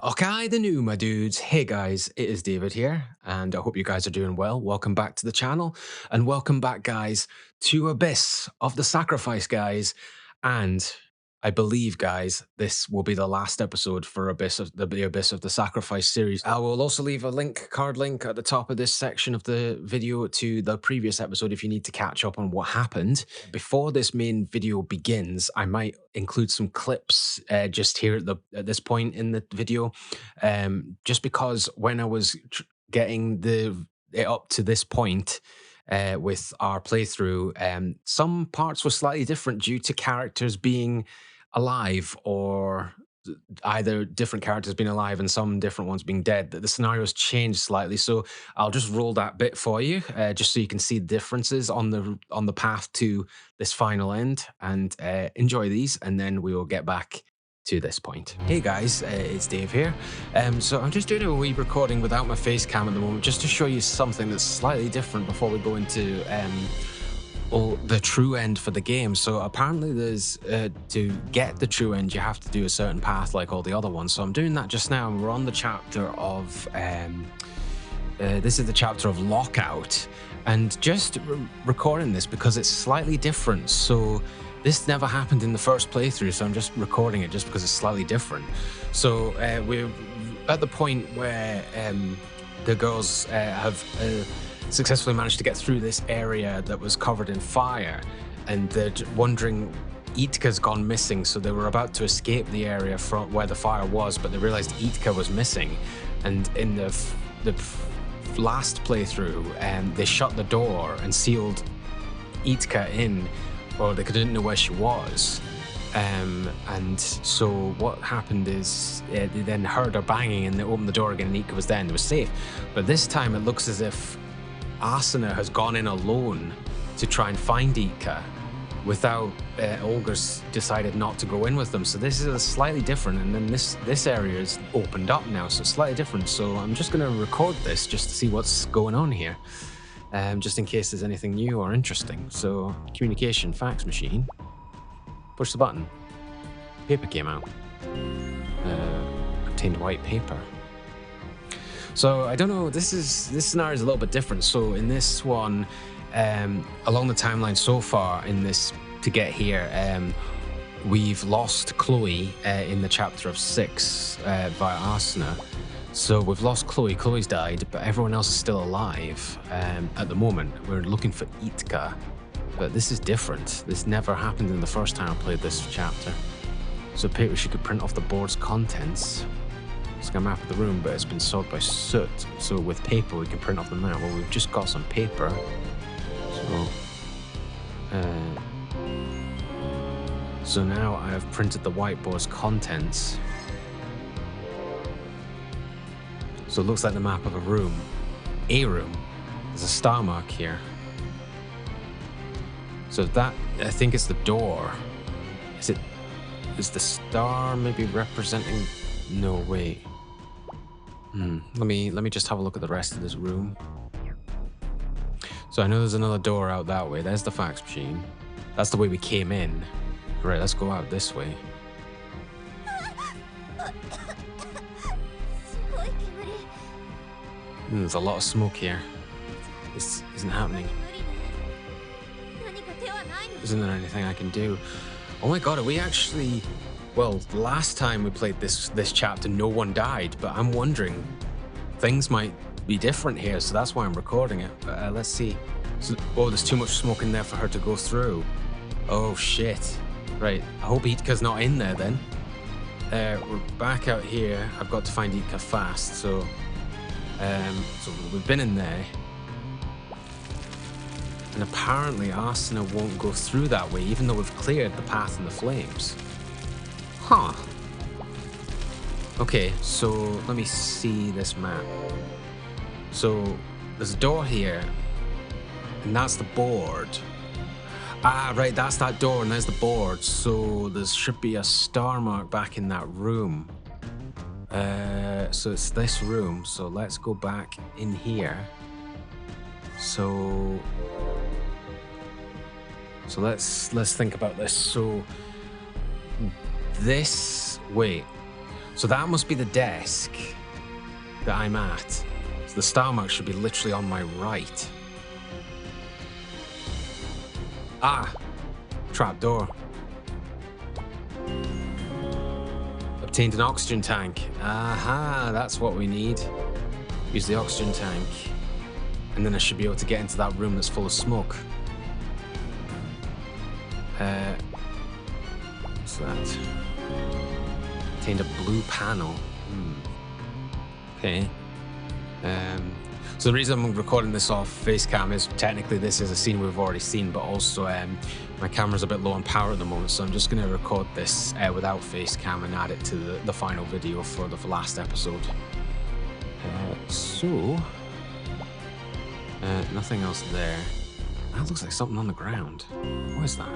Okay, the new, my dudes. Hey guys, it is David here, and I hope you guys are doing well. Welcome back to the channel, and welcome back, guys, to Abyss of the Sacrifice, guys. And I believe, guys, this will be the last episode for Abyss of the Abyss of the Sacrifice series. I will also leave a card link at the top of this section of the video to the previous episode if you need to catch up on what happened. Before this main video begins, I might include some clips just here at this point in the video, just because when I was getting it up to this point with our playthrough, some parts were slightly different due to characters being alive, or either different characters being alive and some different ones being dead. The scenarios changed slightly, so I'll just roll that bit for you, just so you can see the differences on the path to this final end, and enjoy these, and then we will get back to this point. Hey guys, it's Dave here. So I'm just doing a wee recording without my face cam at the moment, just to show you something that's slightly different before we go into the true end for the game. So apparently there's to get the true end you have to do a certain path like all the other ones. So I'm doing that just now, and we're on the chapter of this is the chapter of Lockout, and just recording this because it's slightly different. So this never happened in the first playthrough, so I'm just recording it just because it's slightly different. So we're at the point where the girls have successfully managed to get through this area that was covered in fire, and they're wondering Jitka's gone missing, so they were about to escape the area from where the fire was, but they realized Jitka was missing. And in the last playthrough, they shut the door and sealed Jitka in, or they didn't know where she was. And so what happened is they then heard her banging, and they opened the door again, and Jitka was there and they were safe. But this time it looks as if Asuna has gone in alone to try and find Jitka without Olga's decided not to go in with them. So this is slightly different, and then this area is opened up now, so it's slightly different. So I'm just going to record this just to see what's going on here, just in case there's anything new or interesting. So communication, fax machine, push the button, paper came out, obtained white paper. So I don't know, this scenario is a little bit different. So in this one, along the timeline so far in this to get here, we've lost Chloe in the chapter of 6 via Asuna. So we've lost Chloe, Chloe's died, but everyone else is still alive at the moment. We're looking for Jitka, but this is different. This never happened in the first time I played this chapter. So paper, she could print off the board's contents. It's like a map of the room, but it's been soaked by soot. So with paper, we can print off the map. Well, we've just got some paper. So now I have printed the whiteboard's contents. So it looks like the map of a room. A room. There's a star mark here. So that, I think it's the door. Is the star maybe representing? No, wait. Let me just have a look at the rest of this room. So I know there's another door out that way. There's the fax machine. That's the way we came in. Right, let's go out this way. There's a lot of smoke here. This isn't happening. Isn't there anything I can do? Oh my god, are we actually... Well, last time we played this chapter, no one died, but I'm wondering, things might be different here, so that's why I'm recording it. But let's see. So, oh, there's too much smoke in there for her to go through. Oh shit. Right, I hope Jitka's not in there then. We're back out here. I've got to find Jitka fast, so we've been in there. And apparently Asuna won't go through that way, even though we've cleared the path in the flames. Huh. Okay, so let me see this map. So there's a door here, and that's the board. Ah, right, that's that door, and there's the board. So there should be a star mark back in that room. So it's this room. So let's go back in here. So let's think about this. So this, wait. So that must be the desk that I'm at. So the star mark should be literally on my right. Ah, trapdoor. Obtained an oxygen tank. Aha, that's what we need. Use the oxygen tank. And then I should be able to get into that room that's full of smoke. What's that? Obtained a blue panel. Okay. So the reason I'm recording this off face cam is technically this is a scene we've already seen, but also my camera's a bit low on power at the moment, so I'm just going to record this without face cam and add it to the final video for the last episode. Nothing else there. That looks like something on the ground. What is that?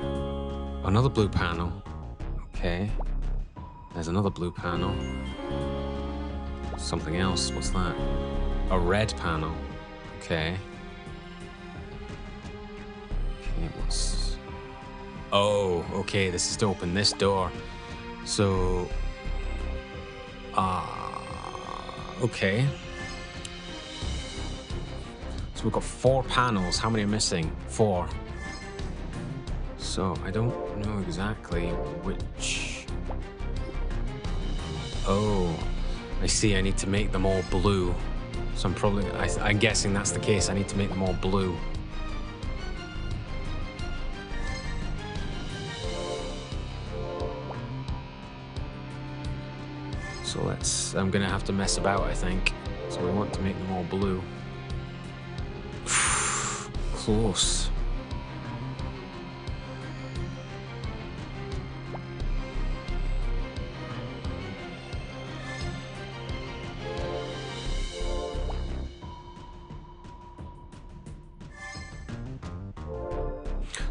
Another blue panel. Okay. There's another blue panel. Something else. What's that? A red panel. Okay. Okay, what's... Oh, okay, this is to open this door. So... okay. So we've got 4 panels. How many are missing? 4. So I don't know exactly which... Oh, I see. I need to make them all blue. So I'm guessing that's the case. I need to make them all blue. So I'm gonna have to mess about, I think. So we want to make them all blue. Close.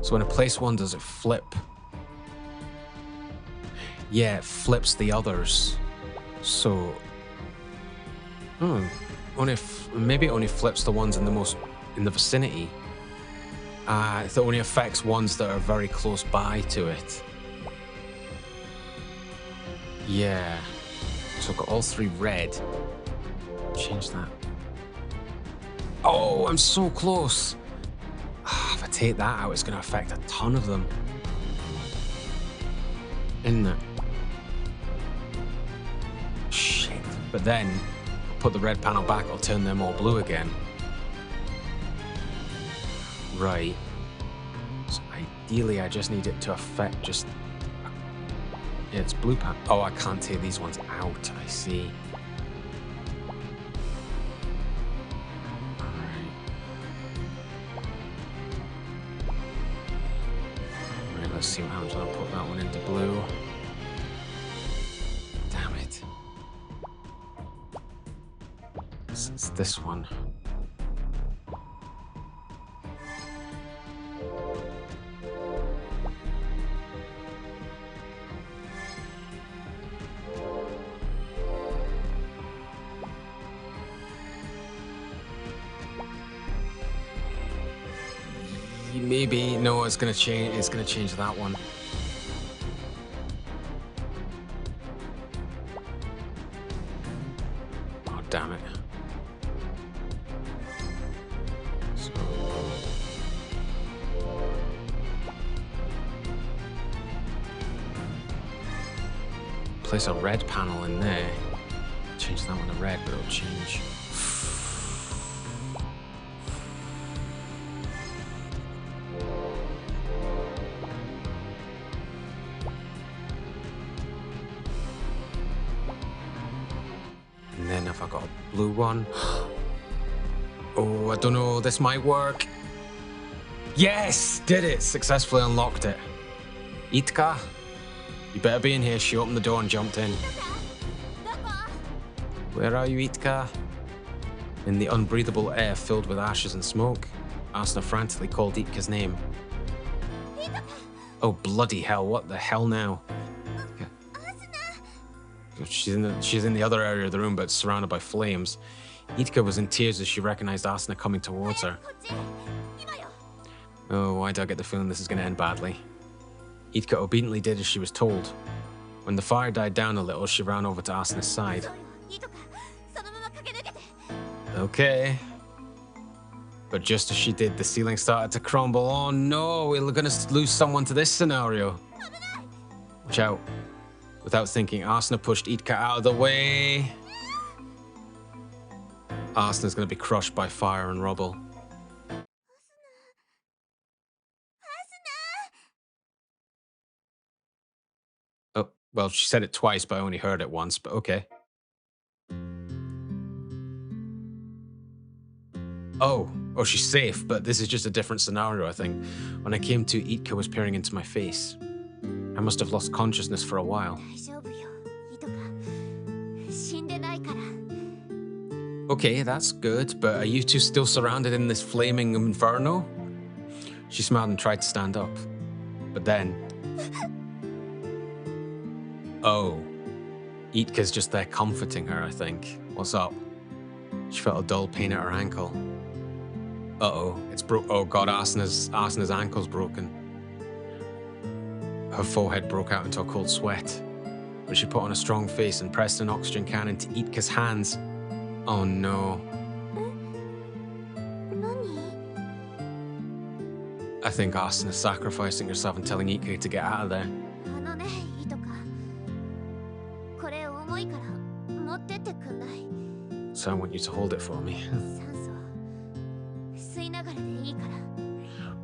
So when I place one, does it flip? Yeah, it flips the others. So, maybe it only flips the ones in the vicinity. It only affects ones that are very close by to it. Yeah. So I've got all 3 red. Change that. Oh, I'm so close. If I take that out, it's going to affect a ton of them. Isn't it? Shit. But then, put the red panel back, I'll turn them all blue again. Right. So ideally, I just need it to affect just... Yeah, it's blue panel. Oh, I can't take these ones out. I see. Let's see what happens when I put that one into blue. Damn it. It's this one. Maybe, no, it's gonna change. It's gonna change that one. Oh, damn it. So... Place a red panel in there. Change that one to red, but it'll change. And then if I got a blue one... Oh, I don't know, this might work. Yes! Did it! Successfully unlocked it. Jitka, you better be in here. She opened the door and jumped in. Where are you, Jitka? In the unbreathable air filled with ashes and smoke, Asuna frantically called Jitka's name. Oh, bloody hell, what the hell now? She's in the other area of the room, but surrounded by flames. Jitka was in tears as she recognized Asuna coming towards her. Oh, why do I get the feeling this is going to end badly? Jitka obediently did as she was told. When the fire died down a little, she ran over to Asuna's side. Okay. But just as she did, the ceiling started to crumble. Oh no, we're gonna lose someone to this scenario. Watch out. Without thinking, Asuna pushed Jitka out of the way. Asuna's gonna be crushed by fire and rubble. Oh, well, she said it twice, but I only heard it once, but okay. Oh, she's safe, but this is just a different scenario, I think. When I came to, Jitka was peering into my face. I must have lost consciousness for a while. Okay, that's good, but are you two still surrounded in this flaming inferno? She smiled and tried to stand up. But then... Oh. Jitka's just there comforting her, I think. What's up? She felt a dull pain at her ankle. Uh-oh, it's broke. Oh god, Asuna's ankle's broken. Her forehead broke out into a cold sweat. But she put on a strong face and pressed an oxygen can into Jitka's hands. Oh no. I think Asuna's sacrificing herself and telling Jitka to get out of there. So I want you to hold it for me.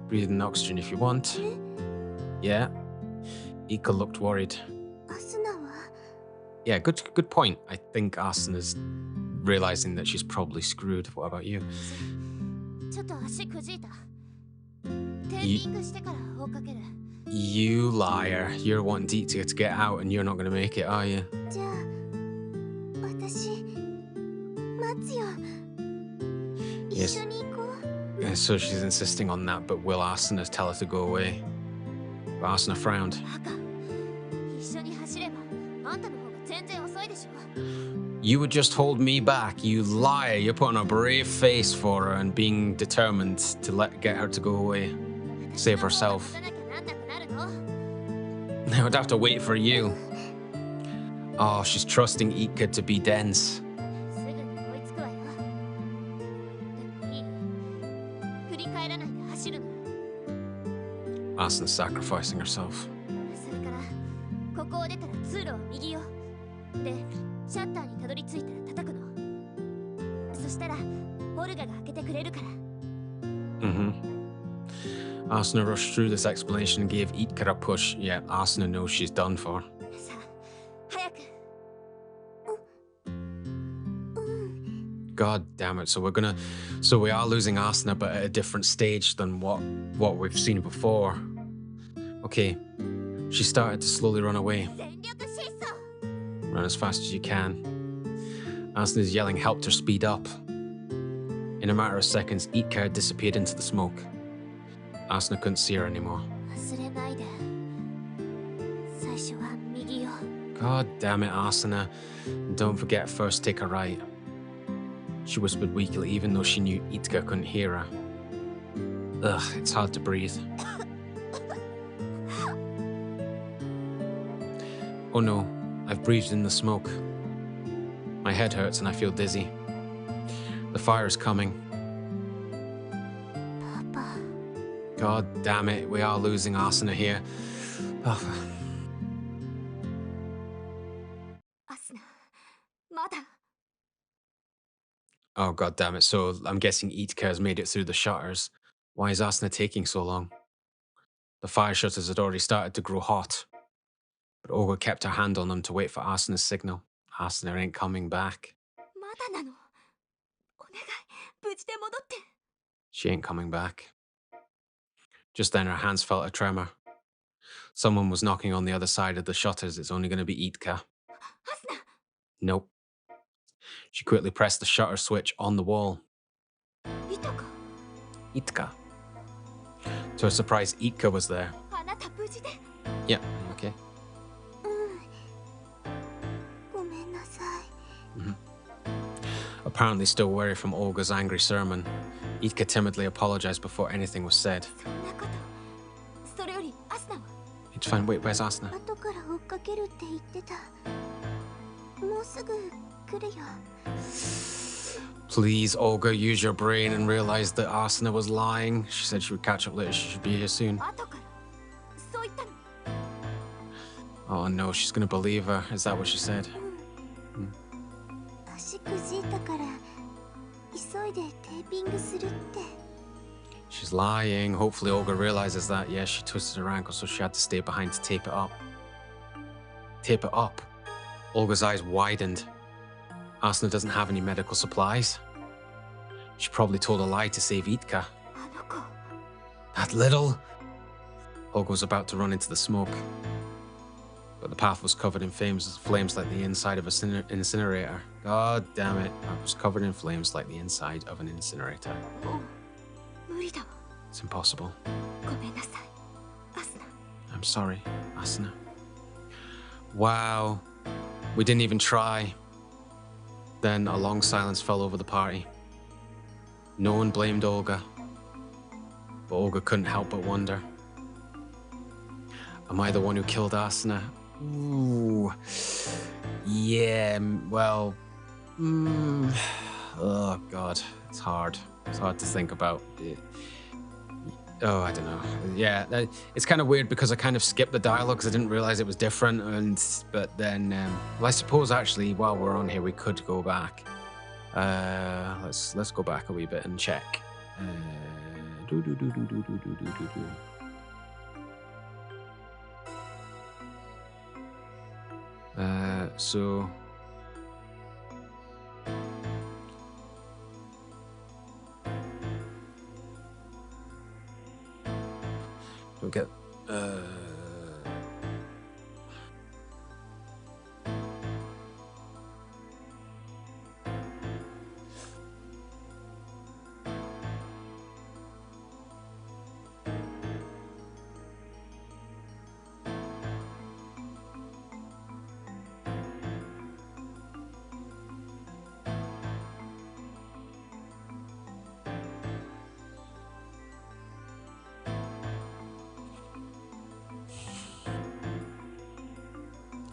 Breathe in oxygen if you want. Yeah. Jitka looked worried. Yeah, good point. I think Asuna's realizing that she's probably screwed. What about you? You liar. You're wanting Jitka to get out and you're not going to make it, are you? Yes. Yeah, so she's insisting on that, but will Asuna tell her to go away? But Asuna frowned. You would just hold me back, you liar. You're putting a brave face for her and being determined to get her to go away. Save herself. I would have to wait for you. Oh, she's trusting Jitka to be dense. Asuna's sacrificing herself. Asuna rushed through this explanation and gave Jitka a push. Yeah, Asuna knows she's done for. God damn it! So we are losing Asuna, but at a different stage than what we've seen before. Okay, she started to slowly run away. Run as fast as you can. Asuna's yelling helped her speed up. In a matter of seconds, Jitka had disappeared into the smoke. Asuna couldn't see her anymore. God damn it, Asuna. And don't forget, first take a right. She whispered weakly, even though she knew Jitka couldn't hear her. Ugh, it's hard to breathe. Oh no, I've breathed in the smoke. My head hurts and I feel dizzy. The fire is coming. Papa. God damn it, we are losing Asuna here. Oh. Oh god damn it, so I'm guessing Jitka has made it through the shutters. Why is Asuna taking so long? The fire shutters had already started to grow hot. But Olga kept her hand on them to wait for Asuna's signal. Asuna ain't coming back. She ain't coming back. Just then her hands felt a tremor. Someone was knocking on the other side of the shutters. It's only going to be Jitka. Nope. She quickly pressed the shutter switch on the wall. Jitka. To her surprise, Jitka was there. Yeah, okay. Apparently still worried from Olga's angry sermon, Jitka timidly apologized before anything was said. It's fine, wait, where's Asuna? Please, Olga, use your brain and realize that Asuna was lying. She said she would catch up later. She should be here soon. Oh no, she's gonna believe her. Is that what she said? She's lying. Hopefully Olga realizes that. Yes, she twisted her ankle, so she had to stay behind to tape it up. Tape it up. Olga's eyes widened. Asuna doesn't have any medical supplies. She probably told a lie to save Jitka. That little... Olga was about to run into the smoke. But the path was covered in flames like the inside of an incinerator. God damn it. It was covered in flames like the inside of an incinerator. It's impossible. I'm sorry, Asuna. Wow. We didn't even try. Then a long silence fell over the party. No one blamed Olga. But Olga couldn't help but wonder. Am I the one who killed Asuna? Ooh. Yeah, well... Oh, God. It's hard. It's hard to think about. Oh, I don't know. Yeah, it's kind of weird because I kind of skipped the dialogue because I didn't realize it was different. But then, well, I suppose actually while we're on here, we could go back. Let's go back a wee bit and check. So. Don't get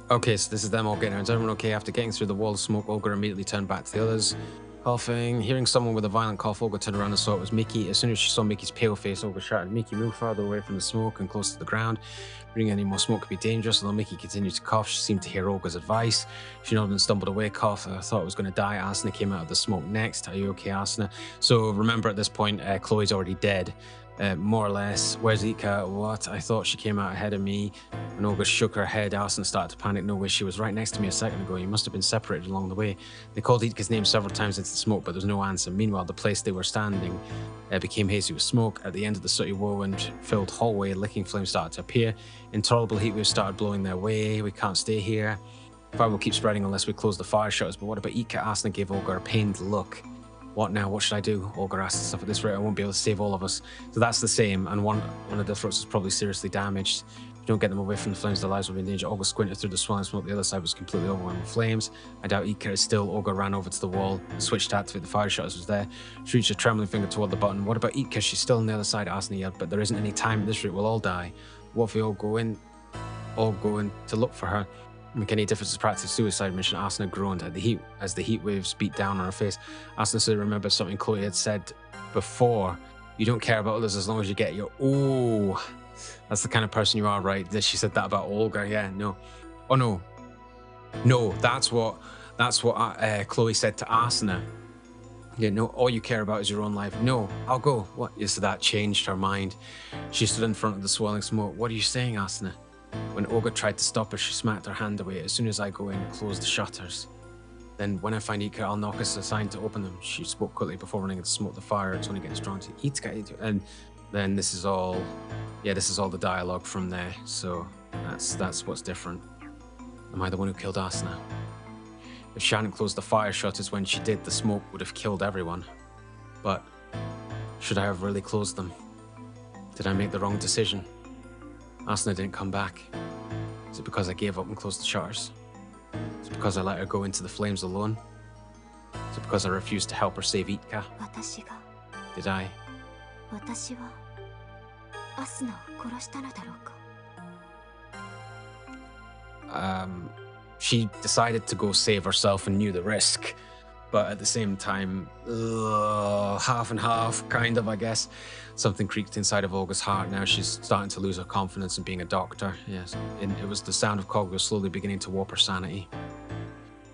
Okay, so this is them all getting around. Is everyone okay? After getting through the wall of smoke, Olga immediately turned back to the others, coughing. Hearing someone with a violent cough, Olga turned around and saw it was Mickey. As soon as she saw Mickey's pale face, Olga shouted, "Mickey, move farther away from the smoke and close to the ground. Bringing any more smoke could be dangerous." Although Mickey continued to cough, she seemed to hear Olga's advice. She nodded and stumbled away, cough. I thought I was going to die. Asuna came out of the smoke next. Are you okay, Asuna? So remember at this point, Chloe's already dead. More or less. Where's Jitka? What? I thought she came out ahead of me. When Olga shook her head, Asuna started to panic. No way, she was right next to me a second ago. You must have been separated along the way. They called Jitka's name several times into the smoke, but there was no answer. Meanwhile, the place they were standing became hazy with smoke. At the end of the sooty whirlwind-filled hallway, licking flames started to appear. Intolerable heat waves started blowing their way. We can't stay here. Fire will keep spreading unless we close the fire shutters. But what about Jitka? Asuna gave Olga a pained look. What now? What should I do? Olga asked herself. At this rate, I won't be able to save all of us. So that's the same, and one of the throats is probably seriously damaged. If you don't get them away from the flames, their lives will be in danger. Olga squinted through the swelling smoke. The other side was completely overwhelmed with flames. I doubt Jitka is still. Olga ran over to the wall. The switch to activate the fire shutters was there. She reached a trembling finger toward the button. What about Jitka? She's still on the other side, Asuna yelled. But there isn't any time. At this rate, we'll all die. What if we all go in to look for her? Make any difference to practice suicide mission? Asuna groaned as the heat waves beat down on her face. Asuna suddenly remembered something Chloe had said before. You don't care about others as long as you get your... Oh, that's the kind of person you are, right? She said that about Olga. Yeah, no. Oh, no. No, that's what Chloe said to Asuna. Yeah, no, all you care about is your own life. No, I'll go. What? Yeah, so that changed her mind. She stood in front of the swirling smoke. What are you saying, Asuna? When Olga tried to stop her, she smacked her hand away. As soon as I go in, close the shutters. Then when I find Jitka, I'll knock us a sign to open them. She spoke quickly before running into smoke. The fire, it's only getting strong. Jitka, and then this is all the dialogue from there. So that's what's different. Am I the one who killed Asuna? If she hadn't closed the fire shutters when she did, the smoke would have killed everyone. But should I have really closed them? Did I make the wrong decision? Asuna didn't come back. Is it because I gave up and closed the shutters? Is it because I let her go into the flames alone? Is it because I refused to help her save Jitka? Did I? She decided to go save herself and knew the risk. But at the same time, half and half, kind of, I guess. Something creaked inside of Olga's heart. Now she's starting to lose her confidence in being a doctor. Yes, and it was the sound of Kogyo slowly beginning to warp her sanity.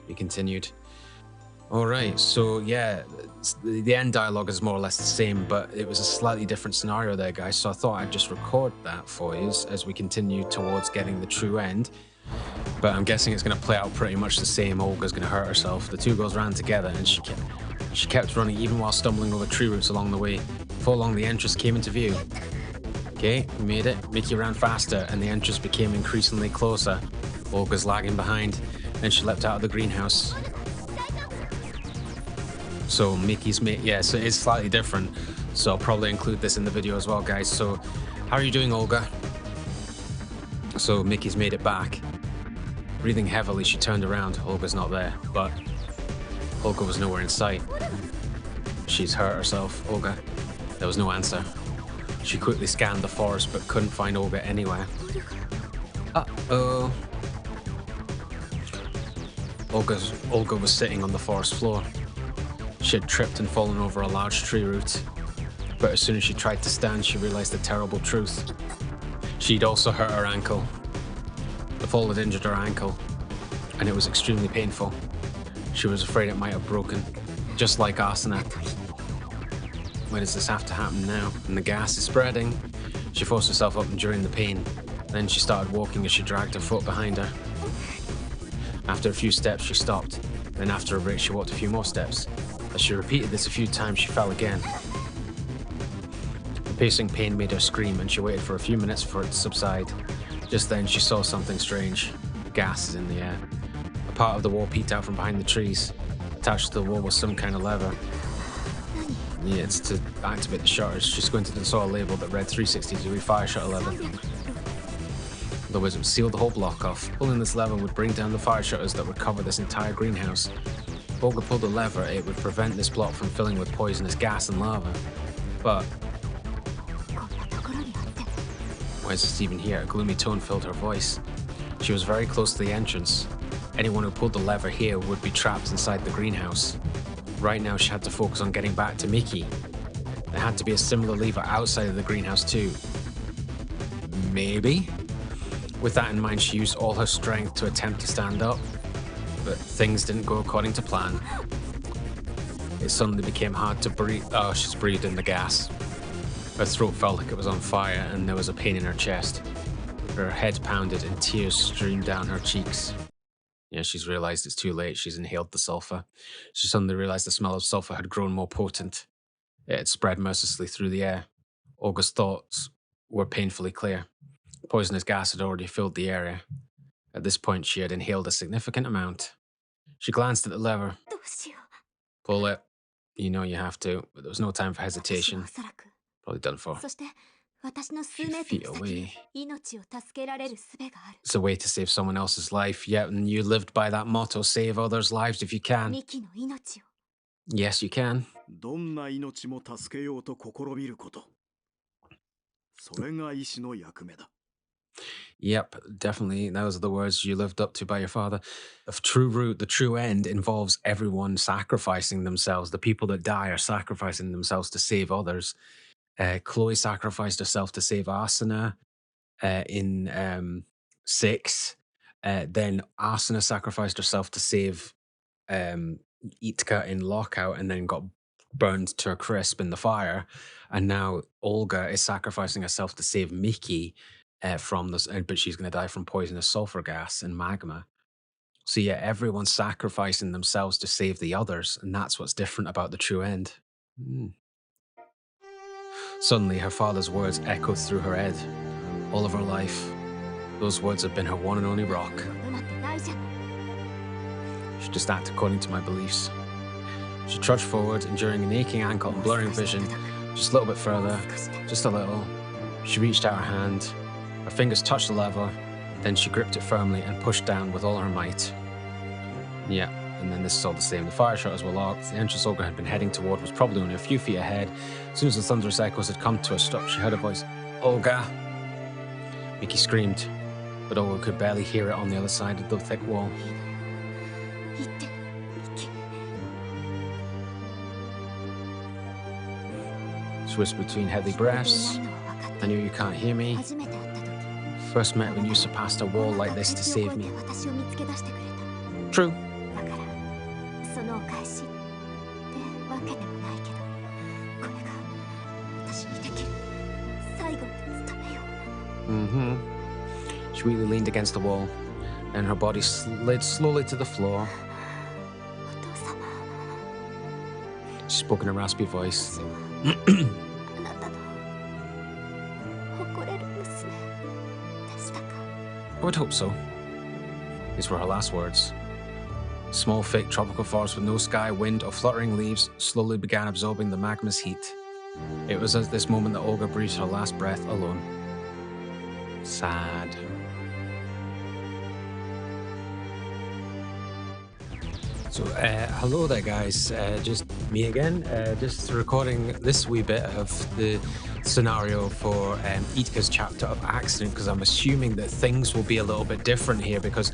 He continued. All right, so yeah, the end dialogue is more or less the same, but it was a slightly different scenario there, guys. So I thought I'd just record that for you as we continue towards getting the true end. But I'm guessing it's going to play out pretty much the same. Olga's going to hurt herself. The two girls ran together, and she kept running, even while stumbling over tree roots along the way. Before long, the entrance came into view. Okay, we made it. Mickey ran faster, and the entrance became increasingly closer. Olga's lagging behind. Then she leapt out of the greenhouse. So Mickey's mate, yeah, so it's slightly different. So I'll probably include this in the video as well, guys. So, how are you doing, Olga? So Mickey's made it back. Breathing heavily, she turned around. Olga's not there, but Olga was nowhere in sight. She's hurt herself, Olga. There was no answer. She quickly scanned the forest, but couldn't find Olga anywhere. Uh-oh. Olga was sitting on the forest floor. She had tripped and fallen over a large tree root. But as soon as she tried to stand, she realized the terrible truth. She'd also hurt her ankle. The fall had injured her ankle, and it was extremely painful. She was afraid it might have broken, just like Asuna. Why does this have to happen now? And the gas is spreading. She forced herself up, enduring the pain. Then she started walking as she dragged her foot behind her. After a few steps, she stopped. Then after a break, she walked a few more steps. As she repeated this a few times, she fell again. The piercing pain made her scream, and she waited for a few minutes for it to subside. Just then, she saw something strange. Gas is in the air. A part of the wall peeked out from behind the trees. Attached to the wall was some kind of lever. Yeah, it's to activate the shutters. She squinted and saw a label that read 360-degree fire shutter lever. Otherwise, it would seal the whole block off. Pulling this lever would bring down the fire shutters that would cover this entire greenhouse. If Olga pulled the lever, it would prevent this block from filling with poisonous gas and lava. But why is this even here? A gloomy tone filled her voice. She was very close to the entrance. Anyone who pulled the lever here would be trapped inside the greenhouse. Right now, she had to focus on getting back to Mickey. There had to be a similar lever outside of the greenhouse too. Maybe? With that in mind, she used all her strength to attempt to stand up, but things didn't go according to plan. It suddenly became hard to breathe. Oh, she's breathed in the gas. Her throat felt like it was on fire, and there was a pain in her chest. Her head pounded and tears streamed down her cheeks. Yeah, she's realized it's too late. She's inhaled the sulfur. She suddenly realized the smell of sulfur had grown more potent. It had spread mercilessly through the air. Olga's thoughts were painfully clear. Poisonous gas had already filled the area. At this point, she had inhaled a significant amount. She glanced at the lever. Pull it. You know you have to, but there was no time for hesitation. Probably done for. A few feet away. It's a way to save someone else's life. Yeah, and you lived by that motto, save others' lives if you can. Yes, you can. Yep, definitely. Those are the words you lived up to by your father. The true root, the true end involves everyone sacrificing themselves. The people that die are sacrificing themselves to save others. Chloe sacrificed herself to save Asuna in 6. Then Asuna sacrificed herself to save Jitka in Lockout and then got burned to a crisp in the fire. And now Olga is sacrificing herself to save Mickey from this, but she's going to die from poisonous sulfur gas and magma. So yeah, everyone's sacrificing themselves to save the others, and that's what's different about the true end. Suddenly, her father's words echoed through her head. All of her life, those words had been her one and only rock. She just act according to my beliefs. She trudged forward, enduring an aching ankle and blurring vision. Just a little bit further, just a little. She reached out her hand. Her fingers touched the lever. Then she gripped it firmly and pushed down with all her might. Yeah. And then this is all the same. The fire shutters were locked. The entrance Olga had been heading toward was probably only a few feet ahead. As soon as the thunderous echoes had come to a stop, she heard a voice. Olga! Mickey screamed, but Olga could barely hear it on the other side of the thick wall. She whispered between heavy breaths, "I knew you can't hear me. First met when you surpassed a wall like this to save me." True. She really leaned against the wall, and her body slid slowly to the floor. She spoke in a raspy voice. I would hope so. These were her last words. Small, thick tropical forest with no sky, wind, or fluttering leaves slowly began absorbing the magma's heat. It was at this moment that Olga breathed her last breath alone. Sad. So, hello there, guys. Just me again. Just recording this wee bit of the scenario for Jitka's chapter of accident, because I'm assuming that things will be a little bit different here, because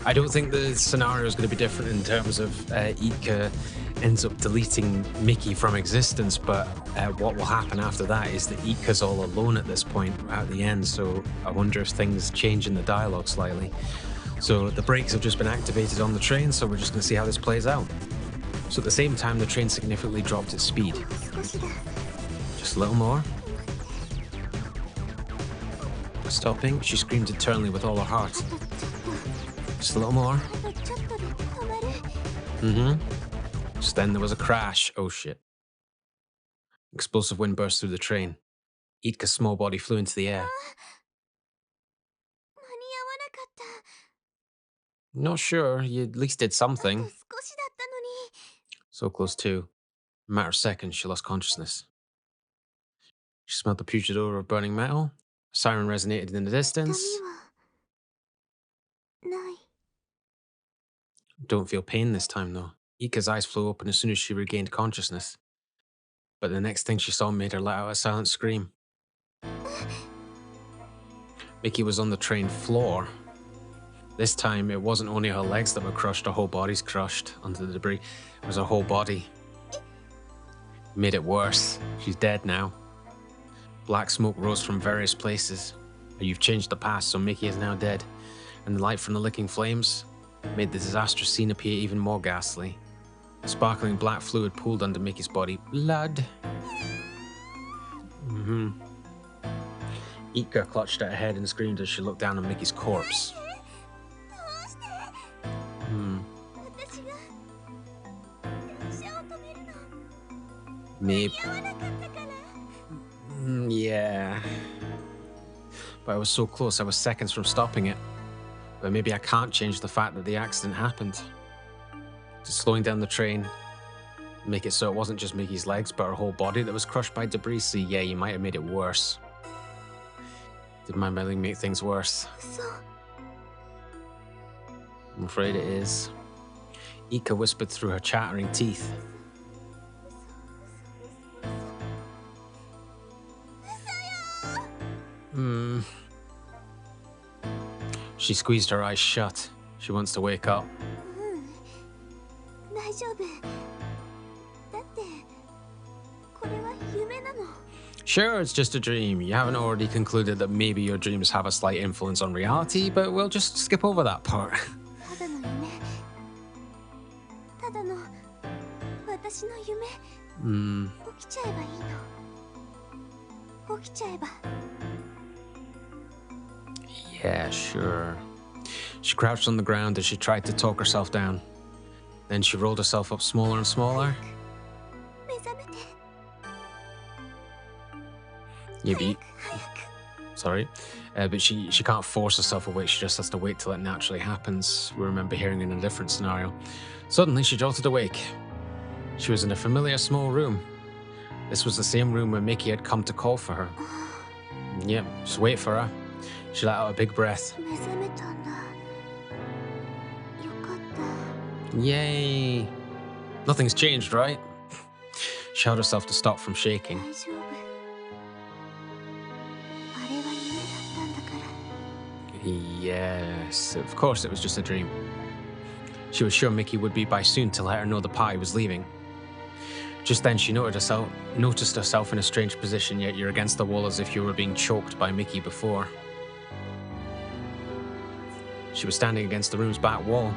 I don't think the scenario is going to be different in terms of Jitka ends up deleting Mickey from existence, but what will happen after that is that Jitka's all alone at this point at the end, so I wonder if things change in the dialogue slightly. So the brakes have just been activated on the train, so we're just going to see how this plays out. So at the same time, the train significantly dropped its speed. Just a little more. Stopping, she screamed internally with all her heart. Just a little more. Just then there was a crash. Oh shit. Explosive wind burst through the train. Jitka's small body flew into the air. Not sure, you at least did something. So close too. In a matter of seconds, she lost consciousness. She smelled the putrid odor of burning metal. A siren resonated in the distance. Don't feel pain this time though. Jitka's eyes flew open as soon as she regained consciousness. But the next thing she saw made her let out a silent scream. Mickey was on the train floor. This time, it wasn't only her legs that were crushed, her whole body's crushed under the debris. It was her whole body. It made it worse. She's dead now. Black smoke rose from various places. You've changed the past, so Mickey is now dead. And the light from the licking flames made the disastrous scene appear even more ghastly. Sparkling black fluid pooled under Mickey's body. Blood. Jitka clutched at her head and screamed as she looked down on Mickey's corpse. Maybe. Yeah. But I was so close, I was seconds from stopping it. But maybe I can't change the fact that the accident happened. Just slowing down the train, make it so it wasn't just Mickey's legs, but her whole body that was crushed by debris. So yeah, you might have made it worse. Did my meddling make things worse? I'm afraid it is. Jitka whispered through her chattering teeth. She squeezed her eyes shut. She wants to wake up. Sure, it's just a dream. You haven't already concluded that maybe your dreams have a slight influence on reality, but we'll just skip over that part. Yeah, sure. She crouched on the ground as she tried to talk herself down. Then she rolled herself up smaller and smaller. But she can't force herself awake, she just has to wait till it naturally happens. We remember hearing in a different scenario. Suddenly, she jolted awake. She was in a familiar small room. This was the same room where Mickey had come to call for her. Yep, just wait for her. She let out a big breath. Yay! Nothing's changed, right? She held herself to stop from shaking. Yes, of course it was just a dream. She was sure Mickey would be by soon to let her know the party was leaving. Just then she noticed herself in a strange position, yet you're against the wall as if you were being choked by Mickey before. She was standing against the room's back wall.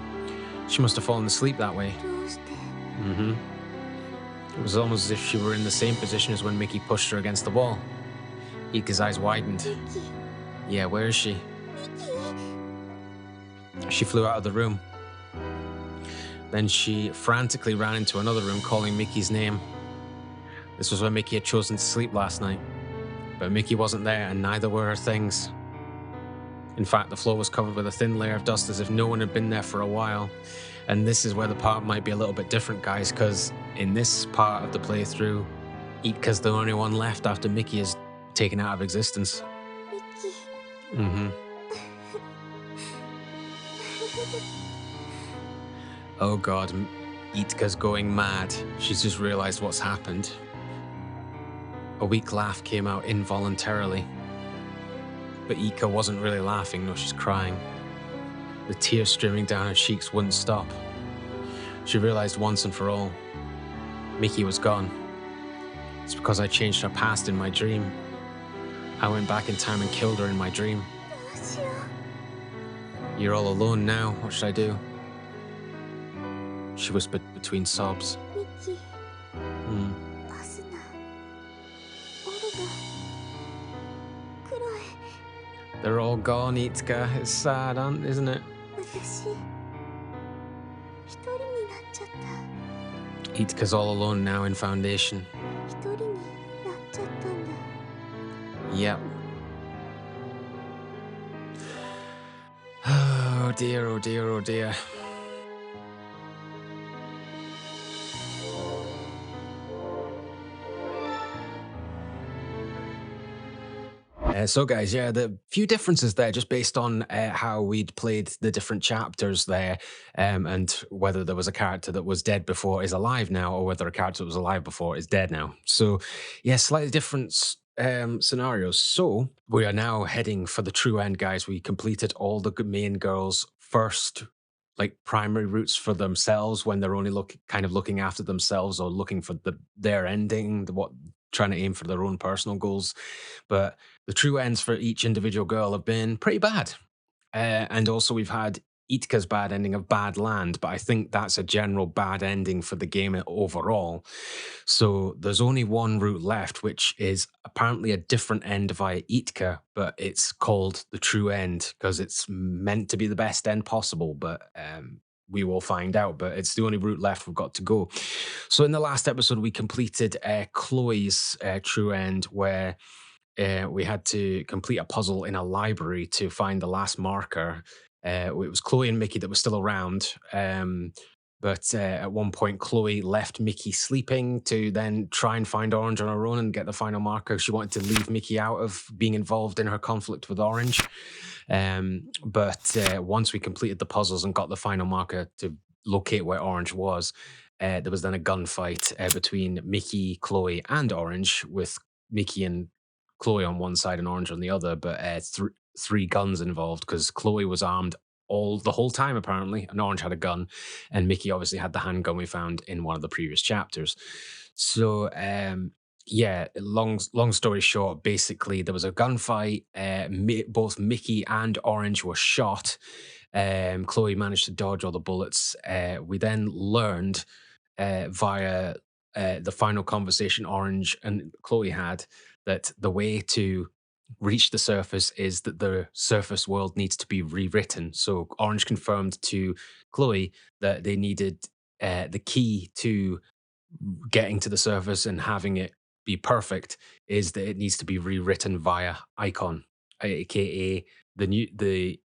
She must have fallen asleep that way. どうして Mm-hmm. It was almost as if she were in the same position as when Mickey pushed her against the wall. Ika's eyes widened. ミキ Yeah, where is she? ミキ She flew out of the room. Then she frantically ran into another room, calling Mickey's name. This was where Mickey had chosen to sleep last night. But Mickey wasn't there, and neither were her things. In fact, the floor was covered with a thin layer of dust as if no one had been there for a while. And this is where the part might be a little bit different, guys, because in this part of the playthrough, Itka's the only one left after Mickey is taken out of existence. ミキ Mm-hmm. Oh god, Itka's going mad. She's just realized what's happened. A weak laugh came out involuntarily. But Ika wasn't really laughing, no, she's crying. The tears streaming down her cheeks wouldn't stop. She realized once and for all, Mickey was gone. It's because I changed her past in my dream. I went back in time and killed her in my dream. どうしよう You're all alone now, what should I do? She whispered between sobs. ミキ Hmm. アスナオルガクロエ They're all gone, Itka. It's sad, isn't it? 私一人になっちゃった Itka's all alone now in Foundation. 一人になっちゃったんだ Yep. Oh dear, oh dear, oh dear. So guys, yeah, the few differences there just based on how we'd played the different chapters there, and whether there was a character that was dead before is alive now, or whether a character that was alive before is dead now. So yeah, slightly different scenarios. So we are now heading for the true end, guys. We completed all the main girls' first like primary routes for themselves when they're only looking after themselves or looking for their ending, trying to aim for their own personal goals. But the true ends for each individual girl have been pretty bad. And also we've had Itka's bad ending of Bad Land, but I think that's a general bad ending for the game overall. So there's only one route left, which is apparently a different end via Itka, but it's called the true end because it's meant to be the best end possible, but we will find out. But it's the only route left we've got to go. So in the last episode, we completed Chloe's true end, where we had to complete a puzzle in a library to find the last marker. It was Chloe and Mickey that were still around. But at one point, Chloe left Mickey sleeping to then try and find Orange on her own and get the final marker. She wanted to leave Mickey out of being involved in her conflict with Orange. But once we completed the puzzles and got the final marker to locate where Orange was, there was then a gunfight between Mickey, Chloe, and Orange, with Mickey and Chloe on one side and Orange on the other, but three guns involved because Chloe was armed the whole time apparently, and Orange had a gun, and Mickey obviously had the handgun we found in one of the previous chapters. So yeah, long story short, basically there was a gunfight. Both Mickey and Orange were shot. Chloe managed to dodge all the bullets. We then learned via the final conversation Orange and Chloe had that the way to reach the surface is that the surface world needs to be rewritten. So Orange confirmed to Chloe that they needed the key to getting to the surface and having it be perfect is that it needs to be rewritten via icon, aka the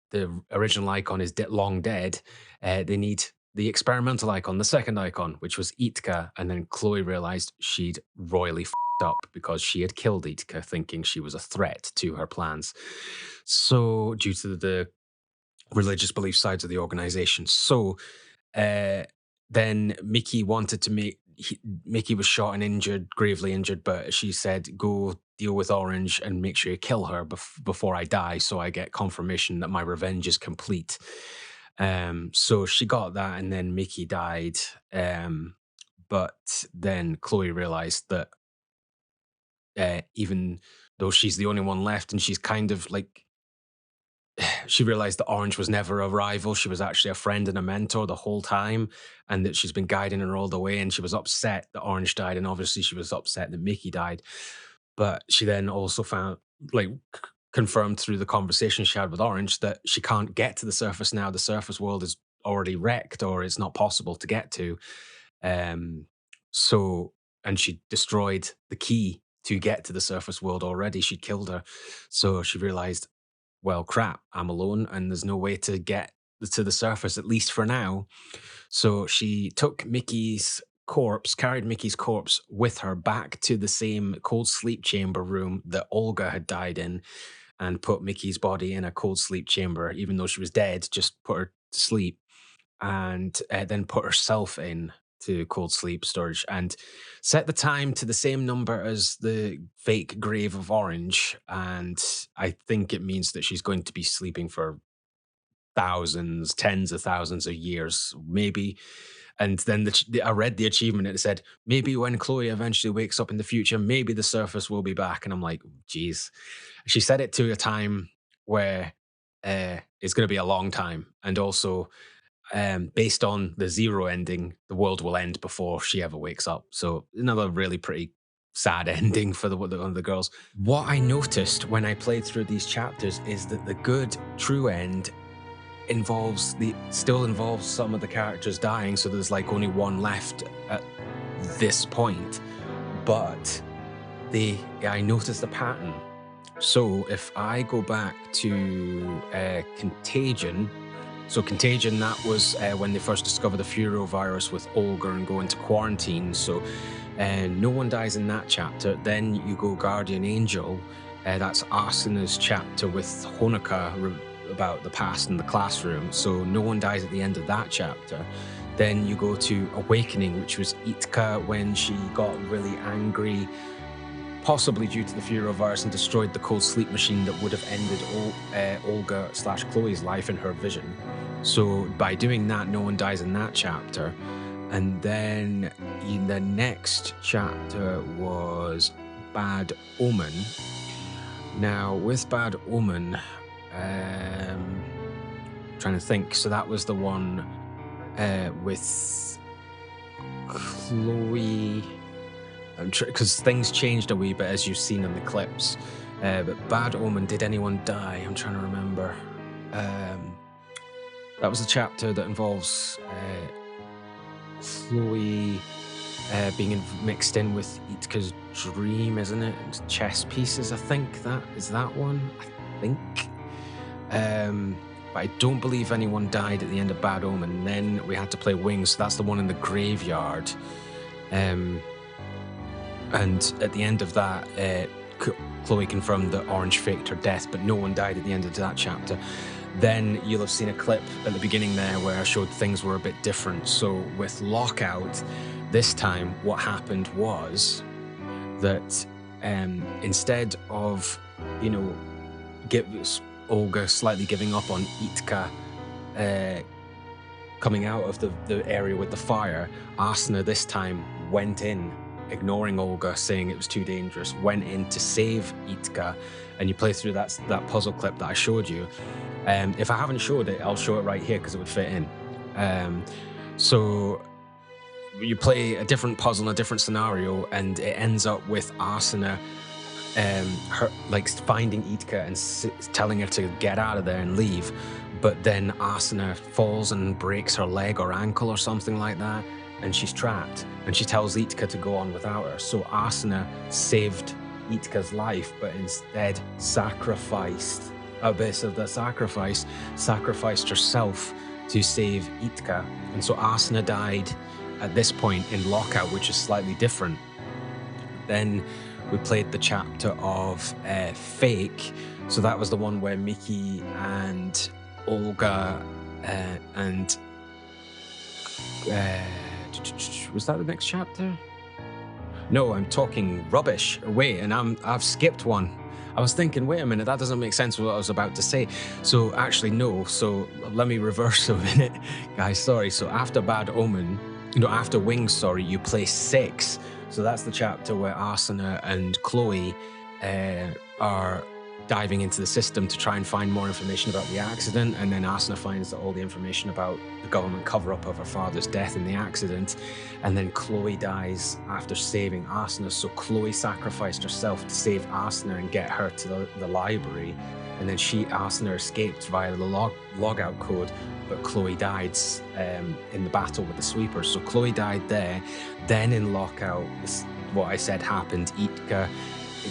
original icon is long dead. They need the experimental icon, the second icon, which was Itka, and then Chloe realized she'd royally up because she had killed Jitka, thinking she was a threat to her plans. So, due to the religious belief sides of the organization. So, then Mickey wanted to Mickey was shot and injured, gravely injured, but she said, go deal with Orange and make sure you kill her before I die, so I get confirmation that my revenge is complete. So she got that, and then Mickey died. But then Chloe realized that even though she's the only one left, and she's kind of like she realized that Orange was never a rival. She was actually a friend and a mentor the whole time, and that she's been guiding her all the way. And she was upset that Orange died, and obviously she was upset that Mickey died. But she then also found, like, confirmed through the conversation she had with Orange that she can't get to the surface now. The surface world is already wrecked, or it's not possible to get to. Um, so, and she destroyed the key to get to the surface world already. She killed her. So she realized, well, crap, I'm alone and there's no way to get to the surface, at least for now. So she took Mickey's corpse, carried Mickey's corpse with her back to the same cold sleep chamber room that Olga had died in, and put Mickey's body in a cold sleep chamber, even though she was dead, just put her to sleep, and then put herself in to cold sleep storage and set the time to the same number as the fake grave of Orange. And I think it means that she's going to be sleeping for thousands, tens of thousands of years, maybe. And then I read the achievement and it said, maybe when Chloe eventually wakes up in the future, maybe the surface will be back. And I'm like, geez. She said it to a time where it's going to be a long time. And also, based on the zero ending, the world will end before she ever wakes up. So another really pretty sad ending for one of the girls. What I noticed when I played through these chapters is that the good true end still involves some of the characters dying, so there's like only one left at this point. But I noticed a pattern. So if I go back to Contagion, that was when they first discovered the Furo virus with Olga and go into quarantine. So no one dies in that chapter. Then you go Guardian Angel. That's Arsana's chapter with Honoka about the past in the classroom. So no one dies at the end of that chapter. Then you go to Awakening, which was Jitka when she got really angry, possibly due to the Furo virus, and destroyed the cold sleep machine that would have ended Olga/Chloe's life in her vision. So by doing that, no one dies in that chapter. And then in the next chapter was Bad Omen. Now, with Bad Omen, trying to think. So that was the one with Chloe, because things changed a wee bit as you've seen in the clips. But Bad Omen, did anyone die? I'm trying to remember. That was the chapter that involves Chloe being mixed in with Itka's dream, isn't it? And chess pieces, I think that is that one. I think. But I don't believe anyone died at the end of Bad Omen. Then we had to play Wings, so that's the one in the graveyard. And at the end of that, Chloe confirmed that Orange faked her death, but no one died at the end of that chapter. Then you'll have seen a clip at the beginning there where I showed things were a bit different. So with Lockout, this time what happened was that instead of, Olga slightly giving up on Jitka coming out of the area with the fire, Arsana this time went in, ignoring Olga, saying it was too dangerous, went in to save Jitka. And you play through that puzzle clip that I showed you. If I haven't showed it, I'll show it right here because it would fit in. So you play a different puzzle in a different scenario, and it ends up with Arsana her finding Jitka and telling her to get out of there and leave. But then Arsana falls and breaks her leg or ankle or something like that, and she's trapped. And she tells Jitka to go on without her. So Arsana saved Jitka's life, but instead sacrificed Abyss of the Sacrifice, sacrificed herself to save Jitka. And so Arsana died at this point in Lockout, which is slightly different. Then we played the chapter of Fake. So that was the one where Mickey and Olga was that the next chapter? No, I'm talking rubbish. Wait, and I've skipped one. I was thinking, wait a minute, that doesn't make sense with what I was about to say. So actually, no. So let me reverse a minute, guys. Sorry. So after Bad Omen, after Wings, sorry, you play 6. So that's the chapter where Arsena and Chloe are diving into the system to try and find more information about the accident. And then Arsena finds that all the information about the government cover-up of her father's death in the accident. And then Chloe dies after saving Arsena. So Chloe sacrificed herself to save Arsena and get her to the library. And then Arsena escaped via the logout code, but Chloe died in the battle with the sweepers. So Chloe died there. Then in Lockout, what I said happened. Jitka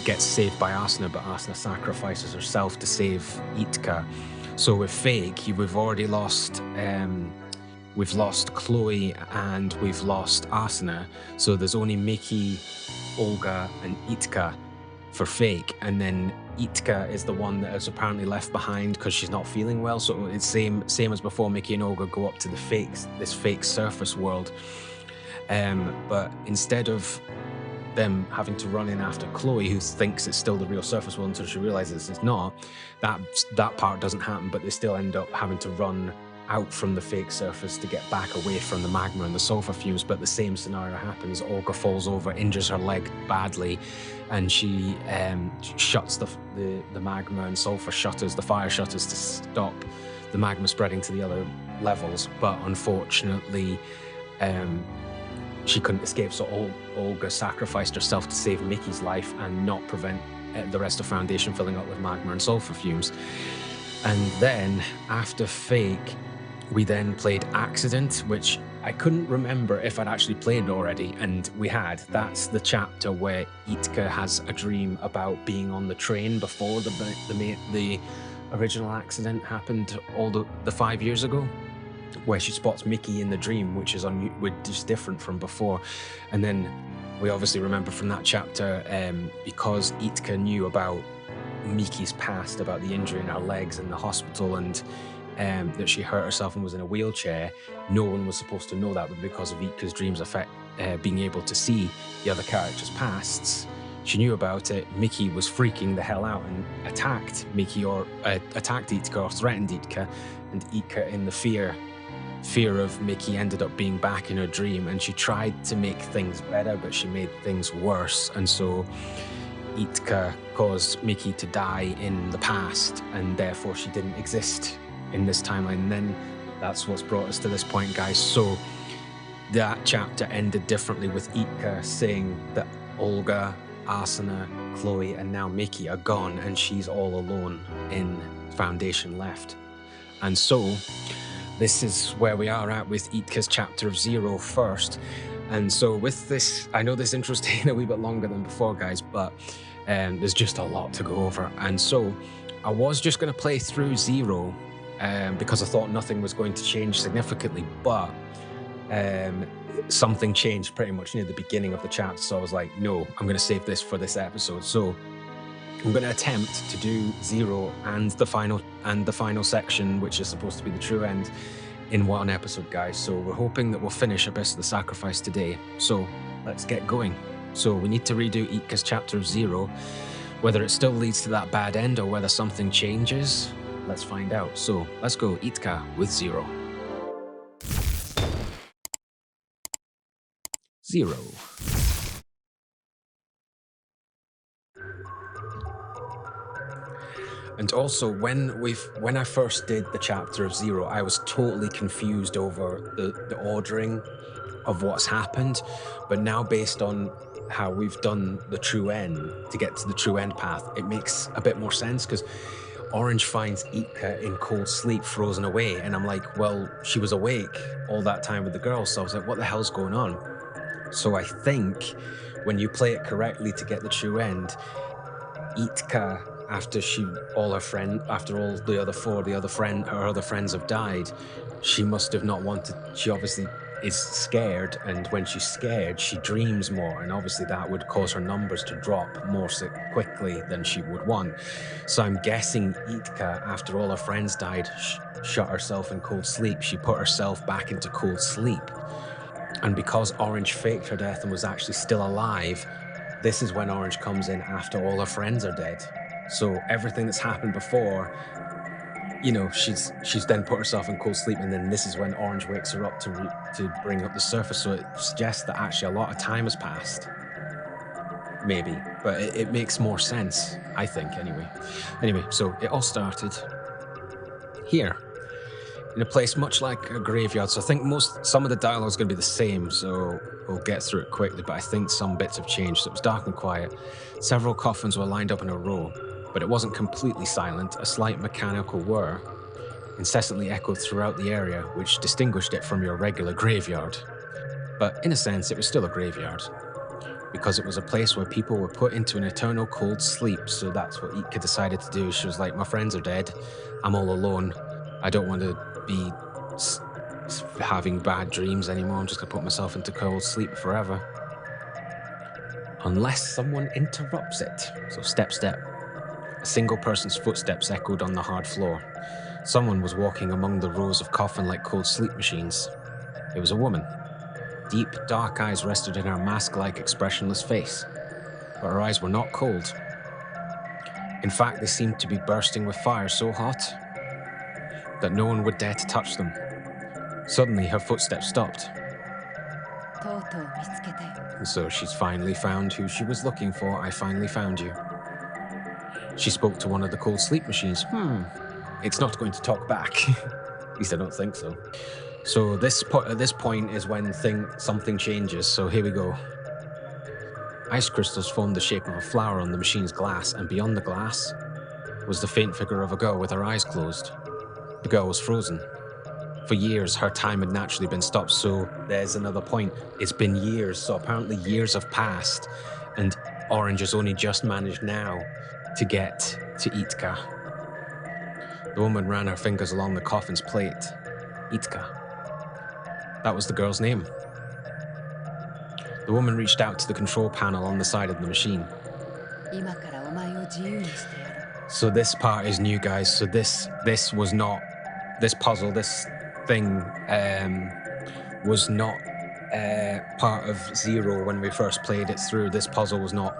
gets saved by Arsena, but Arsena sacrifices herself to save Jitka. So with Fake, we've already lost. We've lost Chloe and we've lost Arsena. So there's only Mickey, Olga, and Jitka for Fake. And then Jitka is the one that is apparently left behind because she's not feeling well. So it's same as before. Mickey and Olga go up to this fake surface world. But instead of them having to run in after Chloe, who thinks it's still the real surface world until she realizes it's not, that part doesn't happen, but they still end up having to run out from the fake surface to get back away from the magma and the sulfur fumes. But the same scenario happens. Olga falls over, injures her leg badly, and she shuts the magma and sulfur shutters, the fire shutters, to stop the magma spreading to the other levels. But unfortunately, she couldn't escape, so Olga sacrificed herself to save Mickey's life and not prevent the rest of Foundation filling up with magma and sulfur fumes. And then, after Fake, we then played Accident, which I couldn't remember if I'd actually played already, and we had. That's the chapter where Jitka has a dream about being on the train before the original accident happened all the 5 years ago, where she spots Mickey in the dream, which is just different from before. And then we obviously remember from that chapter, because Jitka knew about Mickey's past, about the injury in her legs in the hospital, and that she hurt herself and was in a wheelchair. No one was supposed to know that, but because of Jitka's dreams affect being able to see the other characters' pasts, she knew about it. Mickey was freaking the hell out and attacked Jitka or threatened Jitka, and Jitka, in the fear of Mickey, ended up being back in her dream, and she tried to make things better, but she made things worse. And so Jitka caused Mickey to die in the past, and therefore she didn't exist in this timeline. And then that's what's brought us to this point, guys. So that chapter ended differently, with Jitka saying that Olga, Arsena, Chloe, and now Mickey are gone, and she's all alone in Foundation left. And so this is where we are at with Jitka's chapter of 0 first. And so with this, I know this intro's taking a wee bit longer than before, guys, but there's just a lot to go over. And so I was just going to play through 0 because I thought nothing was going to change significantly, but something changed pretty much near the beginning of the chapter. So I was like, no, I'm going to save this for this episode. So I'm going to attempt to do 0 and the final section, which is supposed to be the true end, in one episode, guys. So we're hoping that we'll finish Abyss of the Sacrifice today. So let's get going. So we need to redo Jitka's chapter of 0. Whether it still leads to that bad end or whether something changes, let's find out. So let's go, Jitka with 0. 0. And also, when I first did the chapter of 0, I was totally confused over the ordering of what's happened. But now, based on how we've done the true end to get to the true end path, it makes a bit more sense, because Orange finds Jitka in cold sleep, frozen away. And I'm like, well, she was awake all that time with the girls. So I was like, what the hell's going on? So I think when you play it correctly to get the true end, Jitka, after all the other friends have died, she must have not wanted. She obviously is scared, and when she's scared, she dreams more, and obviously that would cause her numbers to drop more quickly than she would want. So I'm guessing Jitka, after all her friends died, shut herself in cold sleep. She put herself back into cold sleep, And because Orange faked her death and was actually still alive, this is when Orange comes in after all her friends are dead. So everything that's happened before, you know, she's then put herself in cold sleep, and then this is when Orange wakes her up to bring up the surface. So it suggests that actually a lot of time has passed. Maybe, but it makes more sense, I think, anyway. Anyway, so it all started here, in a place much like a graveyard. So I think some of the dialogue is going to be the same, so we'll get through it quickly, but I think some bits have changed. So it was dark and quiet. Several coffins were lined up in a row, but it wasn't completely silent. A slight mechanical whir incessantly echoed throughout the area, which distinguished it from your regular graveyard. But in a sense, it was still a graveyard, because it was a place where people were put into an eternal cold sleep. So that's what Itka decided to do. She was like, my friends are dead. I'm all alone. I don't want to be having bad dreams anymore. I'm just going to put myself into cold sleep forever. Unless someone interrupts it. So step, step. A single person's footsteps echoed on the hard floor. Someone was walking among the rows of coffin-like cold sleep machines. It was a woman. Deep, dark eyes rested in her mask-like, expressionless face. But her eyes were not cold. In fact, they seemed to be bursting with fire so hot that no one would dare to touch them. Suddenly, her footsteps stopped. とうとう見つけたよ。 And so she's finally found who she was looking for. I finally found you. She spoke to one of the cold sleep machines. It's not going to talk back. At least I don't think so. So at this point is when something changes. So here we go. Ice crystals formed the shape of a flower on the machine's glass, and beyond the glass was the faint figure of a girl with her eyes closed. The girl was frozen. For years, her time had naturally been stopped, so there's another point. It's been years, so apparently years have passed, and Orange has only just managed now to get to Jitka. The woman ran her fingers along the coffin's plate. Jitka. That was the girl's name. The woman reached out to the control panel on the side of the machine. 今からお前を自由にしてやる。 So this part is new, guys. So this was not, this puzzle, this thing was not part of Zero when we first played it through. This puzzle was not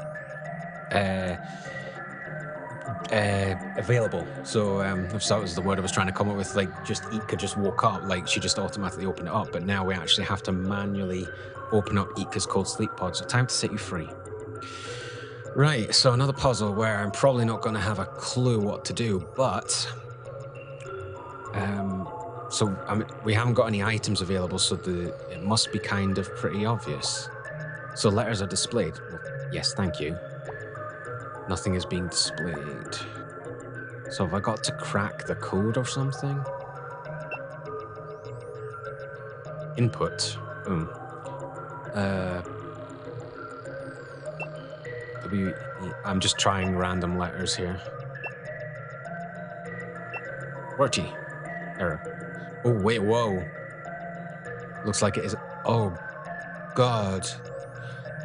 available. So if that was the word I was trying to come up with, like just Itka just woke up, like she just automatically opened it up. But now we actually have to manually open up Itka's cold sleep pod. So time to set you free. Right, so another puzzle where I'm probably not going to have a clue what to do, but we haven't got any items available, so it must be kind of pretty obvious. So letters are displayed. Well, yes, thank you. Nothing is being displayed. So have I got to crack the code or something? Input. Boom. I'm just trying random letters here. QWERTY. Error. Oh, wait, whoa. Looks like it is. Oh, God.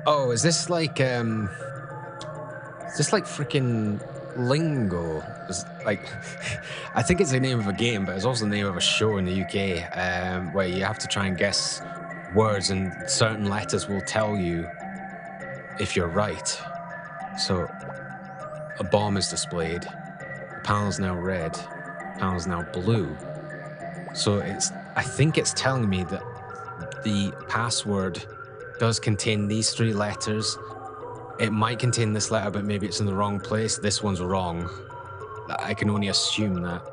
Oh, is this like freaking lingo? I think it's the name of a game, but it's also the name of a show in the UK, where you have to try and guess words, and certain letters will tell you if you're right. So, a bomb is displayed. The panel's now red. The panel's now blue. So I think it's telling me that the password does contain these three letters. It might contain this letter, but maybe it's in the wrong place. This one's wrong. I can only assume that.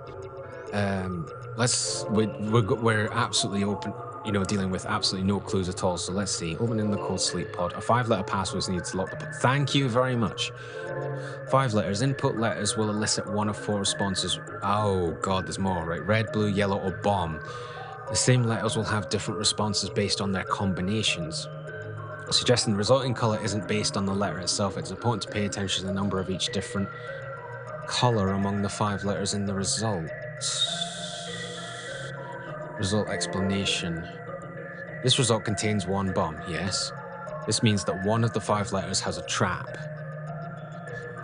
We're absolutely open, dealing with absolutely no clues at all. So let's see. Opening the cold sleep pod. A 5-letter password needs to lock the pod. Thank you very much. 5 letters. Input letters will elicit one of 4 responses. Oh God, there's more, right? Red, blue, yellow, or bomb. The same letters will have different responses based on their combinations. Suggesting the resulting color isn't based on the letter itself. It's important to pay attention to the number of each different color among the 5 letters in the result. Result explanation. This result contains 1 bomb, yes. This means that one of the 5 letters has a trap.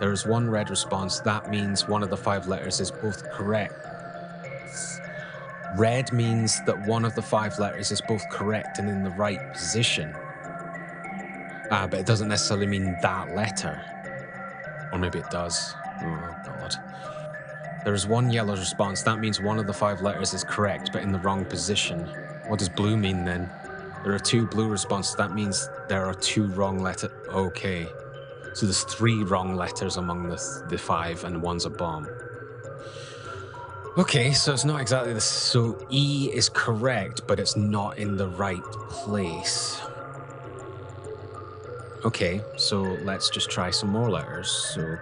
There is 1 red response. That means one of the 5 letters is both correct. Red means that one of the 5 letters is both correct and in the right position. But it doesn't necessarily mean that letter. Or maybe it does. Oh, God. There is one yellow response. That means one of the 5 letters is correct, but in the wrong position. What does blue mean then? There are 2 blue responses. That means there are 2 wrong letters. Okay. So there's 3 wrong letters among the 5, and one's a bomb. Okay, so it's not exactly this. So E is correct, but it's not in the right place. Okay, so let's just try some more letters. So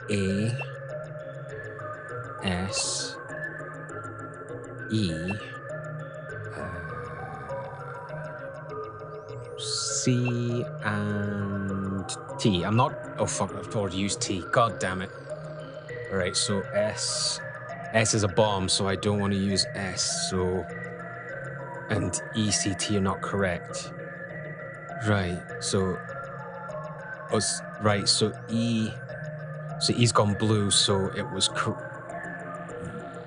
A, S, E, C, and T. I'm not. Oh, fuck, I've already used T. God damn it. All right, so S. S is a bomb, so I don't want to use S. So. And E, C, T are not correct. Right, so. Oh, right, so E. So E's gone blue, so it was.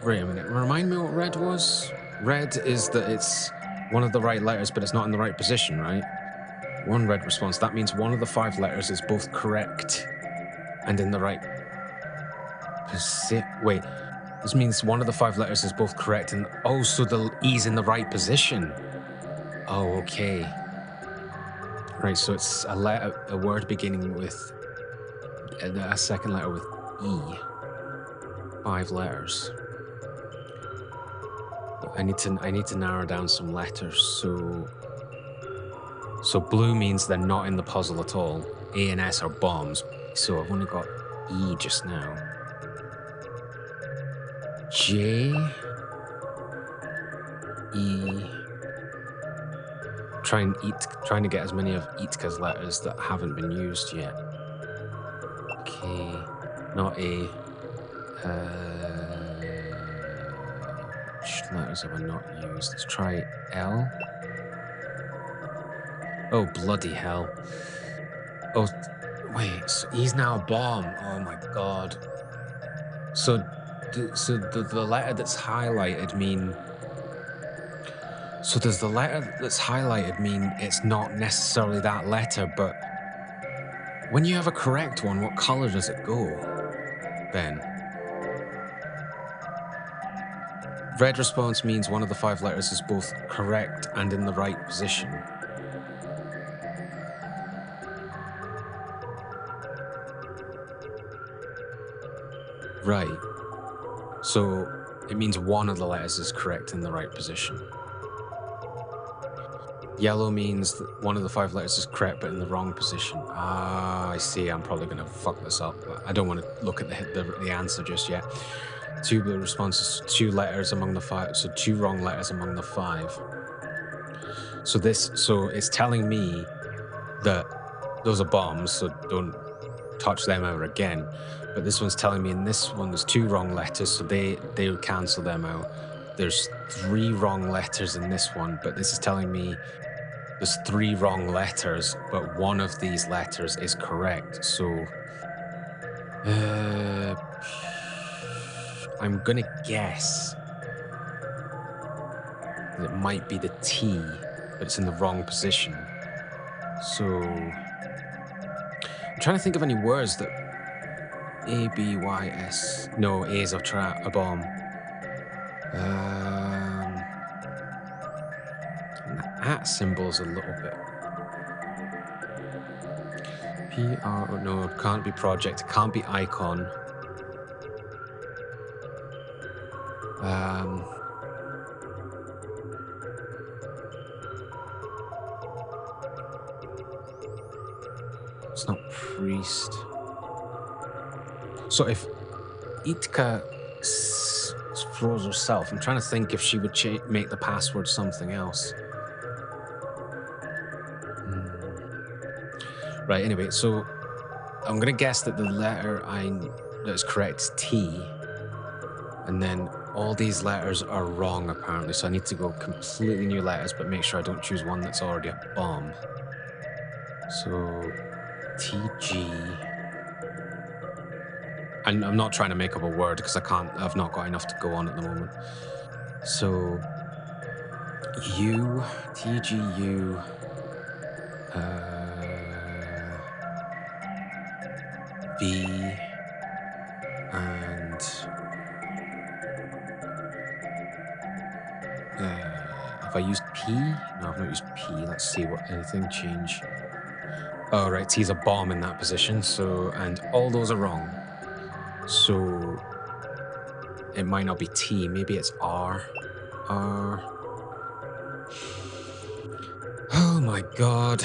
Wait a minute. Remind me what red was? Red is that it's one of the right letters, but it's not in the right position, right? One red response. That means one of the 5 letters is both correct and in the right position. Wait, this means one of the 5 letters is both correct and oh, so the E's in the right position. Oh, okay. Right, so it's a word beginning with a second letter with E. 5 letters. I need to narrow down some letters. So blue means they're not in the puzzle at all. A and S are bombs. So I've only got E just now. J, E. Trying to get as many of Jitka's letters that haven't been used yet. K, not A. Which letters have I not used? Let's try L. Oh, bloody hell. Oh, wait, so E's now a bomb. Oh my god. So the letter that's highlighted mean... So does the letter that's highlighted mean it's not necessarily that letter, but when you have a correct one, what color does it go then? Red response means one of the 5 letters is both correct and in the right position. Right. So it means one of the letters is correct in the right position. Yellow means that one of the 5 letters is correct but in the wrong position. Ah, I see. I'm probably going to fuck this up, but I don't want to look at the answer just yet. 2 blue responses, 2 letters among the 5, so 2 wrong letters among the 5. So it's telling me that those are bombs, so don't touch them ever again. But this one's telling me in this one there's 2 wrong letters, so they would cancel them out. There's 3 wrong letters in this one, but this is telling me there's 3 wrong letters, but one of these letters is correct. So I'm gonna guess that it might be the T, but it's in the wrong position. So I'm trying to think of any words that A, B, Y, S. No, A is a bomb. And the at symbol's a little bit. PR, oh no, it can't be project, it can't be icon. It's not priest. So if Jitka froze herself, I'm trying to think if she would make the password something else. Right, anyway, so I'm going to guess that the letter that is correct is T. And then all these letters are wrong, apparently. So I need to go completely new letters, but make sure I don't choose one that's already a bomb. So TG. And I'm not trying to make up a word because I've not got enough to go on at the moment. So U, TGU, V, and have I used P? No, I've not used P. Let's see what anything change. Oh, right, T's a bomb in that position. So, and all those are wrong. So it might not be T. Maybe it's R. R. Oh my god.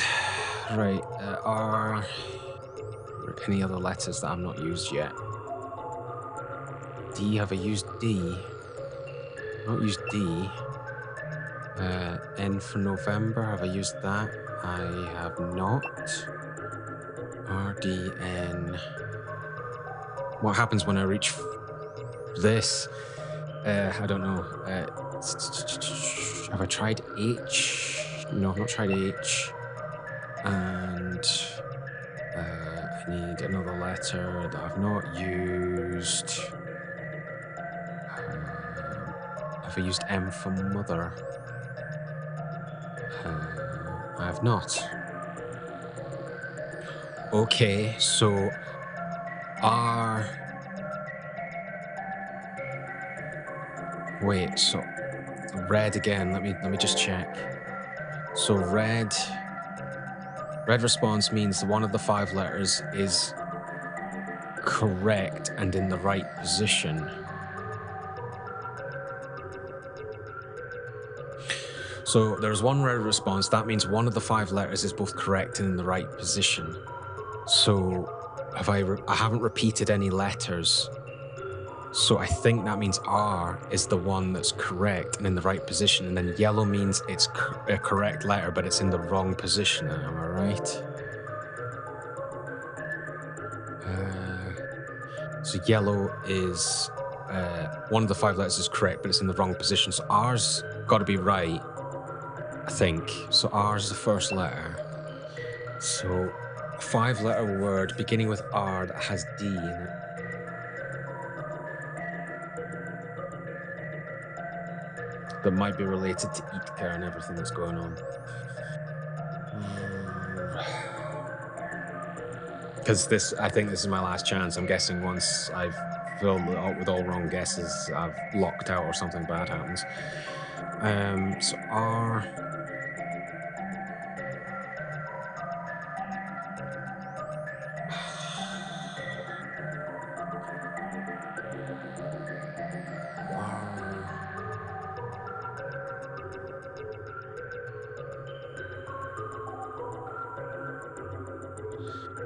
Right, R. Any other letters that I've not used yet? D. Have I used D? Not used D. N for November. Have I used that? I have not. R, D, N. What happens when I reach this? I don't know. Have I tried H? No, I've not tried H. And I need another letter that I've not used. Have I used M for mother? I have not. Okay, so R. Wait, so red again. Let me just check. So red response means one of the 5 letters is correct and in the right position. So there's one red response. That means one of the 5 letters is both correct and in the right position. So I haven't repeated any letters. So I think that means R is the one that's correct and in the right position. And then yellow means it's a correct letter, but it's in the wrong position. Am I right? So yellow is one of the 5 letters is correct, but it's in the wrong position. So R's got to be right, I think. So R's the first letter. So a 5-letter word beginning with R that has D in it. That might be related to Jitka and everything that's going on. Because I think this is my last chance. I'm guessing once I've filled it out with all wrong guesses, I've locked out or something bad happens. So R. R.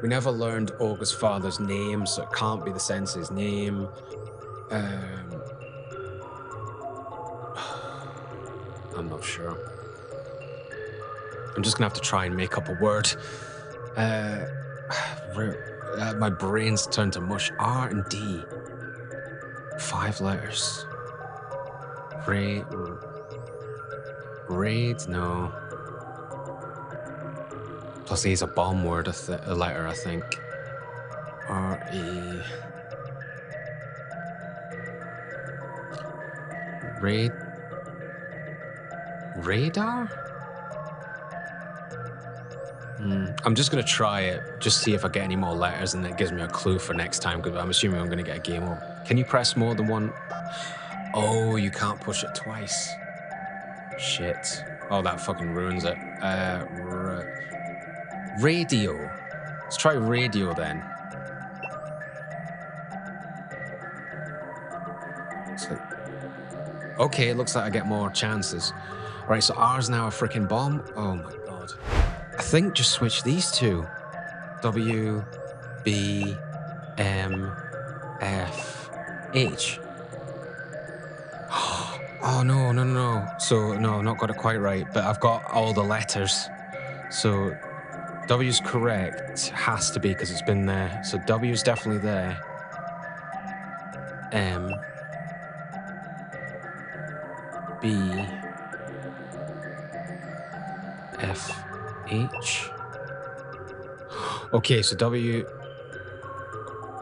We never learned Olga's father's name, so it can't be the sensei's name. I'm not sure. I'm just gonna have to try and make up a word. My brain's turned to mush. R and D. 5 letters. Raid? No. Plus, A is a bomb word, a letter, I think. R-E. Radar? I'm just going to try it, just see if I get any more letters, and it gives me a clue for next time, because I'm assuming I'm going to get a game over. Can you press more than one? Oh, you can't push it twice. Shit. Oh, that fucking ruins it. Radio. Let's try radio then. Okay, it looks like I get more chances. All right, so R's now a freaking bomb. Oh my god. I think just switch these two. W, B, M, F, H. Oh no. So no, I've not got it quite right, but I've got all the letters. So W's correct. Has to be because it's been there. So W's definitely there. M, B, F, H. Okay, so W,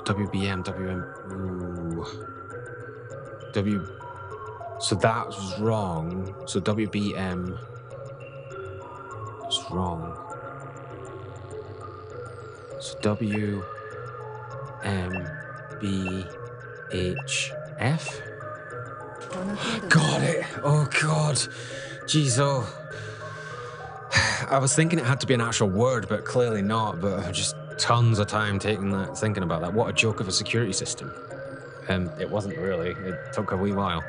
WBM, WM, ooh. W, So that was wrong. So WBM was wrong. So WMBHF? この程度なら Got it. Oh, God. Jeez, oh. I was thinking it had to be an actual word, but clearly not. But just tons of time thinking about that. What a joke of a security system. It wasn't really. It took a wee while.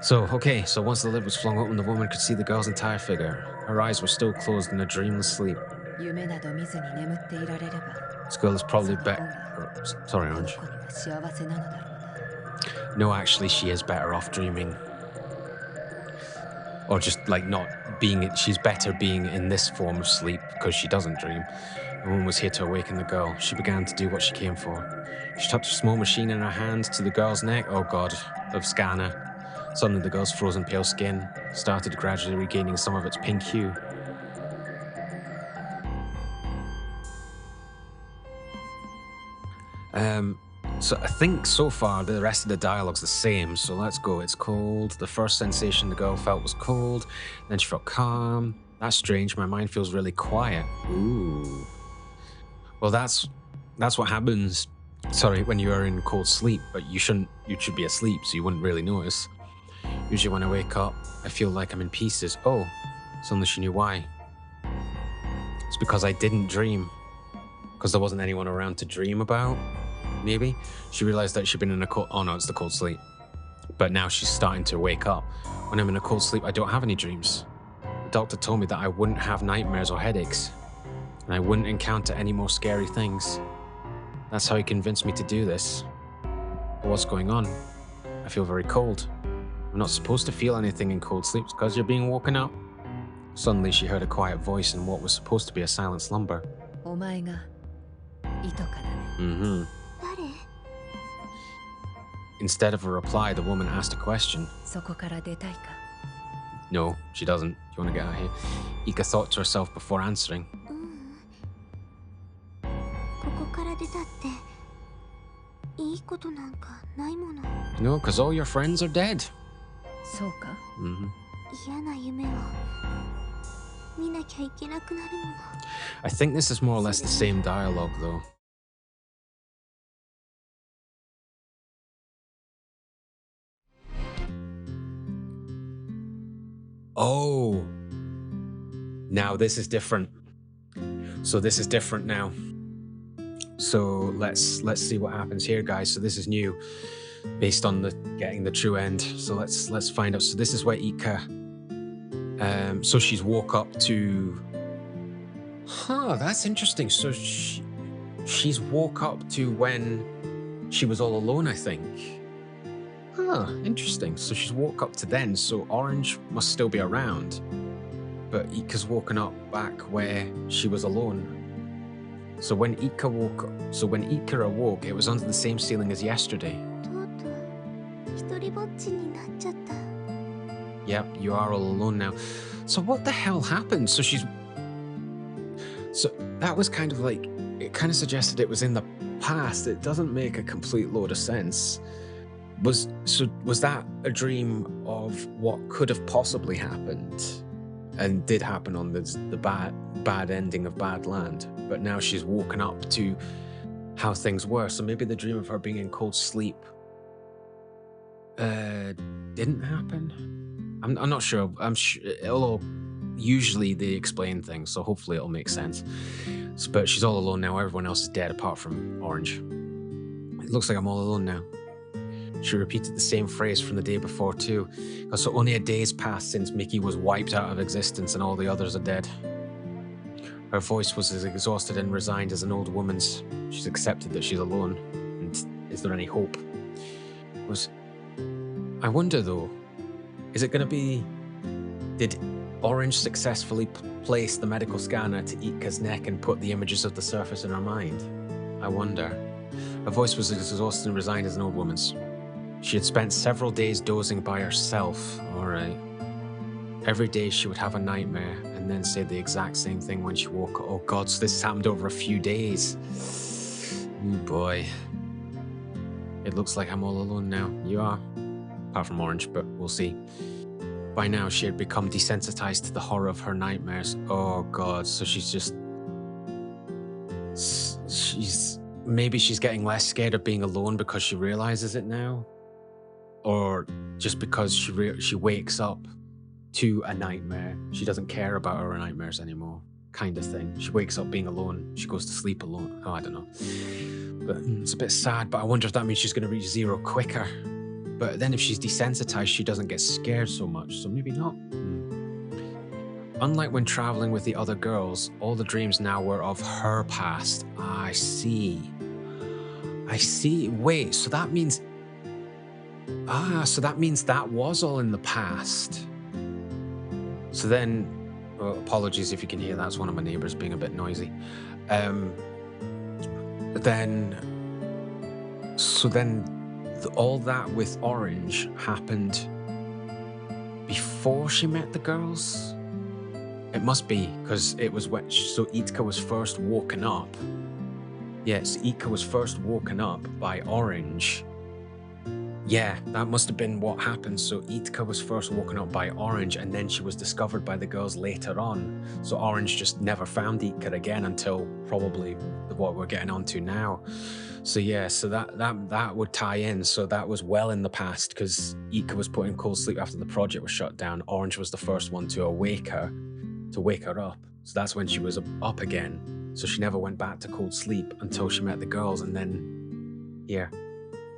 So, okay, so once the lid was flung open, the woman could see the girl's entire figure. Her eyes were still closed in a dreamless sleep. 夢など見ずに眠っていられれば This girl is そ probably の方 better. が Sorry, この Orange. 子には幸せなのだろうな No, actually, she is better off dreaming. Or just like not being. She's better being in this form of sleep because she doesn't dream. The woman was here to awaken the girl. She began to do what she came for. She touched a small machine in her hand to the girl's neck. Oh God, of scanner. Suddenly, the girl's frozen pale skin started gradually regaining some of its pink hue. So I think so far the rest of the dialogue's the same. So let's go. It's cold. The first sensation the girl felt was cold. Then she felt calm. That's strange. My mind feels really quiet. Ooh. Well, that's what happens. Sorry, when you are in cold sleep, but you should be asleep, so you wouldn't really notice. Usually when I wake up, I feel like I'm in pieces. Oh, suddenly she knew why. It's because I didn't dream. Because there wasn't anyone around to dream about, maybe. She realized that she'd been in a cold... Oh no, it's the cold sleep. But now she's starting to wake up. When I'm in a cold sleep, I don't have any dreams. The doctor told me that I wouldn't have nightmares or headaches. And I wouldn't encounter any more scary things. That's how he convinced me to do this. But what's going on? I feel very cold. I'm not supposed to feel anything in cold sleep because you're being woken up. Suddenly she heard a quiet voice in what was supposed to be a silent slumber. お前が糸かだね Mm-hmm. 誰 Instead of a reply, the woman asked a question. そこから出たいか No, she doesn't. Do you want to get out of here? Ika thought to herself before answering. ここから出たっていいことなんかないもの No, because all your friends are dead. そうか Mm-hmm. 嫌な夢を見なきゃいけなくなるもの I think this is more or less the same dialogue, though. Oh, now this is different. So this is different now. So let's see what happens here, guys. So this is new, based on the getting the true end. So let's find out. So this is where Ika. So she's woke up to. Huh, that's interesting. So she's woke up to when she was all alone, I think. Huh, interesting. So she's woke up to then. So Orange must still be around, but Ika's woken up back where she was alone. So when Ika awoke, it was under the same ceiling as yesterday. とうとう一人ぼっちになっちゃった Yep, you are all alone now. So what the hell happened? So that was kind of like, it kind of suggested it was in the past. It doesn't make a complete load of sense. Was that a dream of what could have possibly happened and did happen on the bad ending of Bad Land? But now she's woken up to how things were. So maybe the dream of her being in cold sleep didn't happen. I'm not sure. I'm sure usually they explain things, so hopefully it'll make sense. But she's all alone now. Everyone else is dead apart from Orange. It looks like I'm all alone now. She repeated the same phrase from the day before too. So only a day's passed since Mickey was wiped out of existence and all the others are dead. Her voice was as exhausted and resigned as an old woman's. She's accepted that she's alone. And is there any hope? I wonder though, is it going to be... Did Orange successfully place the medical scanner to Ika's neck and put the images of the surface in her mind? I wonder. Her voice was as exhausted and resigned as an old woman's. She had spent several days dozing by herself. All right. Every day she would have a nightmare and then say the exact same thing when she woke up. Oh God, so this has happened over a few days. Oh boy. It looks like I'm all alone now. You are. apart from Orange, but we'll see. By now, she had become desensitized to the horror of her nightmares. Oh god, so maybe she's getting less scared of being alone because she realizes it now, or just because she wakes up to a nightmare. She doesn't care about her nightmares anymore, kind of thing. She wakes up being alone. She goes to sleep alone. Oh, I don't know. But it's a bit sad, but I wonder if that means she's going to reach 0 quicker. But then if she's desensitized, she doesn't get scared so much, so maybe not. Unlike when traveling with the other girls, all the dreams now were of her past. I see. Wait, so that means... so that means that was all in the past. So then... Well, apologies if you can hear that. That's one of my neighbors being a bit noisy. So then all that with Orange happened before she met the girls? It must be, because it was when... So Jitka was first woken up. Yes, Jitka was first woken up by Orange. Yeah, that must have been what happened. So Jitka was first woken up by Orange, and then she was discovered by the girls later on. So Orange just never found Jitka again until probably what we're getting onto now. So yeah, so that would tie in. So that was well in the past, because Jitka was put in cold sleep after the project was shut down. Orange was the first one to wake her up. So that's when she was up again. So she never went back to cold sleep until she met the girls, and then, yeah.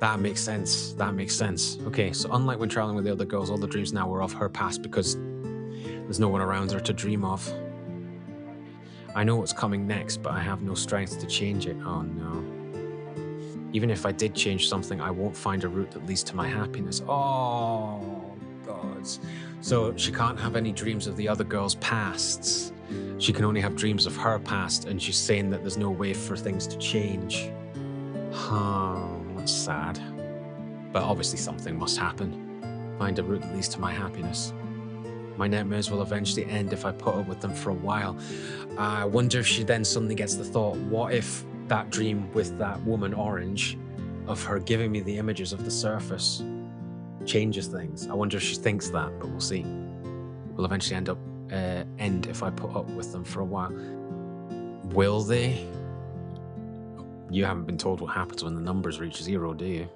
That makes sense. Okay, so unlike when traveling with the other girls, all the dreams now were of her past because there's no one around her to dream of. I know what's coming next, but I have no strength to change it. Oh no. Even if I did change something, I won't find a route that leads to my happiness. Oh, God. So she can't have any dreams of the other girls' pasts. She can only have dreams of her past, and she's saying that there's no way for things to change. That's sad. But obviously something must happen. Find a route that leads to my happiness. My nightmares will eventually end if I put up with them for a while. I wonder if she then suddenly gets the thought, what if that dream with that woman Orange, of her giving me the images of the surface, changes things? I wonder if she thinks that, but we'll see. It will eventually end if I put up with them for a while. Will they? You haven't been told what happens when the numbers reach 0, do you?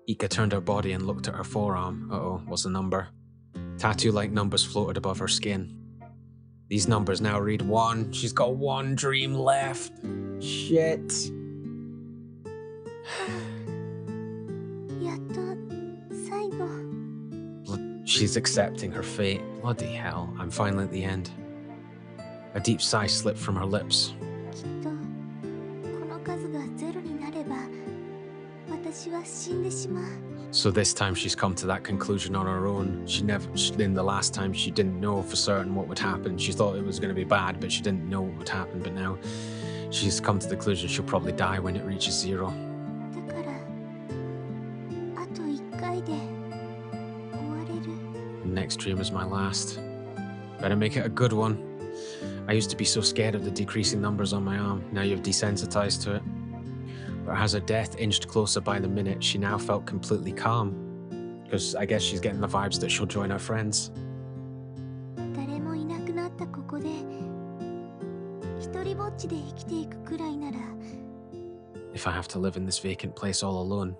Jitka turned her body and looked at her forearm. Uh-oh, what's the number? Tattoo-like numbers floated above her skin. These numbers now read 1. She's got 1 dream left. Shit. She's accepting her fate. Bloody hell, I'm finally at the end. A deep sigh slipped from her lips. So this time she's come to that conclusion on her own. In the last time she didn't know for certain what would happen. She thought it was going to be bad, but she didn't know what would happen. But now she's come to the conclusion she'll probably die when it reaches 0. Next dream is my last. Better make it a good one. I used to be so scared of the decreasing numbers on my arm. Now you've desensitized to it. But as her death inched closer by the minute, she now felt completely calm. Because I guess she's getting the vibes that she'll join her friends. If I have to live in this vacant place all alone.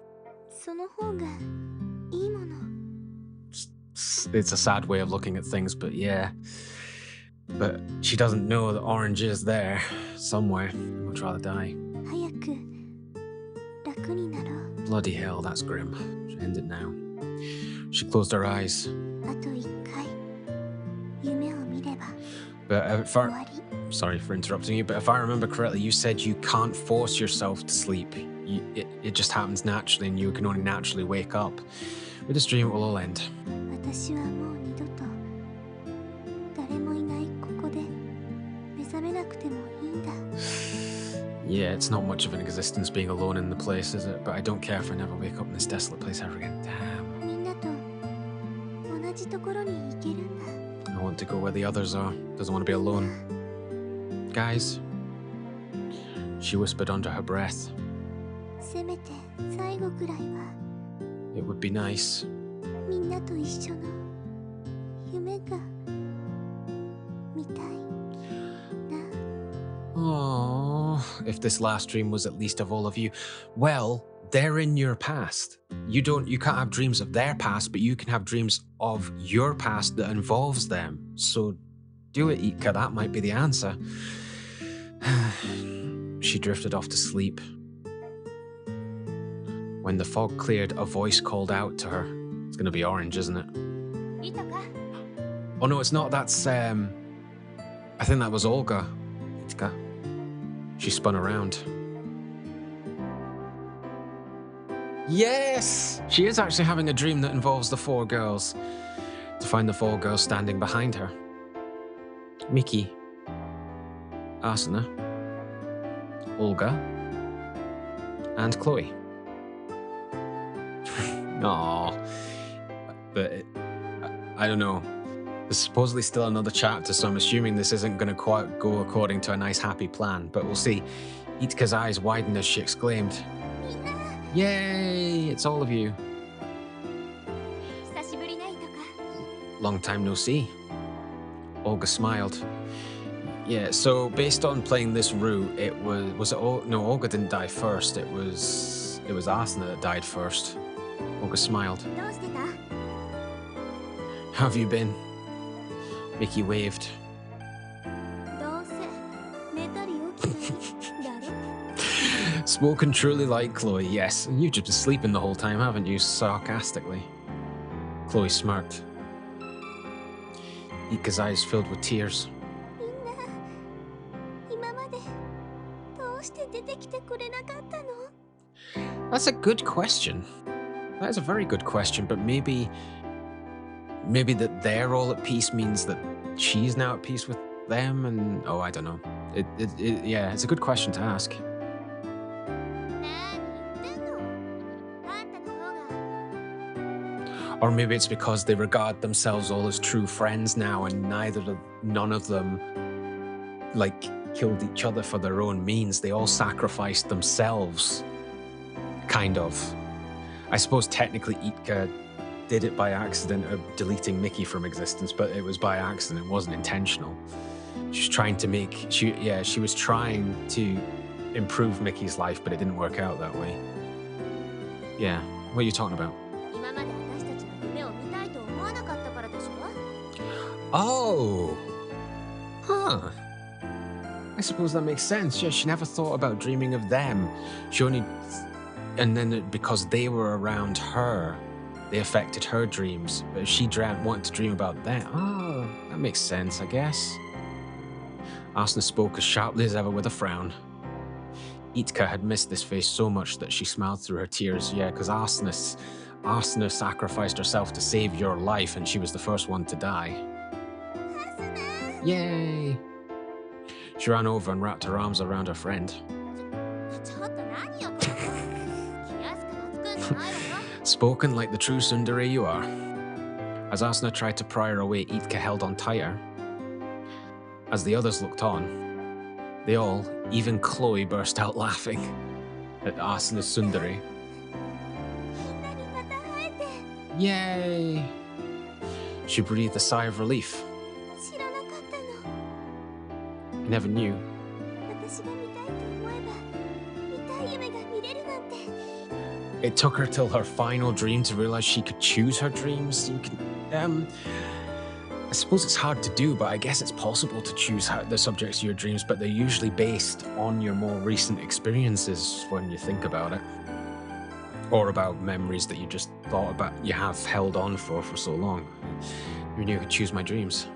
It's a sad way of looking at things, but yeah. But she doesn't know that Orange is there somewhere. I would rather die. Bloody hell, that's grim. Should end it now. She closed her eyes. But sorry for interrupting you, but if I remember correctly, you said you can't force yourself to sleep. It just happens naturally, and you can only naturally wake up. With this dream, it will all end. Yeah, it's not much of an existence being alone in the place, is it? But I don't care if I never wake up in this desolate place ever again. Damn. I want to go where the others are. Doesn't want to be alone. Guys, she whispered under her breath. It would be nice. みんなと一緒の夢が見たいな。 Oh, if this last dream was at least of all of you. Well, they're in your past. You can't have dreams of their past, but you can have dreams of your past that involves them. So do it, Jitka, that might be the answer. She drifted off to sleep. When the fog cleared, a voice called out to her. It's gonna be orange, isn't it? Jitka? Oh no, it's not. That's I think that was Olga. Jitka. She spun around. Yes! She is actually having a dream that involves the 4 girls. To find the 4 girls standing behind her. Miki. Asuna. Olga. And Chloe. Aww. But I don't know. There's supposedly still another chapter, so I'm assuming this isn't going to quite go according to a nice happy plan, but we'll see. Jitka's eyes widened as she exclaimed, "Yay! It's all of you." 久しぶりね、Jitka. Long time no see. Olga smiled. Yeah, so based on playing this route, it was it no, Olga didn't die first. It was Asuna that died first. Olga smiled. どうしてた? How have you been? Miki waved. どうせ寝たり起きたりだろ? Spoken truly like Chloe, yes. And you've just been sleeping the whole time, haven't you? Sarcastically. Chloe smirked. Jitka's eyes filled with tears. みんな今までどうして出てきてくれなかったの? That's a good question. That is a very good question, but maybe that they're all at peace means that she's now at peace with them, and oh, I don't know. Yeah, it's a good question to ask. 何言ってんの? あんたの方が Or maybe it's because they regard themselves all as true friends now, and none of them like killed each other for their own means. They all sacrificed themselves, kind of. I suppose technically Jitka did it by accident of deleting Miki from existence, but it was by accident, it wasn't intentional. She was trying to improve Miki's life, but it didn't work out that way. Yeah, what are you talking about? 今まで私たちの夢を見たいと思わなかったからでしょ? Oh! Huh. I suppose that makes sense. Yeah, she never thought about dreaming of them. She only... And then because they were around her, they affected her dreams. But if she wanted to dream about them... Oh, that makes sense, I guess. Asuna spoke as sharply as ever with a frown. Jitka had missed this face so much that she smiled through her tears. Yeah, because Asuna sacrificed herself to save your life, and she was the first one to die. Asuna! Yay! She ran over and wrapped her arms around her friend. ちょっと何よこれ? 気安く懐くんじゃないわよ. Spoken like the true tsundere you are. As Asuna tried to pry her away, Jitka held on tighter. As the others looked on, they all, even Chloe, burst out laughing at Asuna's tsundere. みんなにまた会えて Yay! She breathed a sigh of relief. 知らなかったの. I never knew. 私が見たいと思えば見たい夢が見れるなんて. It took her till her final dream to realize she could choose her dreams. I suppose it's hard to do, but I guess it's possible to choose the subjects of your dreams, but they're usually based on your more recent experiences when you think about it. Or about memories that you just thought about, you have held on for so long. Who knew I could choose my dreams?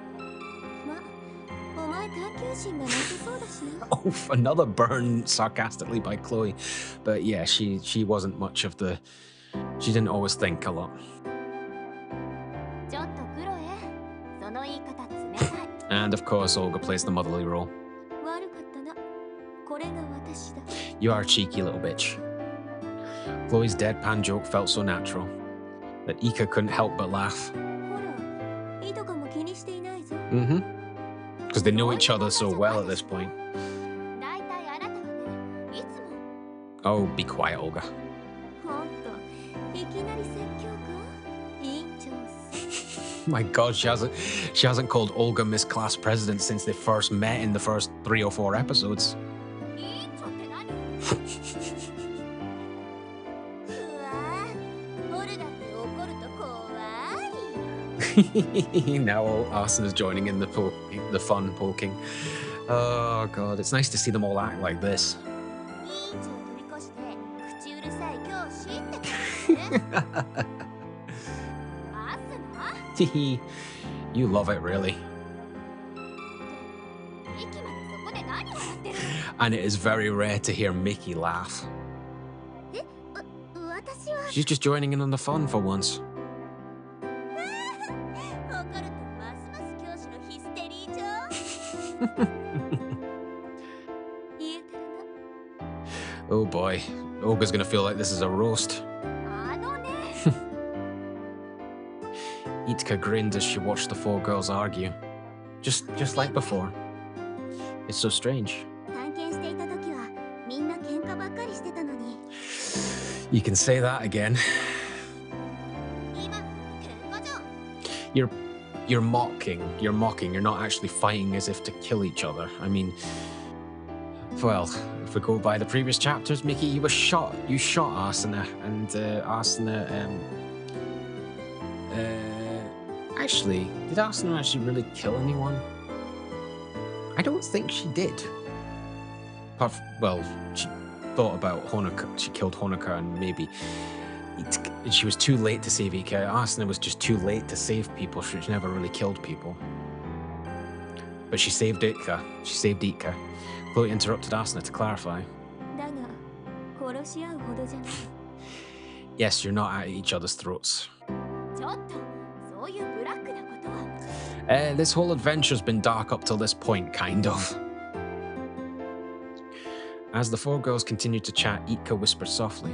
ま、お前探求心がなさそうだしな. Oh, another burn sarcastically by Chloe. But yeah, she wasn't much of the... She didn't always think a lot. ちょっとクロエ、その言い方冷たい. And of course, Olga plays the motherly role. 悪かったな. これが私だ. You are a cheeky little bitch. Chloe's deadpan joke felt so natural that Jitka couldn't help but laugh. ほら、いとかも気にしていないぞ. Because they know each other so well at this point. だいたいあなたはね、いつも. Oh, be quiet, Olga. ほんと、いきなり説教か委員長さん My God, she hasn't called Olga Miss Class President since they first met in the first 3 or 4 episodes. 委員長って何うわオルガって怒ると怖い Now Asuna's joining in the fun poking. Oh God, it's nice to see them all act like this. 委員長を取り越して口うるさい教師って感じねアスナ You love it, really. 駅までそこで何笑ってる And it is very rare to hear Mickey laugh. え私は She's just joining in on the fun for once. 怒るとますます教師のヒステリー状言えてる Oh boy, Olga's gonna feel like this is a roast. なあのね Jitka grinned as she watched the 4 girls argue. Just like before. It's so strange. 探検していた時はみんな喧嘩ばっかりしてたのに You can say that again. 今の喧嘩じゃん You're mocking. You're not actually fighting as if to kill each other. I mean, well, if we go by the previous chapters, Mickey, you shot Asuna, and Asuna, actually, did Asuna actually really kill anyone? I don't think she did. Well, she thought about Honoka. She killed Honoka, and maybe she was too late to save Ika. Asuna was just too late to save people. She never really killed people. But she saved Ika. Chloe interrupted Asuna to clarify. だが殺し合うほどじゃない Yes, you're not at each other's throats. ちょっとそういうブラックなことは This whole adventure's been dark up till this point, kind of. As the 4 girls continued to chat, Ika whispered softly,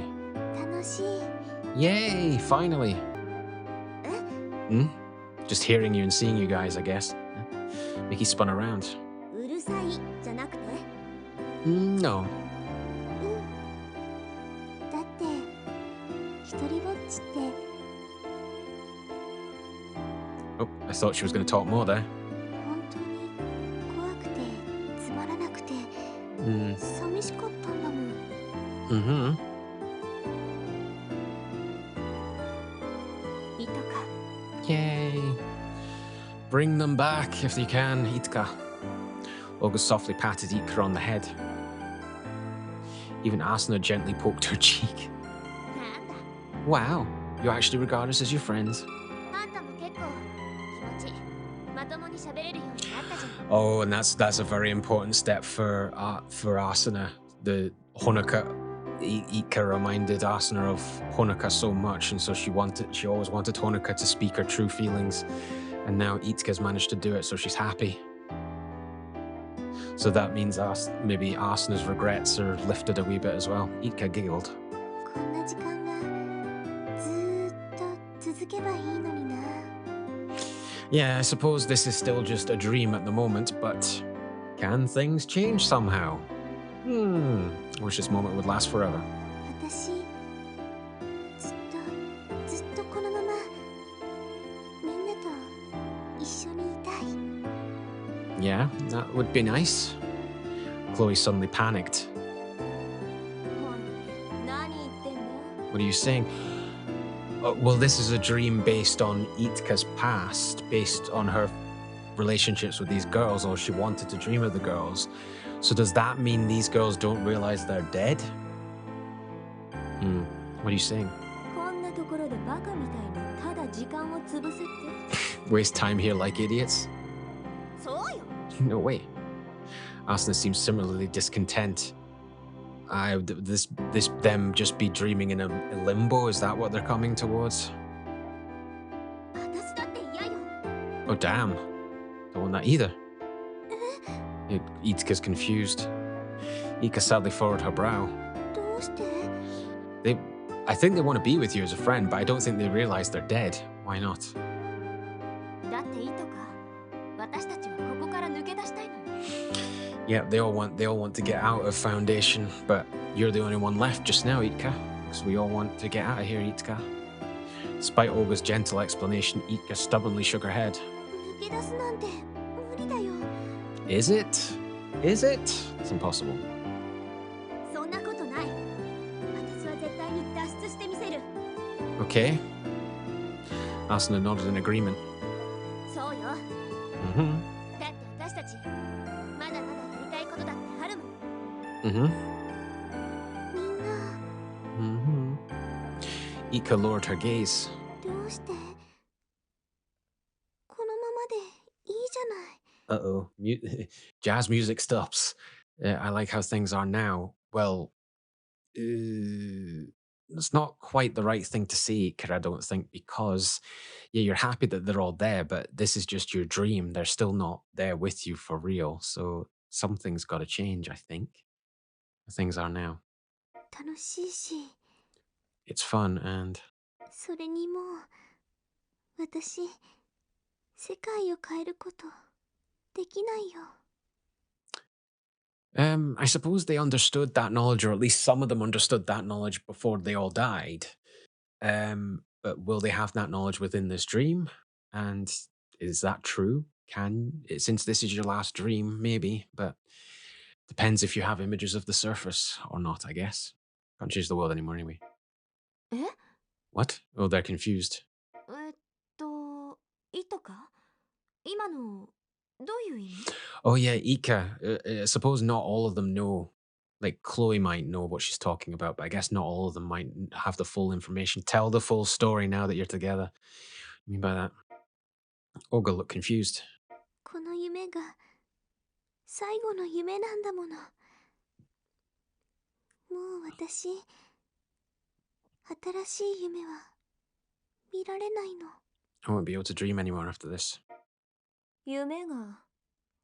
楽しい Yay, finally. Hmm? Just hearing you and seeing you guys, I guess. Mickey spun around. うるさいじゃなくて No. だって一人ぼっちって Oh, I thought she was going to talk more there. 本当に怖くてつまらなくて Mm. 寂しかったんだもん Mm-hmm. いとか Yay. Bring them back if you can, Jitka. Olga softly patted Jitka on the head. Even Asuna gently poked her cheek. なんだ Wow, you actually regard us as your friends. あんたも結構気持ちまともに喋れるようになったじゃん Oh, and that's a very important step for Asuna. The Honoka, Ika reminded Asuna of Honoka so much, and so she always wanted Honoka to speak her true feelings, and now Itsuka's managed to do it, so she's happy. So that means maybe Asuna's regrets are lifted a wee bit as well. Ika giggled. こんな時間がずーっと続けばいいのにな Yeah, I suppose this is still just a dream at the moment, but can things change somehow? I wish this moment would last forever. 私ずっとこのままみんなと一緒にいたい Yeah, that would be nice. Chloe suddenly panicked. もう何言ってんの What are you saying? Well, this is a dream based on Itka's past, based on her relationships with these girls, or she wanted to dream of the girls. So does that mean these girls don't realize they're dead? What are you saying? こんなところでバカみたいにただ時間を潰せって Waste time here like idiots? そうよ No way. Asuna seems similarly discontent. Them just be dreaming in a limbo? Is that what they're coming towards? 私だって嫌よ Oh damn. Don't want that either. Itsuka's confused. Ika sadly furrowed her brow. どうして I think they want to be with you as a friend, but I don't think they realize they're dead. Why not? だっていいとか私たちはここから抜け出したいのよ Yeah, they all want to get out of Foundation, but you're the only one left just now, Itka. Because we all want to get out of here, Itka. Despite Olga's gentle explanation, Itka stubbornly shook her head. 抜け出すなんて無理だよ。 Is it? Is it? It's impossible. そんなことない。私は絶対に脱出してみせる。 Okay. Asuna nodded in agreement. そうよ。 Mm-hmm. だって私たちまだまだやりたいことだってあるもん。 Mm-hmm. みんな Mm-hmm. Ika lowered her gaze. どうしてこのままでいいじゃない。 Uh-oh. Jazz music stops. I like how things are now. Well, it's not quite the right thing to say, Ika, I don't think, because, yeah, you're happy that they're all there, but this is just your dream. They're still not there with you for real. So something's got to change, I think. Things are now. 楽しいし、 It's fun and... それにもう私世界を変えることできないよ。 I suppose they understood that knowledge, or at least some of them understood that knowledge before they all died. But will they have that knowledge within this dream? And is that true? Since this is your last dream, maybe, but depends if you have images of the surface or not, I guess. Can't change the world anymore anyway. え？ What? Oh, they're confused. いとか？今のどういう意味？ Oh yeah, Ika. I suppose not all of them know. Like Chloe might know what she's talking about, but I guess not all of them might have the full information. Tell the full story now that you're together. What do you mean by that? Olga looked confused. この夢が最後の夢なんだもの。もう私、新しい夢は見られないの。 I won't be able to dream anymore after this. 夢が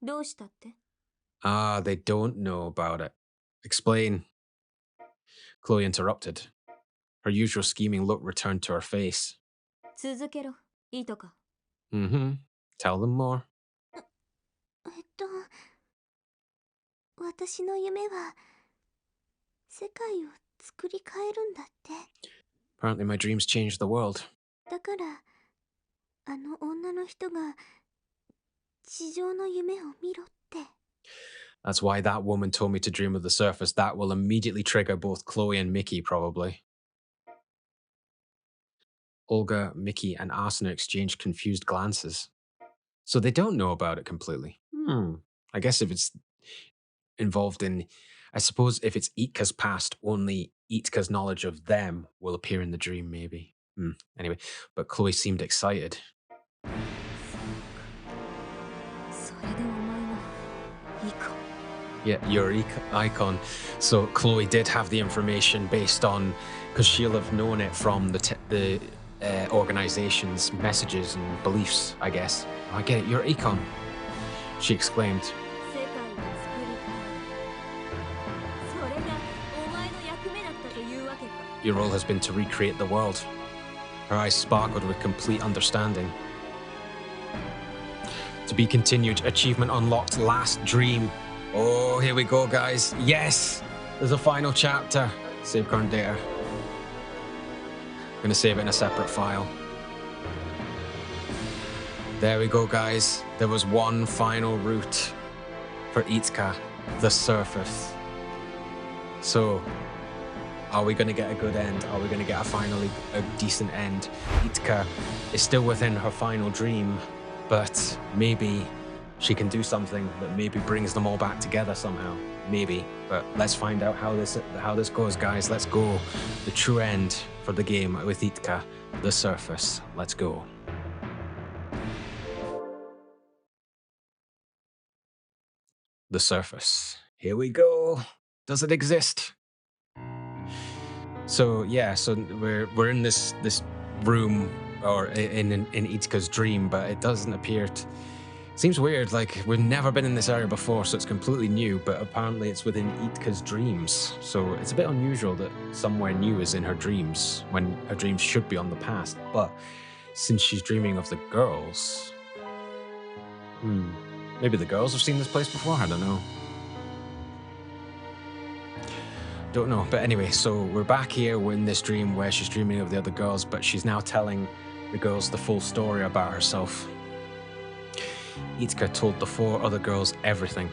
どうしたって？ Ah, they don't know about it. Explain. Chloe interrupted. Her usual scheming look returned to her face. 続けろ、いとか。 Mm-hmm. Tell them more. 私の夢は世界を作り変えるんだって。 Apparently my dreams changed the world. だからあの女の人が地上の夢を見ろって。 That's why that woman told me to dream of the surface. That will immediately trigger both Chloe and Mickey, probably. Olga, Mickey, and Asuna exchanged confused glances. So they don't know about it completely. I guess if it's involved in... I suppose if it's Itka's past, only Itka's knowledge of them will appear in the dream, maybe. Anyway, but Chloe seemed excited. それでお前のいいか。 Yeah, your icon. So Chloe did have the information based on... Because she'll have known it from the organization's messages and beliefs, I guess. I get it, your icon. She exclaimed. 世界を作り変える。それがお前の役目だったというわけか。 Your role has been to recreate the world. Her eyes sparkled with complete understanding. To be continued. Achievement unlocked. Last dream. Oh, here we go, guys. Yes! There's a final chapter. Save current data. I'm gonna save it in a separate file. There we go, guys. There was one final route for Jitka, the surface. So, are we gonna get a good end? Are we gonna get a decent end? Jitka is still within her final dream, but maybe she can do something that maybe brings them all back together somehow. Maybe, but let's find out how this goes, guys. Let's go. The true end for the game with Jitka, the surface. Let's go. The surface. Here we go. Does it exist? So yeah, so we're in this room, or in Itsuka's dream, but it doesn't appear to... Seems weird, like we've never been in this area before, so it's completely new, but apparently it's within Itsuka's dreams. So it's a bit unusual that somewhere new is in her dreams, when her dreams should be on the past. But since she's dreaming of the girls... Maybe the girls have seen this place before? I don't know. Don't know. But anyway, so we're back here. We're in this dream where she's dreaming of the other girls, but she's now telling the girls the full story about herself. Jitka told the 4 other girls everything.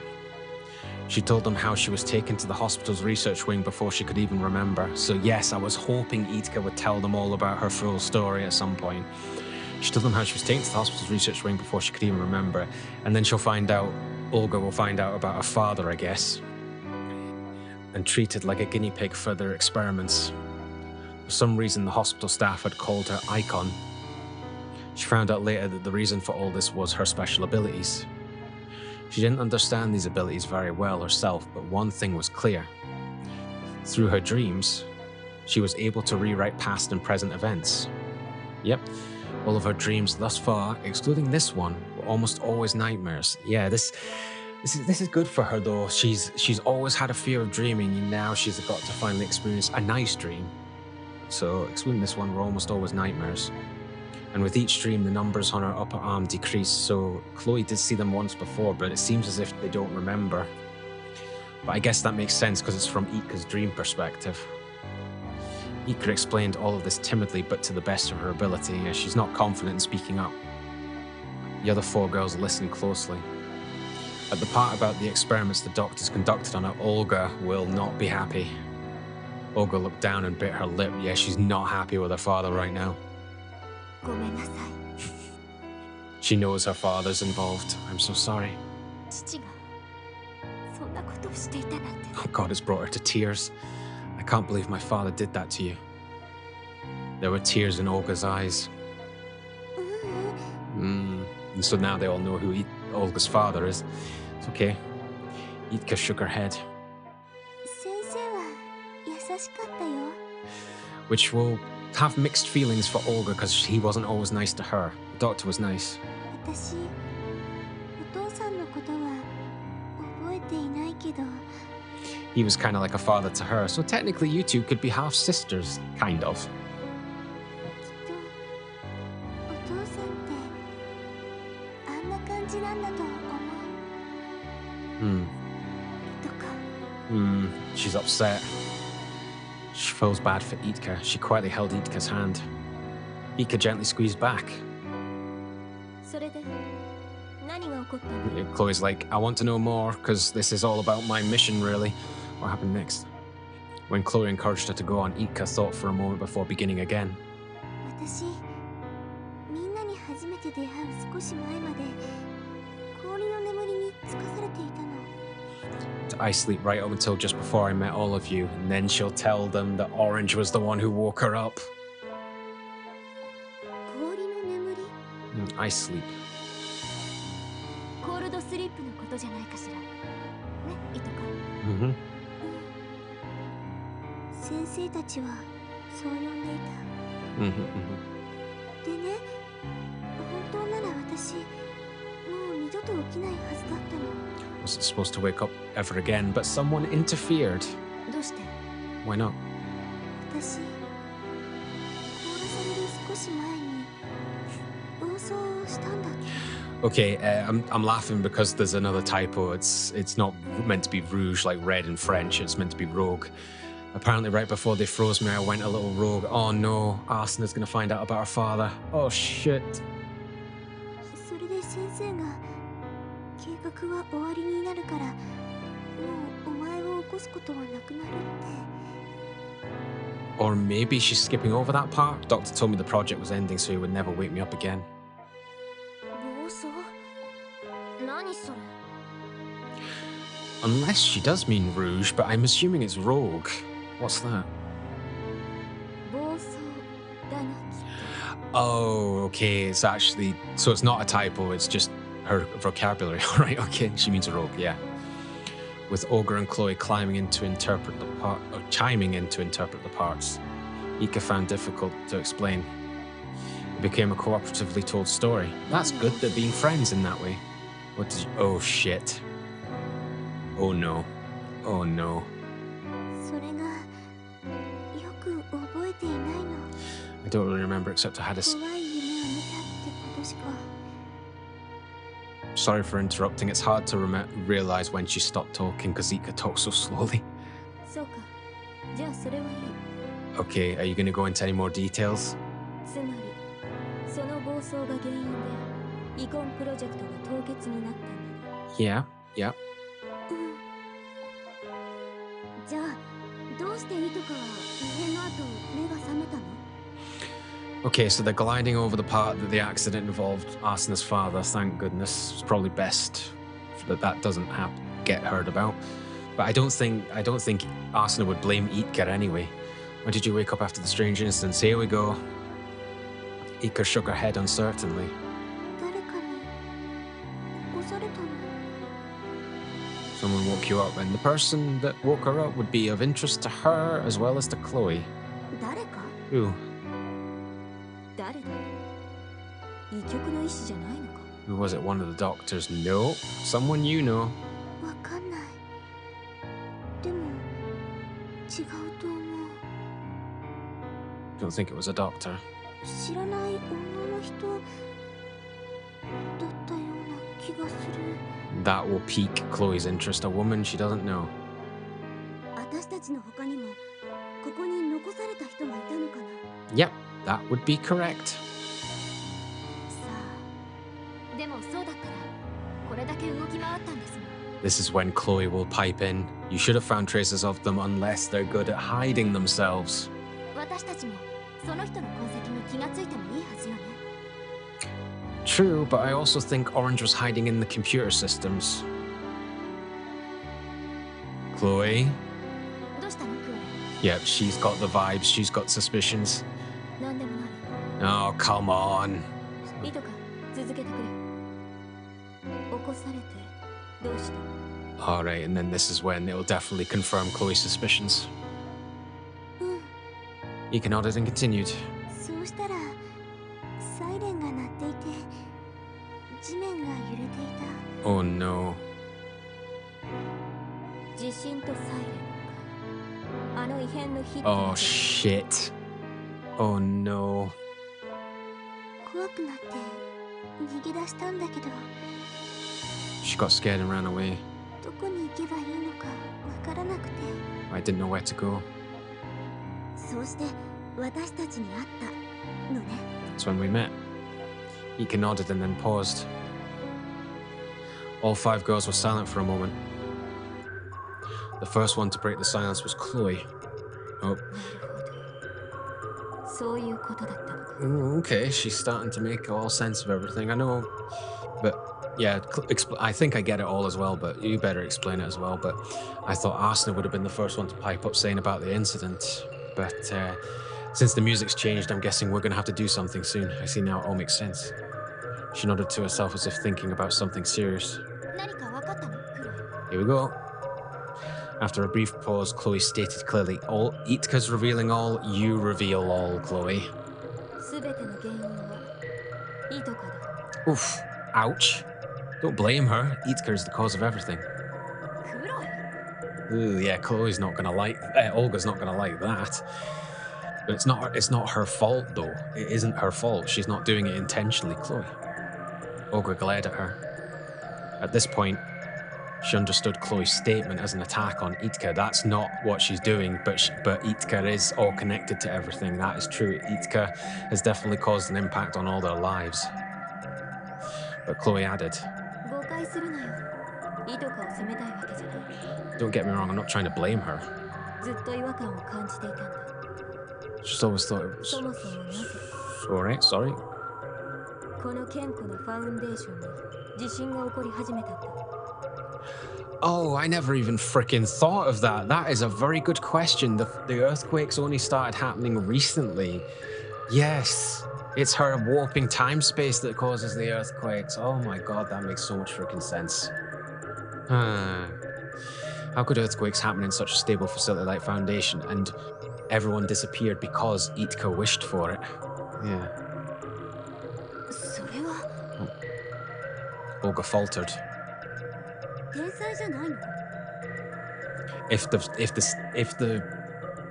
She told them how she was taken to the hospital's research wing before she could even remember. So yes, I was hoping Jitka would tell them all about her full story at some point. She told them how she was taken to the hospital's research wing before she could even remember. And then she'll find out, Olga will find out about her father, I guess, and treated like a guinea pig for their experiments. For some reason, the hospital staff had called her Icon. She found out later that the reason for all this was her special abilities. She didn't understand these abilities very well herself, but one thing was clear. Through her dreams, she was able to rewrite past and present events. Yep, all of her dreams thus far, excluding this one, were almost always nightmares. Yeah, this is good for her though. She's always had a fear of dreaming, and now she's got to finally experience a nice dream. So, excluding this one, were almost always nightmares. And with each dream, the numbers on her upper arm decreased, so Chloe did see them once before, but it seems as if they don't remember. But I guess that makes sense because it's from Itka's dream perspective. Ika explained all of this timidly, but to the best of her ability, as she's not confident in speaking up. The other 4 girls listened closely. At the part about the experiments the doctors conducted on her, Olga will not be happy. Olga looked down and bit her lip. Yeah, she's not happy with her father right now. ごめんなさい。 She knows her father's involved. I'm so sorry. 父がそんなことをしていたなんて。 Oh God, it's brought her to tears. I can't believe my father did that to you. There were tears in Olga's eyes. And so now they all know who Olga's father is. It's okay. Jitka shook her head. 先生は優しかったよ。 Which will have mixed feelings for Olga because he wasn't always nice to her. The doctor was nice. 私、お父さんのことは覚えていないけど。 He was kind of like a father to her, so technically you two could be half sisters, kind of. きっとお父さんってあんな感じなんだと思う。とか。She's upset. She feels bad for Jitka. She quietly held Itka's hand. Jitka gently squeezed back. それで何が起こったの？ Chloe's like, I want to know more, because this is all about my mission, really. What happened next? When Chloe encouraged her to go on, Jitka thought for a moment before beginning again. 私、みんなに初めて出会う少し前まで氷の眠りにつかされていたの。 I sleep right up until just before I met all of you, and then she'll tell them that Orange was the one who woke her up. 氷の眠り？ I sleep. コールドスリープのことじゃないかしら。ね、いとか。先生たちはそう呼んでいた。でね、本当なら私、もう二度と起きないはずだったの。 Wasn't supposed to wake up ever again, but someone interfered. どうして？ Why not? 私、凍らされる少し前に暴走したんだって。 Okay, I'm laughing because there's another typo. It's not meant to be rouge like red in French. It's meant to be rogue. Apparently, right before they froze me, I went a little rogue. Oh no, Arsena's gonna find out about her father. Oh shit. それで先生が計画は終わりになるからもうお前を起こすことはなくなるって。 Or maybe she's skipping over that part. Doctor told me the project was ending, so he would never wake me up again. 暴走？何それ？ Unless she does mean rouge, but I'm assuming it's rogue. What's that? 暴走だなきっ Oh, okay. It's actually so it's not a typo. It's just her vocabulary. Right? Okay. She means rogue. Yeah. With Olga and Chloe chiming in to interpret the parts, Ika found difficult to explain. It became a cooperatively told story. That's good. They're being friends in that way. What did you? Oh shit. Oh no. Oh no. と。それがよく覚えていないの。 I don't really remember except I had a. 怖い夢を見たってことしか。 Sorry for interrupting. It's hard to realize when she stopped talking because Ika talks so slowly. そうか。Okay, are you going to go into any more details? Yeah, yeah. Okay, so they're gliding over the part that the accident involved Asana's father. Thank goodness. It's probably best that doesn't get heard about. But I don't think Asuna would blame Itka anyway. When did you wake up after the strange incidents? Here we go. Itka shook her head uncertainly. Someone woke you up, and the person that woke her up would be of interest to her as well as to Chloe. Who? Who was it? One of the doctors? No. Someone you know. Don't think it was a doctor. That will pique Chloe's interest. A woman she doesn't know. Yep, that would be correct. This is when Chloe will pipe in. You should have found traces of them unless they're good at hiding themselves. True, but I also think Orange was hiding in the computer systems. Chloe? Yep, she's got the vibes, she's got suspicions. Oh, come on. Alright, and then this is when it'll definitely confirm Chloe's suspicions. Ika nodded and continued. Oh no. Oh shit. Oh no. She got scared and ran away. I didn't know where to go. That's when we met. Ika nodded and then paused. All 5 girls were silent for a moment. The first one to break the silence was Chloe. Oh. Okay, she's starting to make all sense of everything. I know, but yeah, I think I get it all as well, but you better explain it as well. But I thought Asuna would have been the first one to pipe up saying about the incident. But since the music's changed, I'm guessing we're going to have to do something soon. I see now it all makes sense. She nodded to herself as if thinking about something serious. Here we go. After a brief pause, Chloe stated clearly, "All Itka's revealing all, you reveal all, Chloe." Oof. Ouch. Don't blame her. Jitka is the cause of everything. Ooh, yeah, Chloe's not gonna like Olga's not gonna like that. But it's not her fault though. It isn't her fault. She's not doing it intentionally, Chloe. Olga glared at her. At this point, she understood Chloe's statement as an attack on Jitka. That's not what she's doing, but Jitka is all connected to everything. That is true. Jitka has definitely caused an impact on all their lives. But Chloe added, "Don't get me wrong, I'm not trying to blame her. Just always thought it was... Alright, sorry. Oh, I never even freaking thought of that. That is a very good question. The earthquakes only started happening recently. Yes, it's her warping time space that causes the earthquakes. Oh my god, that makes so much freaking sense. How could earthquakes happen in such a stable facility like Foundation and everyone disappeared because Jitka wished for it? Yeah. Oh. Olga faltered. If the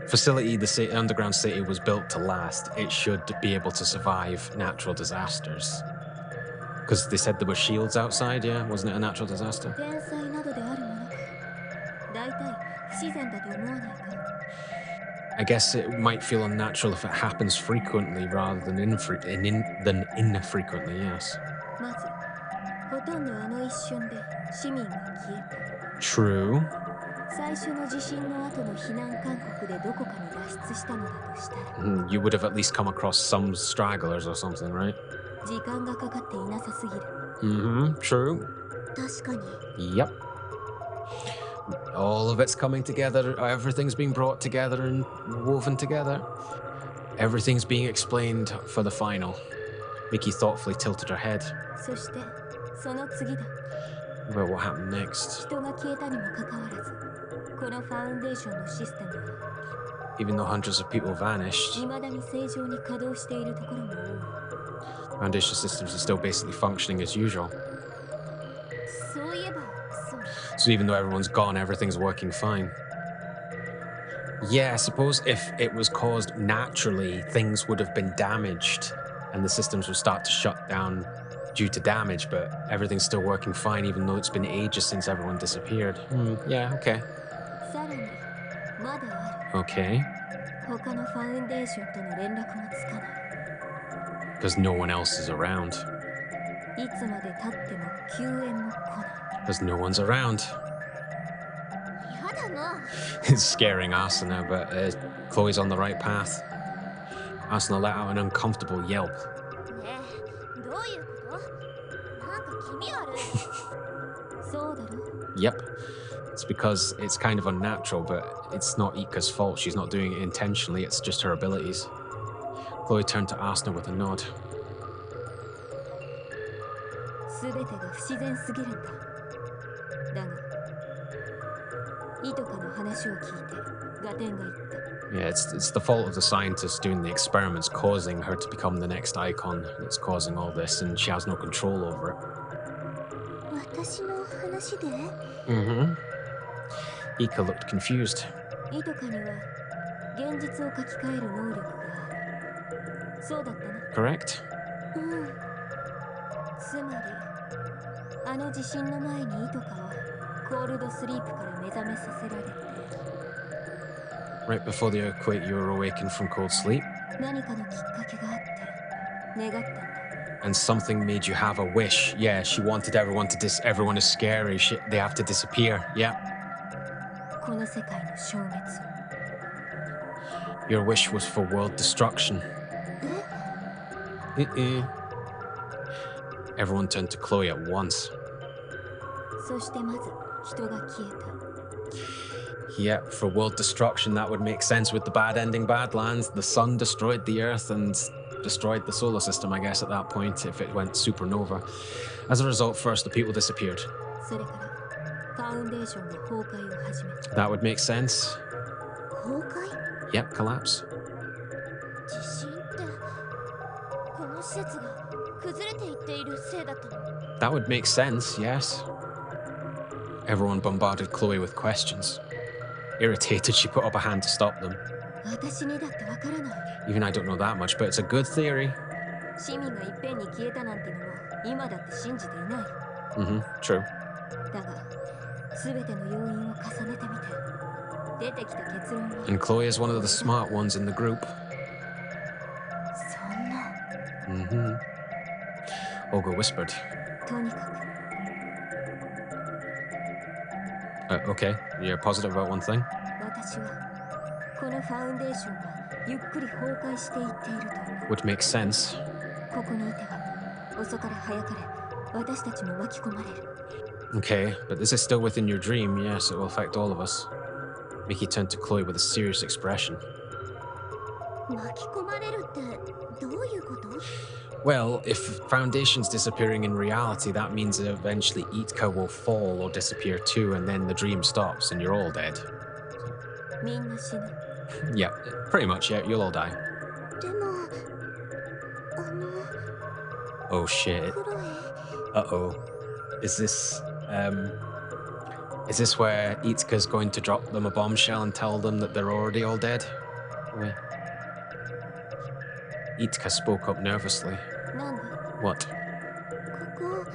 facility, the underground city, was built to last, it should be able to survive natural disasters. Because they said there were shields outside, yeah? Wasn't it a natural disaster? I guess it might feel unnatural if it happens frequently rather than infrequently, yes. まずほとんどあの一瞬で市民が消えた。 True. 最初の地震の後の避難勧告でどこかに脱出したのだとしたら、 You would have at least come across some stragglers or something, right? 時間がかかっていなさすぎる。 True. 確かに。 Yep. All of it's coming together. Everything's being brought together and woven together. Everything's being explained for the final. Mickey thoughtfully tilted her head. そしてその次だ。 Well, what happened next? 人が消えたにもかかわらず、このファウンデーションのシステムは Even though hundreds of people vanished, 未だに正常に稼働しているところも多い。 foundation systems are still basically functioning as usual. そういえばそう。 So even though everyone's gone, everything's working fine. Yeah, I suppose if it was caused naturally, things would have been damaged and the systems would start to shut down due to damage, but everything's still working fine even though it's been ages since everyone disappeared. Yeah, okay. さらにまだある。 Okay. 他のファウンデーションとの連絡もつかない。 Because no one else is around. いつまで経っても救援も来ない。 Because no one's around. やだな。 It's scaring Asuna, but Chloe's on the right path. Asuna let out an uncomfortable yelp. ねえ、どういうこと？なんか気味悪い。そうだろ？ Yep. It's because it's kind of unnatural, but it's not Ika's fault. She's not doing it intentionally, it's just her abilities. Chloe turned to Asuna with a nod. すべてが不自然すぎるんだ。だが、イトカの話を聞いて、ガテンが言った。 Yeah, it's the fault of the scientist doing the experiments causing her to become the next icon. It's causing all this, and she has no control over it. 私の話で？ Ika looked confused. イトカには現実を書き換える能力がある。そうだったな。 Correct? うん。つまり、あの地震の前にイトカはコールドスリープから目覚めさせられて、 Right before the earthquake, you were awakened from cold sleep, 何かのきっかけがあって願ったんだ。 and something made you have a wish. Yeah, she wanted everyone to everyone is scary. They have to disappear. Yeah. この世界の消滅を。 Your wish was for world destruction. Everyone turned to Chloe at once. そしてまず人が消えた。 Yeah, for world destruction, that would make sense with the bad ending Badlands. The sun destroyed the Earth and destroyed the solar system, I guess, at that point, if it went supernova. As a result, first, the people disappeared. それからファウンデーションが崩壊を始めた。 That would make sense. 崩壊？ Yep, collapse. 地震ってこの施設が崩れていっているせいだったの？ That would make sense, yes. Everyone bombarded Chloe with questions. Irritated, she put up a hand to stop them. 私にだってわからない。 Even I don't know that much, but it's a good theory. 市民がいっぺんに消えたなんてのも今だって信じていない。 True. だが、すべての要因を重ねてみて、出てきた結論は。 And Chloe is one of the smart ones in the group. そんな。 Olga whispered. とにかく。 Okay, you're positive about one thing? 私はこのファウンデーションがゆっくり崩壊していっていると思う。 Would make sense. ここにいては遅かれ早かれ私たちも巻き込まれる。 Okay, but this is still within your dream. Yes, it will affect all of us. Mickey turned to Chloe with a serious expression. 巻き込まれるってどういうこと？ Well, if Foundation's disappearing in reality, that means that eventually Jitka will fall or disappear too, and then the dream stops and you're all dead. みんな死ぬ。 Yeah, pretty much, yeah, you'll all die. でも、Oh shit. クロエ。 Uh-oh. Is this where Itsuka's going to drop them a bombshell and tell them that they're already all dead? Wait. Itsuka spoke up nervously. なんで？ What? ここ、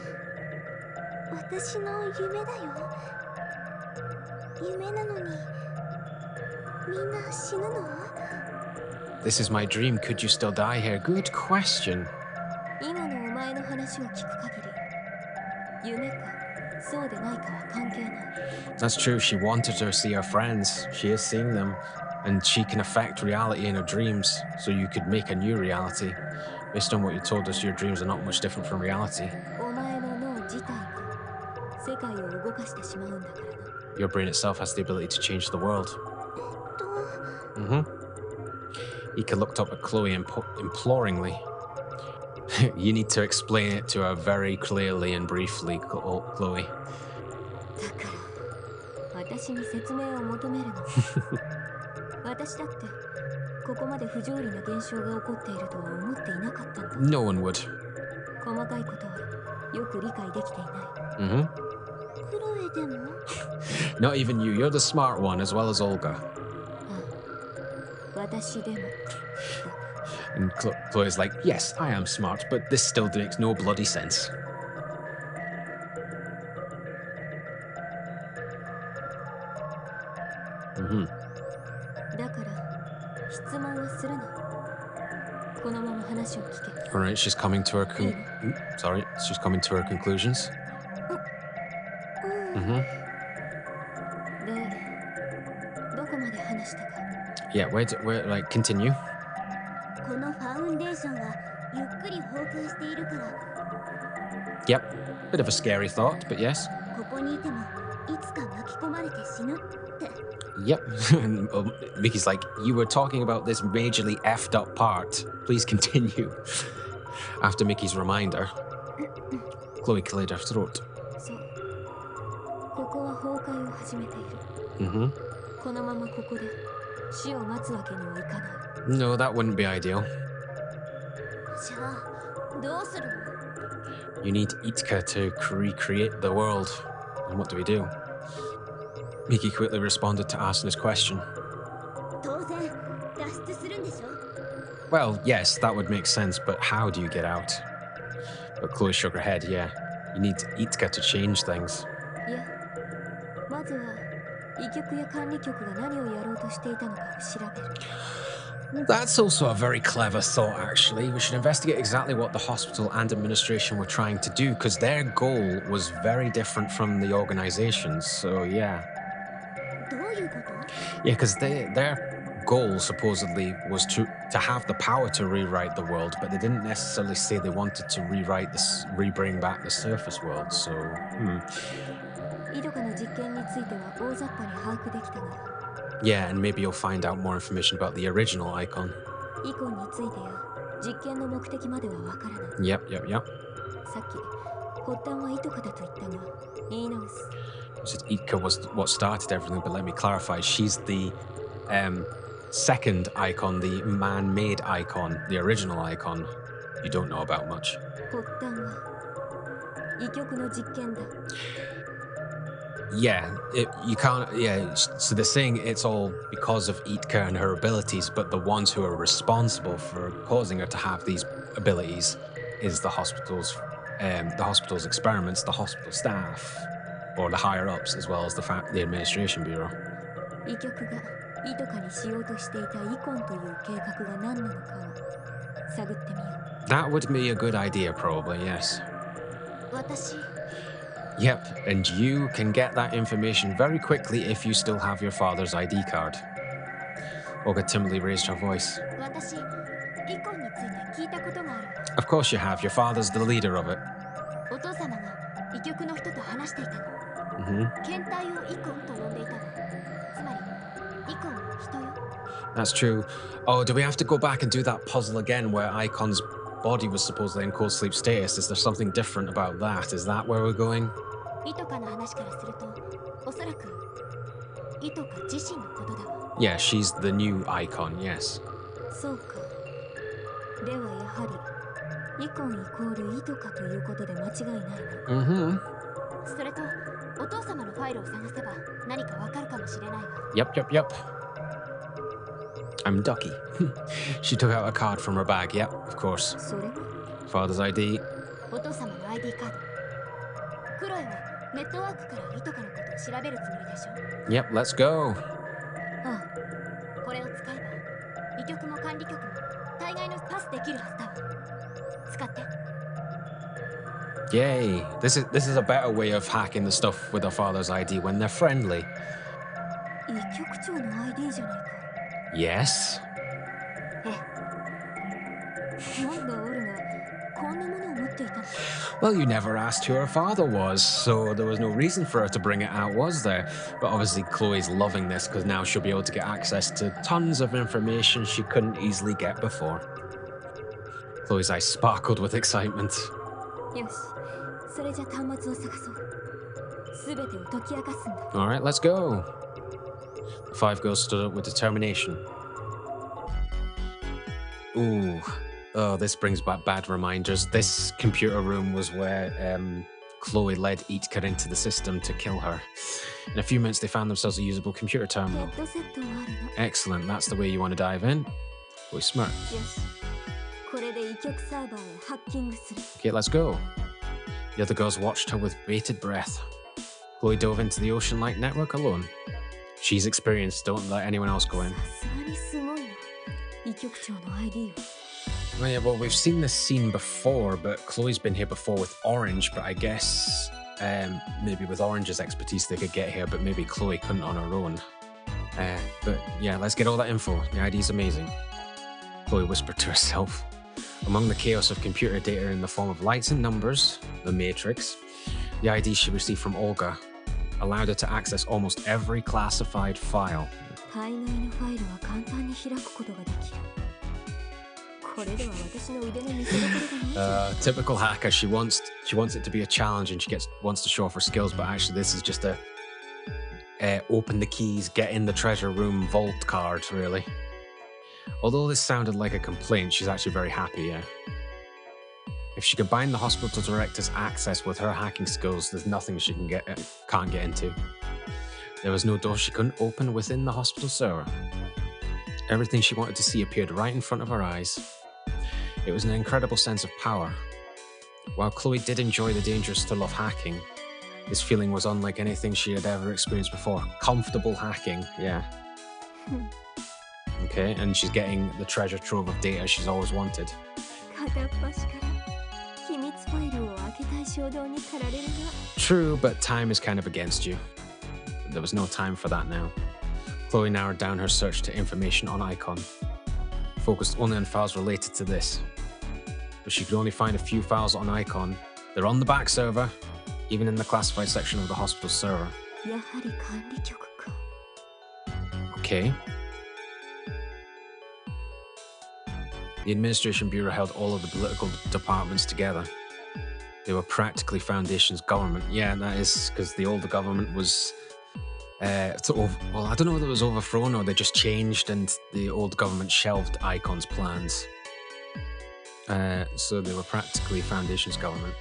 私の夢だよ。夢なのに、みんな死ぬの？ This is my dream. Could you still die here? Good question. 今のお前の話を聞く限り、夢かそうでないかは関係ない。 That's true. She wanted to see her friends. She is seeing them. And she can affect reality in her dreams. So you could make a new reality. Based on what you told us, your dreams are not much different from reality. お前の脳自体が世界を動かしてしまうんだからな。 Your brain itself has the ability to change the world. と Mm-hmm. Ika looked up at Chloe imploringly. You need to explain it to her very clearly and briefly, Chloe. だから私に説明を求めるの。私だってここまで不条理な現象が起こっているとは思っていなかったんだ。 No one would. 細かいことはよく理解できていない。 Mm-hmm. クロエでも Not even you. You're the smart one as well as Olga. ああ、私でも。 And Chloe's like, yes, I am smart, but this still makes no bloody sense. Mm-hmm. だから質問はするな。このまま話を聞け。 All right, she's coming to her. Sorry, she's coming to her conclusions. うん Mm-hmm. で、どこまで話したか。 Yeah, where, continue. このファウンデーションはゆっくり崩壊しているから Yep, bit of a scary thought, but yes. ここにいてもいつか巻き込まれて死ぬって Yep. And Vicky's like, you were talking about this majorly effed up part. Please continue. After Mickey's reminder, Chloe cleared her throat. そう。ここは崩壊を始めている。 Mm-hmm. このままここで死を待つわけにはいかない。 No, that wouldn't be ideal. じゃあどうするの You need Jitka to recreate the world. And what do we do? Mickey quickly responded to Asuna's question. 当然脱出するんでしょ Well, yes, that would make sense, but how do you get out? But Chloe shook her head, yeah. You need Jitka to change things. いや、まずは医局や管理局が何をやろうとしていたのかを調べる。 That's also a very clever thought, actually. We should investigate exactly what the hospital and administration were trying to do, because their goal was very different from the organization's, so yeah. どういうこと Yeah, because their goal supposedly was to have the power to rewrite the world, but they didn't necessarily say they wanted to rebring back the surface world, so, イドカの実験については大雑把に把握できたが、 Yeah, and maybe you'll find out more information about the original icon. イコンについてや実験の目的まではわからない。 Yep. さっき発端はイトカだと言ったが、言い直す。 Said Jitka was what started everything, but let me clarify. She's the second icon, the man-made icon, the original icon. You don't know about much. 発端は医局の実験だ。 Yeah, you can't. Yeah, so they're saying it's all because of Jitka and her abilities, but the ones who are responsible for causing her to have these abilities is the hospital's experiments, the hospital staff, or the higher ups, as well as the administration bureau. 医局がイトカにしようとしていたイコンという計画が何なのかを探ってみよう。 That would be a good idea, probably. Yes. 私 Yep, and you can get that information very quickly if you still have your father's ID card. Olga timidly raised her voice. 私イコンについて聞いたことがあるわ Of course you have. Your father's the leader of it. お父様が医局の人と話していたの Mm-hmm. 検体をイコンと呼んでいたわつまりイコンは人よ That's true. Oh, do we have to go back and do that puzzle again where Icon's body was supposedly in cold sleep status? Is there something different about that? Is that where we're going? イトカの話からするとおそらくイトカ自身のことだわ Yeah, she's the new Icon, yes. そうか。ではやはりイコンイコールイトカということで間違いないな。 Mm-hmm. それとお父様のファイルを探せば何かわかるかもしれないわ Yep. I'm Ducky. She took out a card from her bag. Yep, of course. それは Father's ID. お父様の ID カードクロエはネットワークからイトカのことを調べるつもりでしょ Yep, let's go. ああ、これを使えば医局も管理局も大概のパスできるはずだわ。使って。 Yay! This is a better way of hacking the stuff with her father's ID when they're friendly. 医局長の ID じゃないか。 Yes. なんだオルがこんなものを持っていたの。 Well, you never asked who her father was, so there was no reason for her to bring it out, was there? But obviously Chloe's loving this because now she'll be able to get access to tons of information she couldn't easily get before. Chloe's eyes sparkled with excitement. よし、それじゃ端末を探そう。すべてを解き明かすんだ。 All right, let's go. The five girls stood up with determination. Ooh. Oh, this brings back bad reminders. This computer room was where Chloe led Jitka into the system to kill her. In a few minutes, they found themselves a usable computer ヘ terminal. ッドセットもあるの。 Excellent, that's the way you want to dive in. Chloe smirked. よし、これで医局サーバーをハッキングする。 Okay, let's go. The other girls watched her with bated breath. Chloe dove into the Ocean Light network alone. She's experienced, don't let anyone else go in. さすがにすごいな。医局長の ID は。 Oh yeah, well, we've seen this scene before, but Chloe's been here before with Orange, but I guess maybe with Orange's expertise they could get here, but maybe Chloe couldn't on her own. But yeah, let's get all that info. The ID's amazing. Chloe whispered to herself. Among the chaos of computer data in the form of lights and numbers, the Matrix, the ID she received from Olga allowed her to access almost every classified file. 大概のファイルは簡単に開くことができる。これでは私の腕の見せ所がないぞ。 Typical hacker, she wants it to be a challenge and she wants to show off her skills, but actually this is just a open the keys, get in the treasure room vault card, really. Although this sounded like a complaint, she's actually very happy, yeah. If she combined the hospital director's access with her hacking skills, there's nothing she can't get into. There was no door she couldn't open within the hospital server. Everything she wanted to see appeared right in front of her eyes. It was an incredible sense of power. While Chloe did enjoy the dangerous thrill of hacking, this feeling was unlike anything she had ever experienced before. Comfortable hacking, yeah. Okay, and she's getting the treasure trove of data she's always wanted. 片っ端から秘密ファイルを開けたい衝動に駆られるが。 True, but time is kind of against you. There was no time for that now. Chloe narrowed down her search to information on Icon, focused only on files related to this. But she could only find a few files on Icon. They're on the back server, even in the classified section of the hospital server. やはり管理局か。 Okay. The Administration Bureau held all of the political departments together. They were practically Foundation's government. Yeah, that is because the older government was... well, I don't know whether it was overthrown or they just changed and the old government shelved Icon's plans. So they were practically Foundation's government.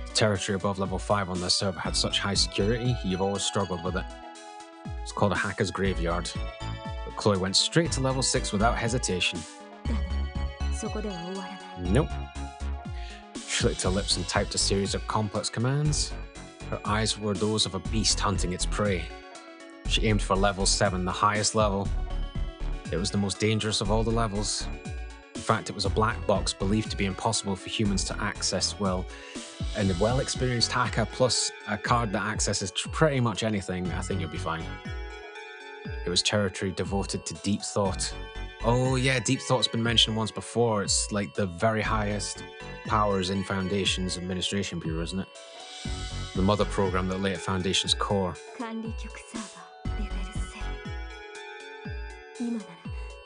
The territory above level 5 on their server had such high security, you've always struggled with it. It's called a hacker's graveyard. But Chloe went straight to level 6 without hesitation. だが、そこでは終わらない。 Nope. She licked her lips and typed a series of complex commands. Her eyes were those of a beast hunting its prey. She aimed for level 7, the highest level. It was the most dangerous of all the levels. In fact, it was a black box believed to be impossible for humans to access well. And a well-experienced hacker plus a card that accesses pretty much anything, I think you'll be fine. It was territory devoted to deep thought. Oh yeah, deep thought's been mentioned once before. It's like the very highest powers in Foundation's Administration Bureau, isn't it? The mother program that lay at Foundation's core. 管理局サーバーレベル7。今なら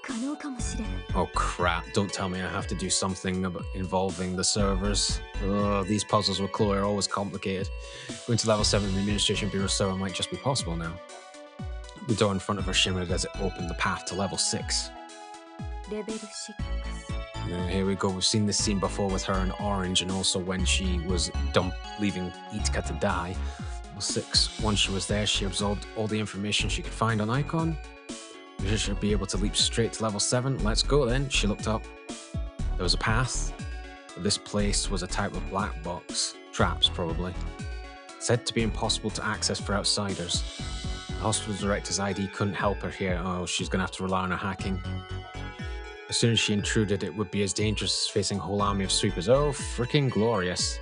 可能かもしれない。 Oh crap, don't tell me I have to do something involving the servers. Oh, these puzzles with Chloe are always complicated. Going to level 7 in the Administration Bureau server might just be possible now. The door in front of her shimmered as it opened the path to level 6. レベル6。 Now, here we go. We've seen this scene before with her in Orange and also when she was leaving Jitka to die. Level 6. Once she was there, she absorbed all the information she could find on Icon. She should be able to leap straight to level 7. Let's go then. She looked up. There was a path. This place was a type of black box. Traps, probably. Said to be impossible to access for outsiders. hospital director's ID couldn't help her here. Oh, she's gonna have to rely on her hacking. As soon as she intruded, it would be as dangerous as facing a whole army of sweepers. Oh, freaking glorious.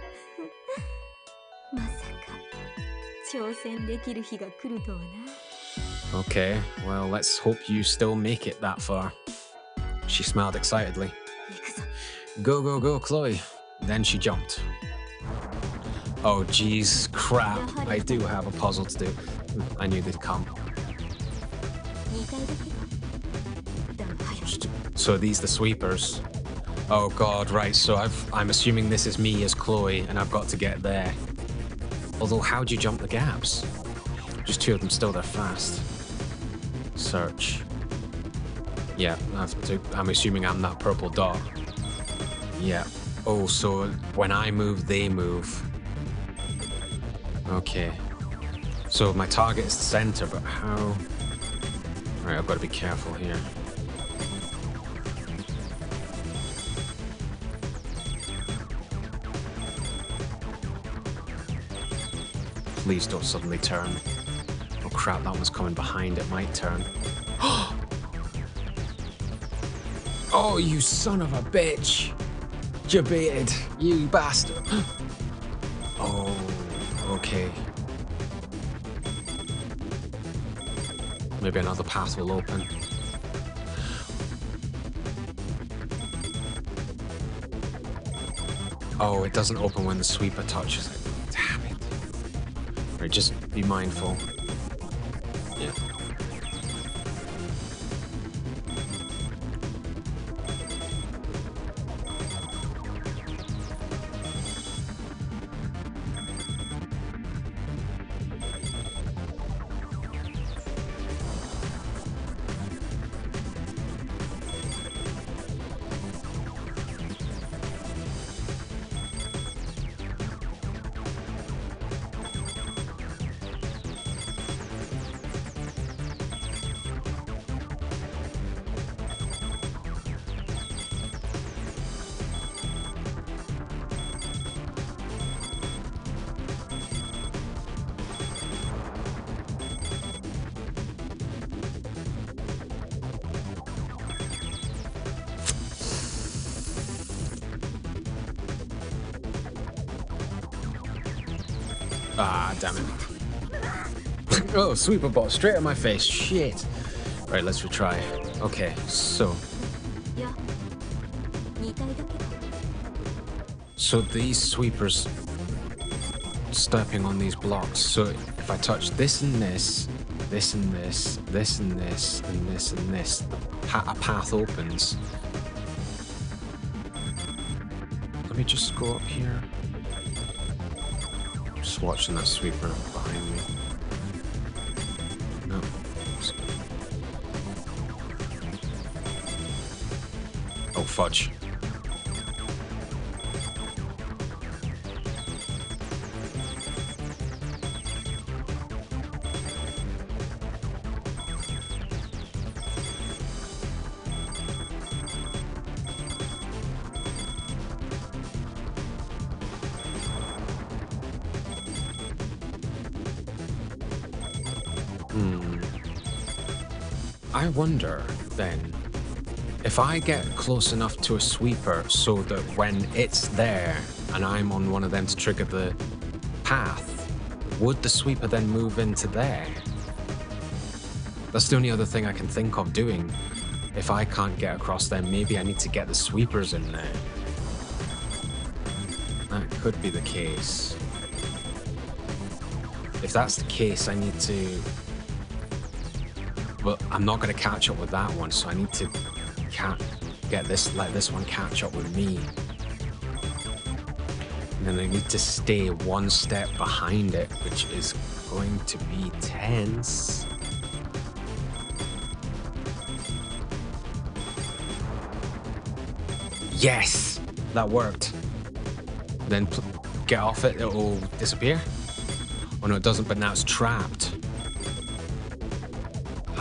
Okay, well, let's hope you still make it that far. She smiled excitedly. Go, go, go, Chloe. Then she jumped. Oh, geez, crap. I do have a puzzle to do. I knew they'd come. So are these the sweepers? Oh god, right, so I'm assuming this is me as Chloe, and I've got to get there. Although, how'd you jump the gaps? Just two of them still there fast. Search. Yeah, I'm assuming I'm that purple dot. Yeah. Oh, so when I move, they move. Okay. So my target is the center, but how? Right, I've got to be careful here. Please don't suddenly turn. Oh crap, that one's coming behind. It might turn. Oh, you son of a bitch! You baited, you bastard. Oh, okay. Maybe another path will open. Oh, it doesn't open when the sweeper touches it. Damn it. Right, just be mindful. Yeah. Ah, damn it. Oh, sweeper bot straight in my face. Shit. Right, let's retry. Okay, so. So these sweepers stepping on these blocks. So if I touch this and this, this and this, this and this, and this and this, a path opens. Let me just go up here. Just watching that sweeper behind me. No. Oh, fudge. I wonder, then, if I get close enough to a sweeper so that when it's there and I'm on one of them to trigger the path, would the sweeper then move into there? That's the only other thing I can think of doing. If I can't get across there, maybe I need to get the sweepers in there. That could be the case. If that's the case, I need to... Well, I'm not going to catch up with that one, so I need to get this, let this one catch up with me. And then I need to stay one step behind it, which is going to be tense. Yes! That worked. Then get off it, it'll disappear. Oh no, it doesn't, but now it's trapped.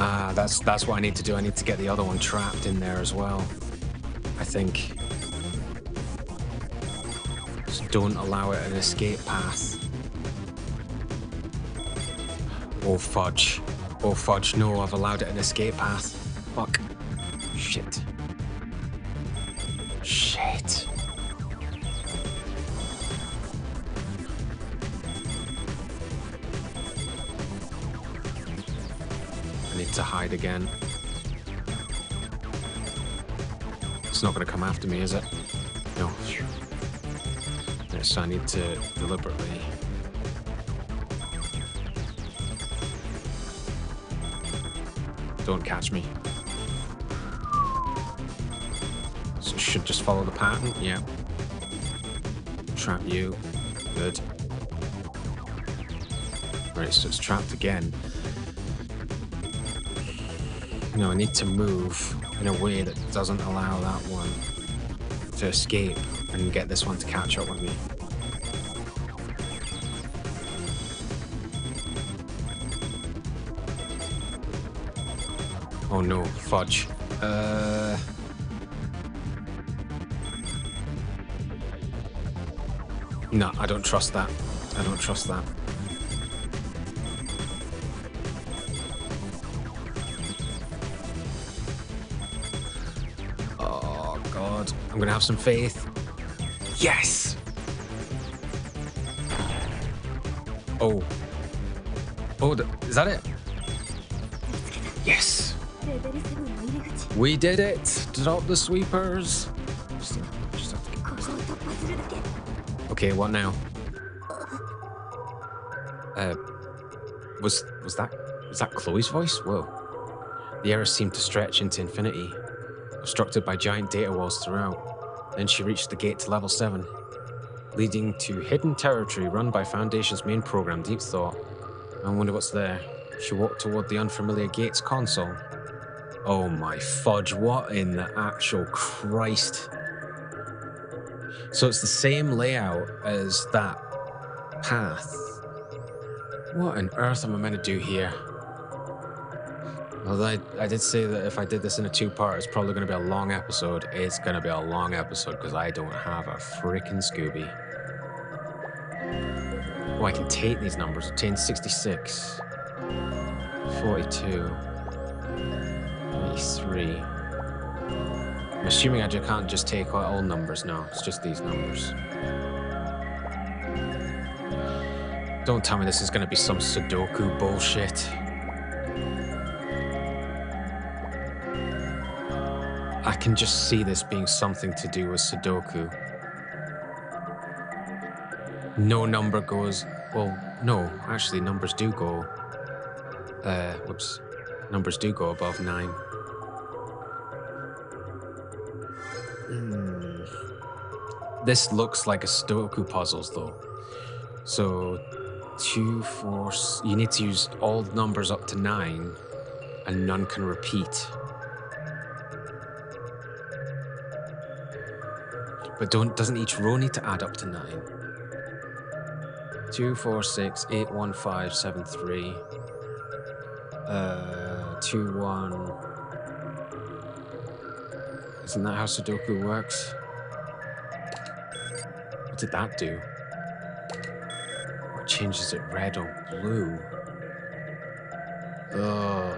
Ah, that's what I need to do. I need to get the other one trapped in there as well, I think. Just don't allow it an escape path. Oh, fudge. Oh, fudge. No, I've allowed it an escape path. Fuck. Shit. Shit. I need to hide again. It's not going to come after me, is it? No. Yes, so I need to deliberately... Don't catch me. So should just follow the pattern. Yeah. Trap you. Good. Right, so it's trapped again. No, I need to move in a way that doesn't allow that one to escape and get this one to catch up with me. Oh no, fudge. No, I don't trust that. I don't trust that. Oh god, I'm gonna have some faith. Yes! Oh. Oh, is that it? Yes! We did it! Drop the sweepers! Just have to get close. Okay, what now? Was that Chloe's voice? Whoa. The errors seemed to stretch into infinity, obstructed by giant data walls throughout. Then she reached the gate to level 7, leading to hidden territory run by Foundation's main program, Deep Thought. I wonder what's there. She walked toward the unfamiliar gate's console. Oh my fudge, what in the actual Christ? So it's the same layout as that path. What on earth am I meant to do here? Well, I did say that if I did this in a 2-part, it's probably going to be a long episode. It's going to be a long episode because I don't have a freaking Scooby. Oh, I can take these numbers. Obtain 66, 42, 83. I'm assuming I can't just take all numbers. No, it's just these numbers. Don't tell me this is going to be some Sudoku bullshit. I can just see this being something to do with Sudoku. No number goes... Well, no, actually, numbers do go... whoops. Numbers do go above 9. This looks like a Sudoku puzzles, though. So, 2, 4... You need to use all numbers up to 9, and none can repeat. But doesn't each row need to add up to 9? 2, 4, 6, 8, 1, 5, 7, 3. 2, 1. Isn't that how Sudoku works? What did that do? What changes it red or blue? Oh,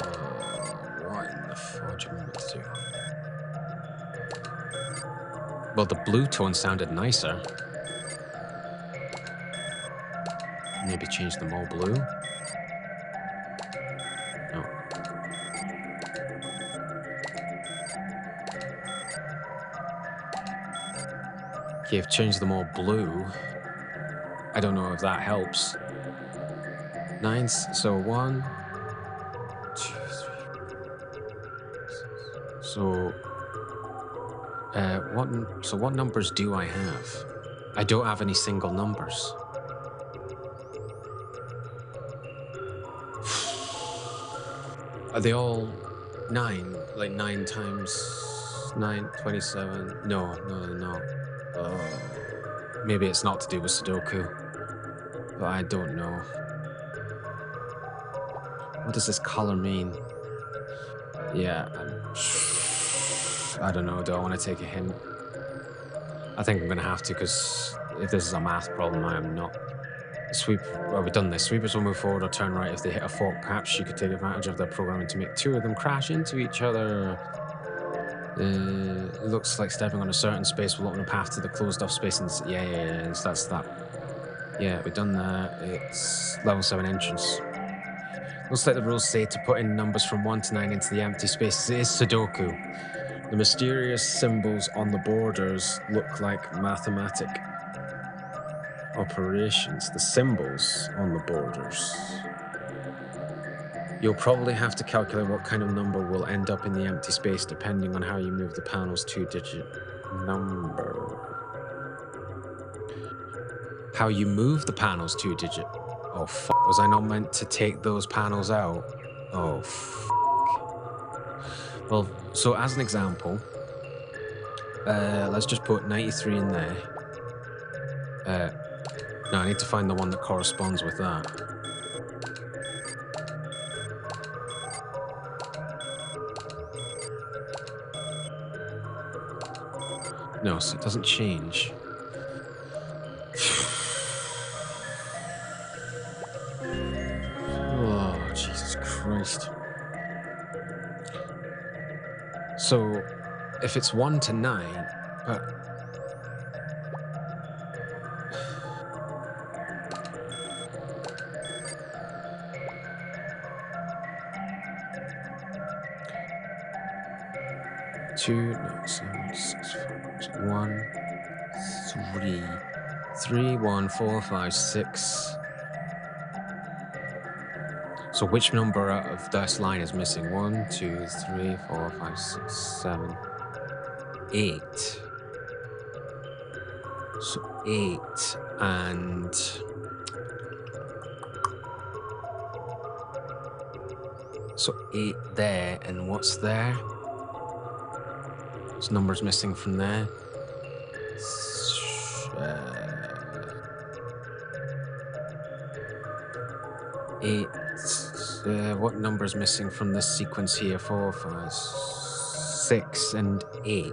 what in the fudge am I meant to do? Well, the blue tone sounded nicer. Maybe change them all blue? No. Okay, I've changed them all blue. I don't know if that helps. 9, so 1, 2, 3. So... what numbers do I have? I don't have any single numbers. Are they all 9? Like 9 times 9, 27? No, they're not. Maybe it's not to do with Sudoku. But I don't know. What does this color mean? Yeah, I don't know. Do I want to take a hint? I think I'm going to have to, because if this is a math problem, I am not Well, we've done this. Sweepers will move forward or turn right if they hit a fork. Perhaps you could take advantage of their programming to make two of them crash into each other. It looks like stepping on a certain space will open a path to the closed off space. And yeah. So that's that. Yeah, we've done that. It's level 7 entrance. Looks like the rules say to put in numbers from 1 to 9 into the empty spaces. It is Sudoku. The mysterious symbols on the borders look like mathematic operations. The symbols on the borders. You'll probably have to calculate what kind of number will end up in the empty space depending on how you move the panel's 2-digit number. How you move the panel's 2-digit. Oh, fuck. Was I not meant to take those panels out? Oh, fuck. Well, so as an example, let's just put 93 in there. No, I need to find the one that corresponds with that. No, so it doesn't change. Oh, Jesus Christ. So, if it's 1 to 9, but... Two, no, 7, 6, 5, 1, 3, 3, 1, 4, 5, 6. So which number out of this line is missing? 1, 2, 3, 4, 5, 6, 7, 8. So 8 and... So 8 there, and what's there? There's numbers missing from there. 8. What number's missing from this sequence here? 4, 5, 6, and 8.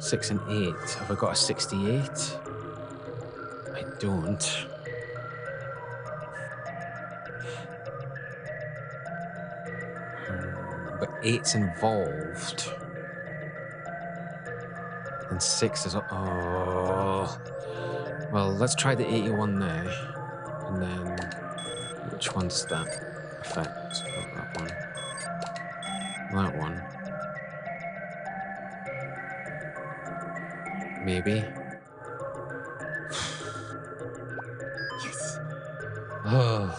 6 and 8. Have I got a 68? I don't. But 8's involved. And 6 is... Oh. Well, let's try the 81 there. And then... Which one's that effect? Oh, that one. That one. Maybe. Oh.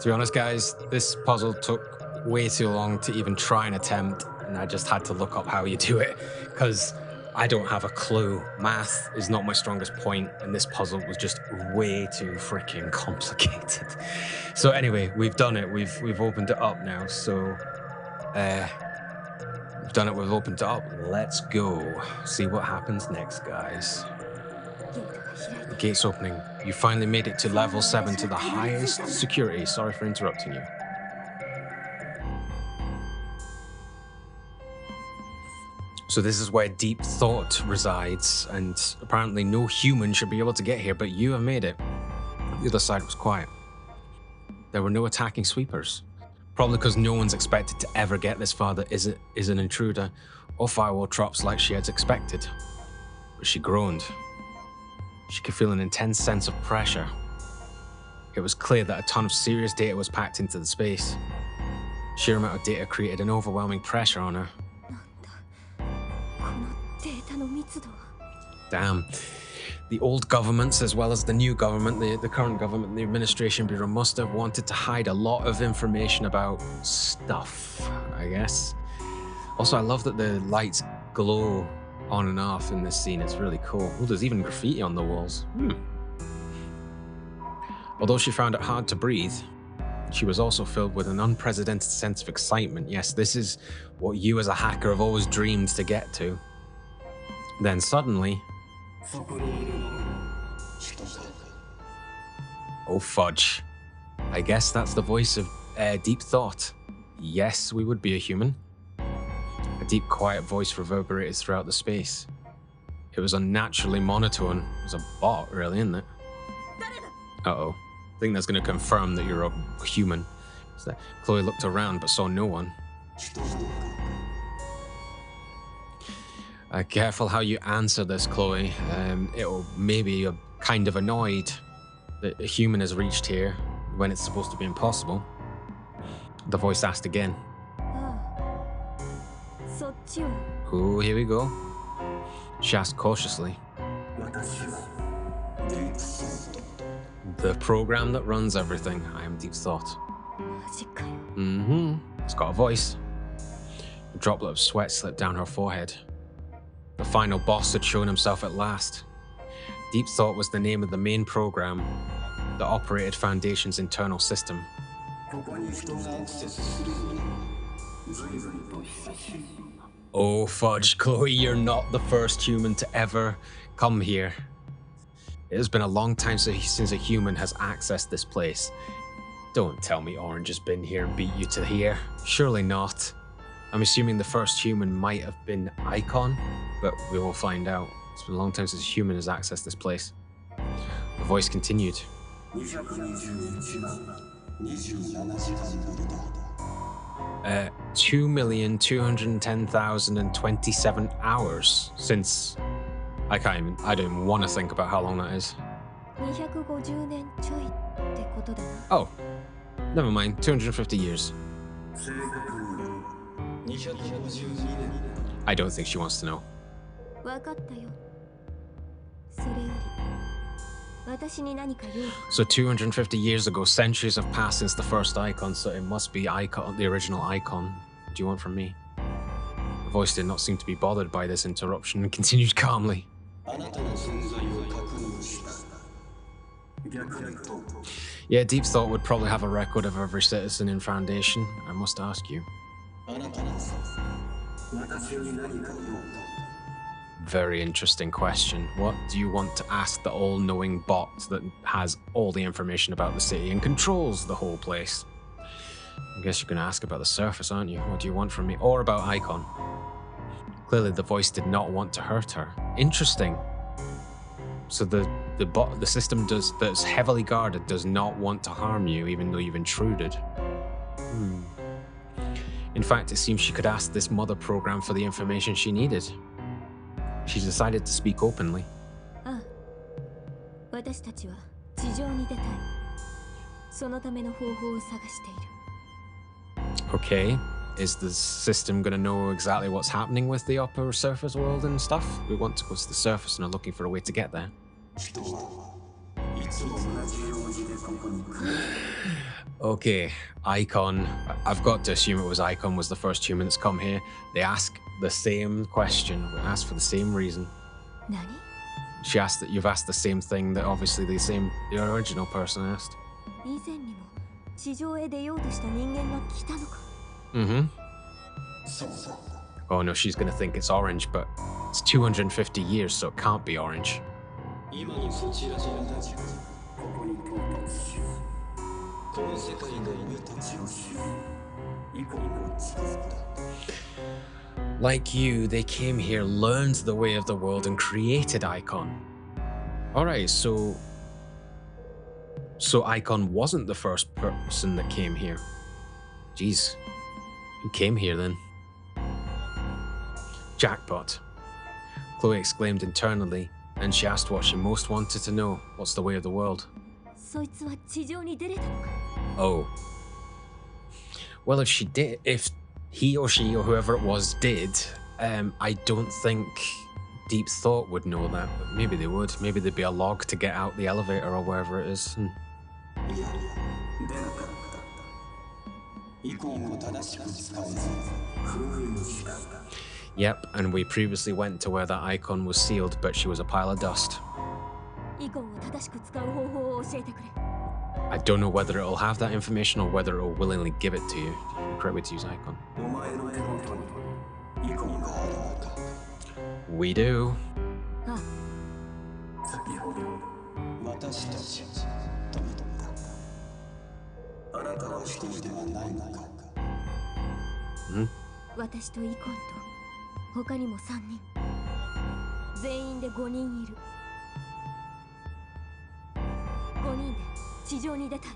To be honest, guys, this puzzle took way too long to even try and attempt, and I just had to look up how you do it, because I don't have a clue. Math is not my strongest point, and this puzzle was just way too freaking complicated. So anyway, we've done it. We've opened it up now. So we've done it. We've opened it up. Let's go see what happens next, guys. The gate's opening. You finally made it to level 7, to the highest security. Sorry for interrupting you. So this is where deep thought resides, and apparently no human should be able to get here, but you have made it. The other side was quiet. There were no attacking sweepers. Probably because no one's expected to ever get this far that is an intruder or firewall traps like she had expected. But she groaned. She could feel an intense sense of pressure. It was clear that a ton of serious data was packed into the space. Sheer amount of data created an overwhelming pressure on her. Damn. The old governments, as well as the new government, the current government, the administration bureau, must have wanted to hide a lot of information about stuff, I guess. Also, I love that the lights glow on and off in this scene. It's really cool. Oh, there's even graffiti on the walls. Although she found it hard to breathe, she was also filled with an unprecedented sense of excitement. Yes, this is what you as a hacker have always dreamed to get to. Then suddenly... Oh, fudge. I guess that's the voice of deep thought. Yes, we would be a human. A deep, quiet voice reverberated throughout the space. It was unnaturally monotone. It was a bot, really, isn't it? Uh-oh. I think that's going to confirm that you're a human. So Chloe looked around but saw no one. Careful how you answer this, Chloe. It'll maybe you're kind of annoyed that a human has reached here when it's supposed to be impossible. The voice asked again. Oh, here we go. She asked cautiously. The program that runs everything. I am Deep Thought. It's got a voice. A droplet of sweat slipped down her forehead. The final boss had shown himself at last. Deep Thought was the name of the main program that operated Foundation's internal system. Oh fudge, Chloe, you're not the first human to ever come here. It has been a long time since a human has accessed this place. Don't tell me Orange has been here and beat you to here. Surely not. I'm assuming the first human might have been Icon, but we will find out. It's been a long time since a human has accessed this place. The voice continued. 2,210,027 hours since I don't even want to think about how long that is. Oh, never mind, 250 years. I don't think she wants to know. So 250 years ago, centuries have passed since the first icon, so it must be Icon, the original Icon. What do you want from me? The voice did not seem to be bothered by this interruption and continued calmly. Yeah, Deep Thought would probably have a record of every citizen in Foundation. I must ask you. Very interesting question. What do you want to ask the all-knowing bot that has all the information about the city and controls the whole place? I guess you're going to ask about the surface, aren't you? What do you want from me? Or about Icon? Clearly the voice did not want to hurt her. Interesting. So the system that's heavily guarded does not want to harm you even though you've intruded. In fact, it seems she could ask this mother program for the information she needed. She decided to speak openly. Okay, is the system going to know exactly what's happening with the upper surface world and stuff? We want to go to the surface and are looking for a way to get there. Okay, Icon. I've got to assume it was Icon was the first human that's come here. They ask the same question. We asked for the same reason. She asked that you've asked the same thing that obviously the original person asked. Oh no, she's gonna think it's Orange, but it's 250 years, so it can't be Orange. Like you, they came here, learned the way of the world, and created Icon. Alright, so Icon wasn't the first person that came here. Jeez. Who came here then? Jackpot. Chloe exclaimed internally, and she asked what she most wanted to know. What's the way of the world? Oh. Well, if he or she or whoever it was did, I don't think Deep Thought would know that, but maybe they would. Maybe there'd be a log to get out the elevator or wherever it is. Yep, and we previously went to where that icon was sealed, but she was a pile of dust. I don't know whether it'll have that information or whether it'll willingly give it to you. The correct way to use icon. We do. Hmm? 私とイコンと他にも3人全員で5人いる5人で地上に出たい。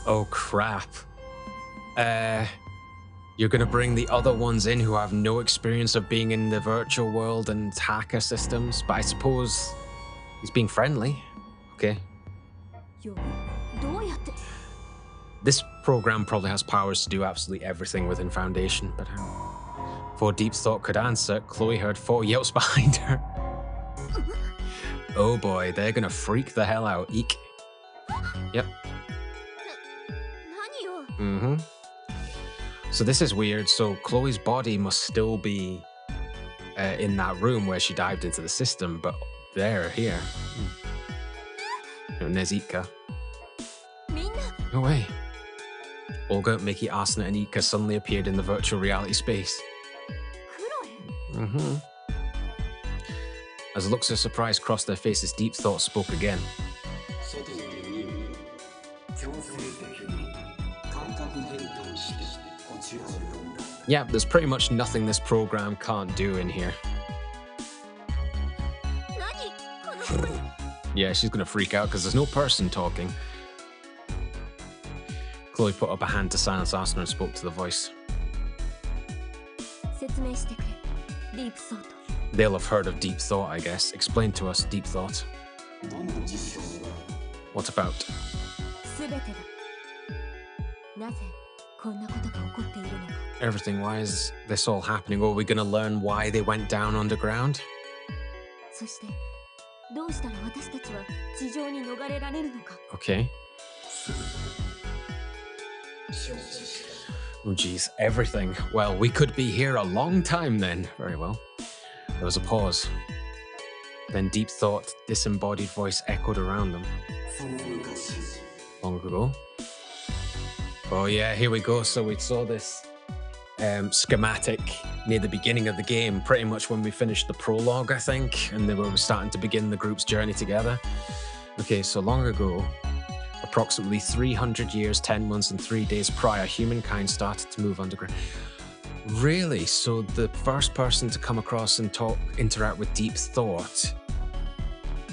Oh crap. You're gonna bring the other ones in who have no experience of being in the virtual world and hacker systems, but I suppose he's being friendly. Okay. どうやって。 This program probably has powers to do absolutely everything within Foundation, but before Deep Thought could answer, Chloe heard 4 yelps behind her. Oh boy, they're gonna freak the hell out. Eek. Yep. 何よ。 So this is weird. So Chloe's body must still be in that room where she dived into the system, but they're here. And there's Jitka. みんな。 No way. Olga, Mickey, Asuna, and Jitka suddenly appeared in the virtual reality space. クロエ。 As looks of surprise crossed their faces, Deep Thought spoke again. Yeah, there's pretty much nothing this program can't do in here. 何この声。 Yeah, she's gonna freak out because there's no person talking. Chloe put up a hand to silence Asuna and spoke to the voice. 説明してくれ。ディープソート。 They'll have heard of Deep Thought, I guess. Explain to us, Deep Thought. What about? すべてだ。なぜこんなことが起こっているのか。 Everything. Why is this all happening? Or are we gonna learn why they went down underground? そしてどうしたら私たちは地上に逃れられるのか。 Okay. Oh geez, everything. Well, we could be here a long time then. Very well. There was a pause. Then Deep Thought, disembodied voice echoed around them. Long ago. Oh yeah, here we go. So we saw this schematic near the beginning of the game, pretty much when we finished the prologue, I think, and they were starting to begin the group's journey together. Okay, so long ago, approximately 300 years, 10 months, and 3 days prior, humankind started to move underground. Really? So the first person to come across and interact with Deep Thought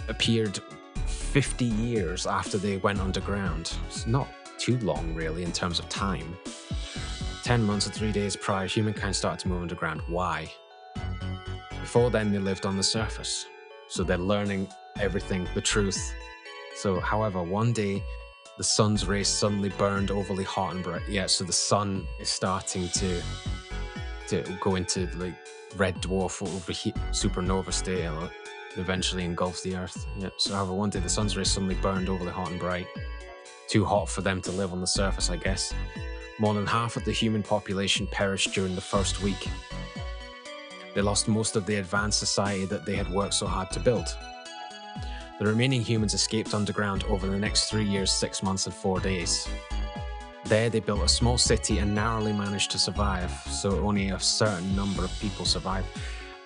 appeared 50 years after they went underground. It's not too long, really, in terms of time. 10 months and 3 days prior, humankind started to move underground. Why? Before then, they lived on the surface. So they're learning everything, the truth. So, however, one day, the sun's rays suddenly burned overly hot and bright. Yeah, so the sun is starting to go into like red dwarf overheat supernova state and eventually engulfs the earth. Yeah, so however, one day the sun's rays suddenly burned overly hot and bright. Too hot for them to live on the surface, I guess. More than half of the human population perished during the first week. They lost most of the advanced society that they had worked so hard to build. The remaining humans escaped underground over the next 3 years, 6 months, and 4 days. There, they built a small city and narrowly managed to survive, so only a certain number of people survived.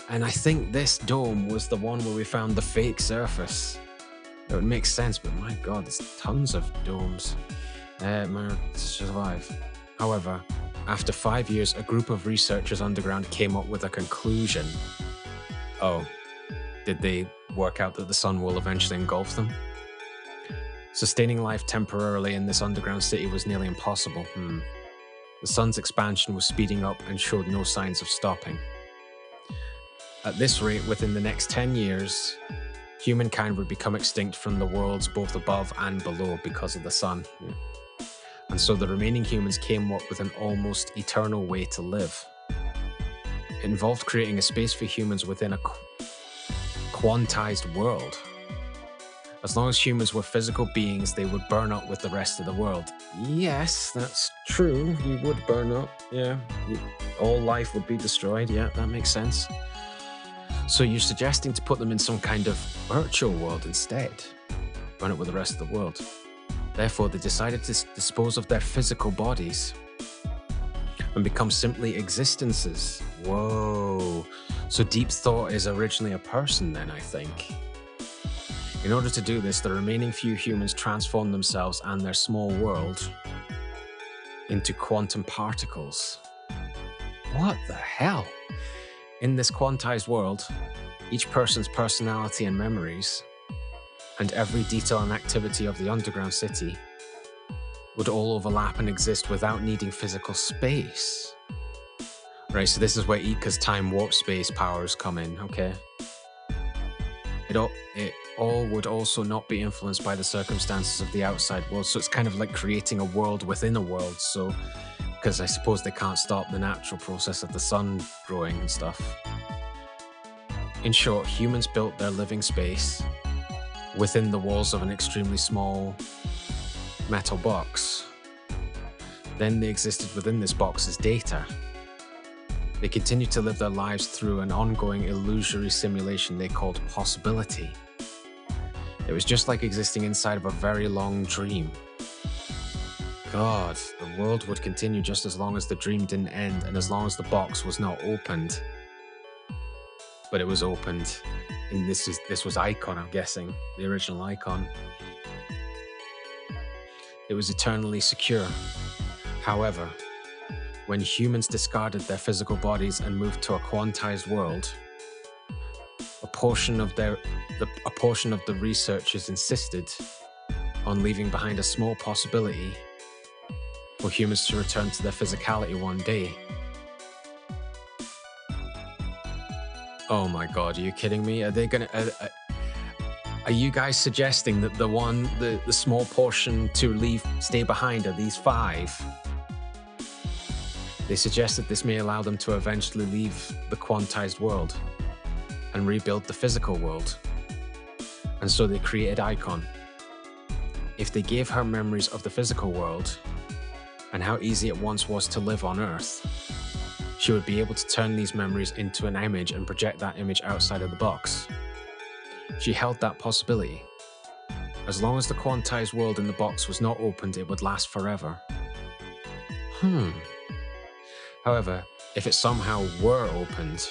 And I think this dome was the one where we found the fake surface. It would make sense, but my god, there's tons of domes. Managed to survive. However, after 5 years, a group of researchers underground came up with a conclusion. Oh, did they work out that the sun will eventually engulf them? Sustaining life temporarily in this underground city was nearly impossible. The sun's expansion was speeding up and showed no signs of stopping. At this rate, within the next 10 years, humankind would become extinct from the worlds both above and below because of the sun. And so the remaining humans came up with an almost eternal way to live. It involved creating a space for humans within a quantized world. As long as humans were physical beings, they would burn up with the rest of the world. Yes, that's true. You would burn up, yeah. All life would be destroyed, yeah, that makes sense. So you're suggesting to put them in some kind of virtual world instead. Burn it with the rest of the world. Therefore, they decided to dispose of their physical bodies and become simply existences. Whoa. So Deep Thought is originally a person then, I think. In order to do this, the remaining few humans transformed themselves and their small world into quantum particles. What the hell? In this quantized world, each person's personality and memories, and every detail and activity of the underground city would all overlap and exist without needing physical space. Right, so this is where Ika's time warp space powers come in, okay? It all would also not be influenced by the circumstances of the outside world, so it's kind of like creating a world within a world, so because I suppose they can't stop the natural process of the sun growing and stuff. In short, humans built their living space within the walls of an extremely small metal box. Then they existed within this box as data. They continued to live their lives through an ongoing illusory simulation they called possibility. It was just like existing inside of a very long dream. God, the world would continue just as long as the dream didn't end and as long as the box was not opened. But it was opened, and this was Icon, I'm guessing, the original Icon. It was eternally secure. However, when humans discarded their physical bodies and moved to a quantized world, a portion of the researchers insisted on leaving behind a small possibility for humans to return to their physicality one day. Oh my God, are you kidding me? Are they gonna? Are you guys suggesting that the small portion to stay behind are these 5? They suggest that this may allow them to eventually leave the quantized world and rebuild the physical world. And so they created Icon. If they gave her memories of the physical world and how easy it once was to live on Earth, she would be able to turn these memories into an image and project that image outside of the box. She held that possibility. As long as the quantized world in the box was not opened, it would last forever. However, if it somehow were opened,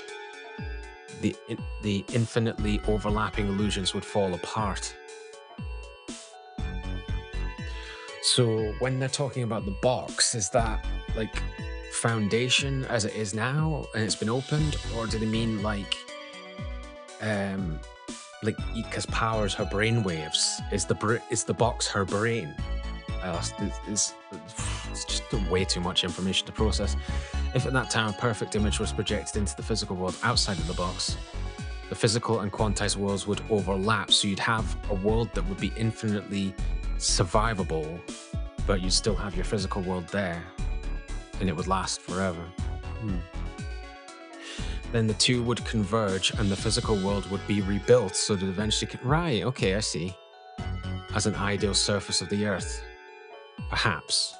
the infinitely overlapping illusions would fall apart. So when they're talking about the box, is that like foundation as it is now and it's been opened, or do they mean like Ika's powers her brain waves? Is the box her brain? It's just way too much information to process. If at that time a perfect image was projected into the physical world outside of the box, the physical and quantized worlds would overlap, so you'd have a world that would be infinitely survivable, but you'd still have your physical world there, and it would last forever. Then the two would converge and the physical world would be rebuilt so that eventually right, okay, I see. As an ideal surface of the Earth. Perhaps.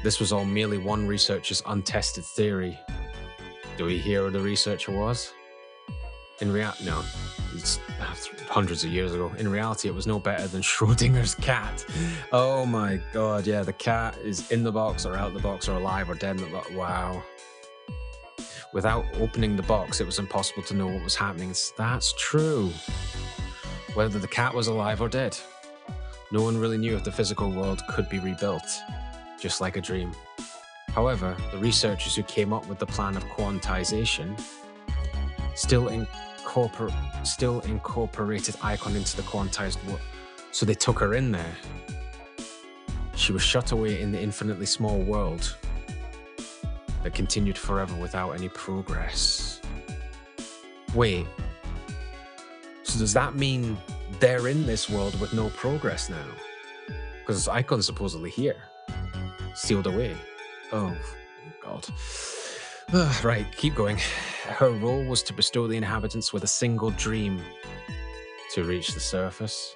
This was all merely one researcher's untested theory. Do we hear who the researcher was? No. It's hundreds of years ago. In reality, it was no better than Schrodinger's cat. Oh my God, yeah, the cat is in the box or out the box or alive or dead in the box. Wow. Without opening the box, it was impossible to know what was happening. That's true. Whether the cat was alive or dead. No one really knew if the physical world could be rebuilt, just like a dream. However, the researchers who came up with the plan of quantization still incorporated Icon into the quantized world. So they took her in there. She was shut away in the infinitely small world that continued forever without any progress. Wait, so does that mean they're in this world with no progress now? Because Icon's supposedly here, sealed away. Oh, God. Right, keep going. Her role was to bestow the inhabitants with a single dream to reach the surface.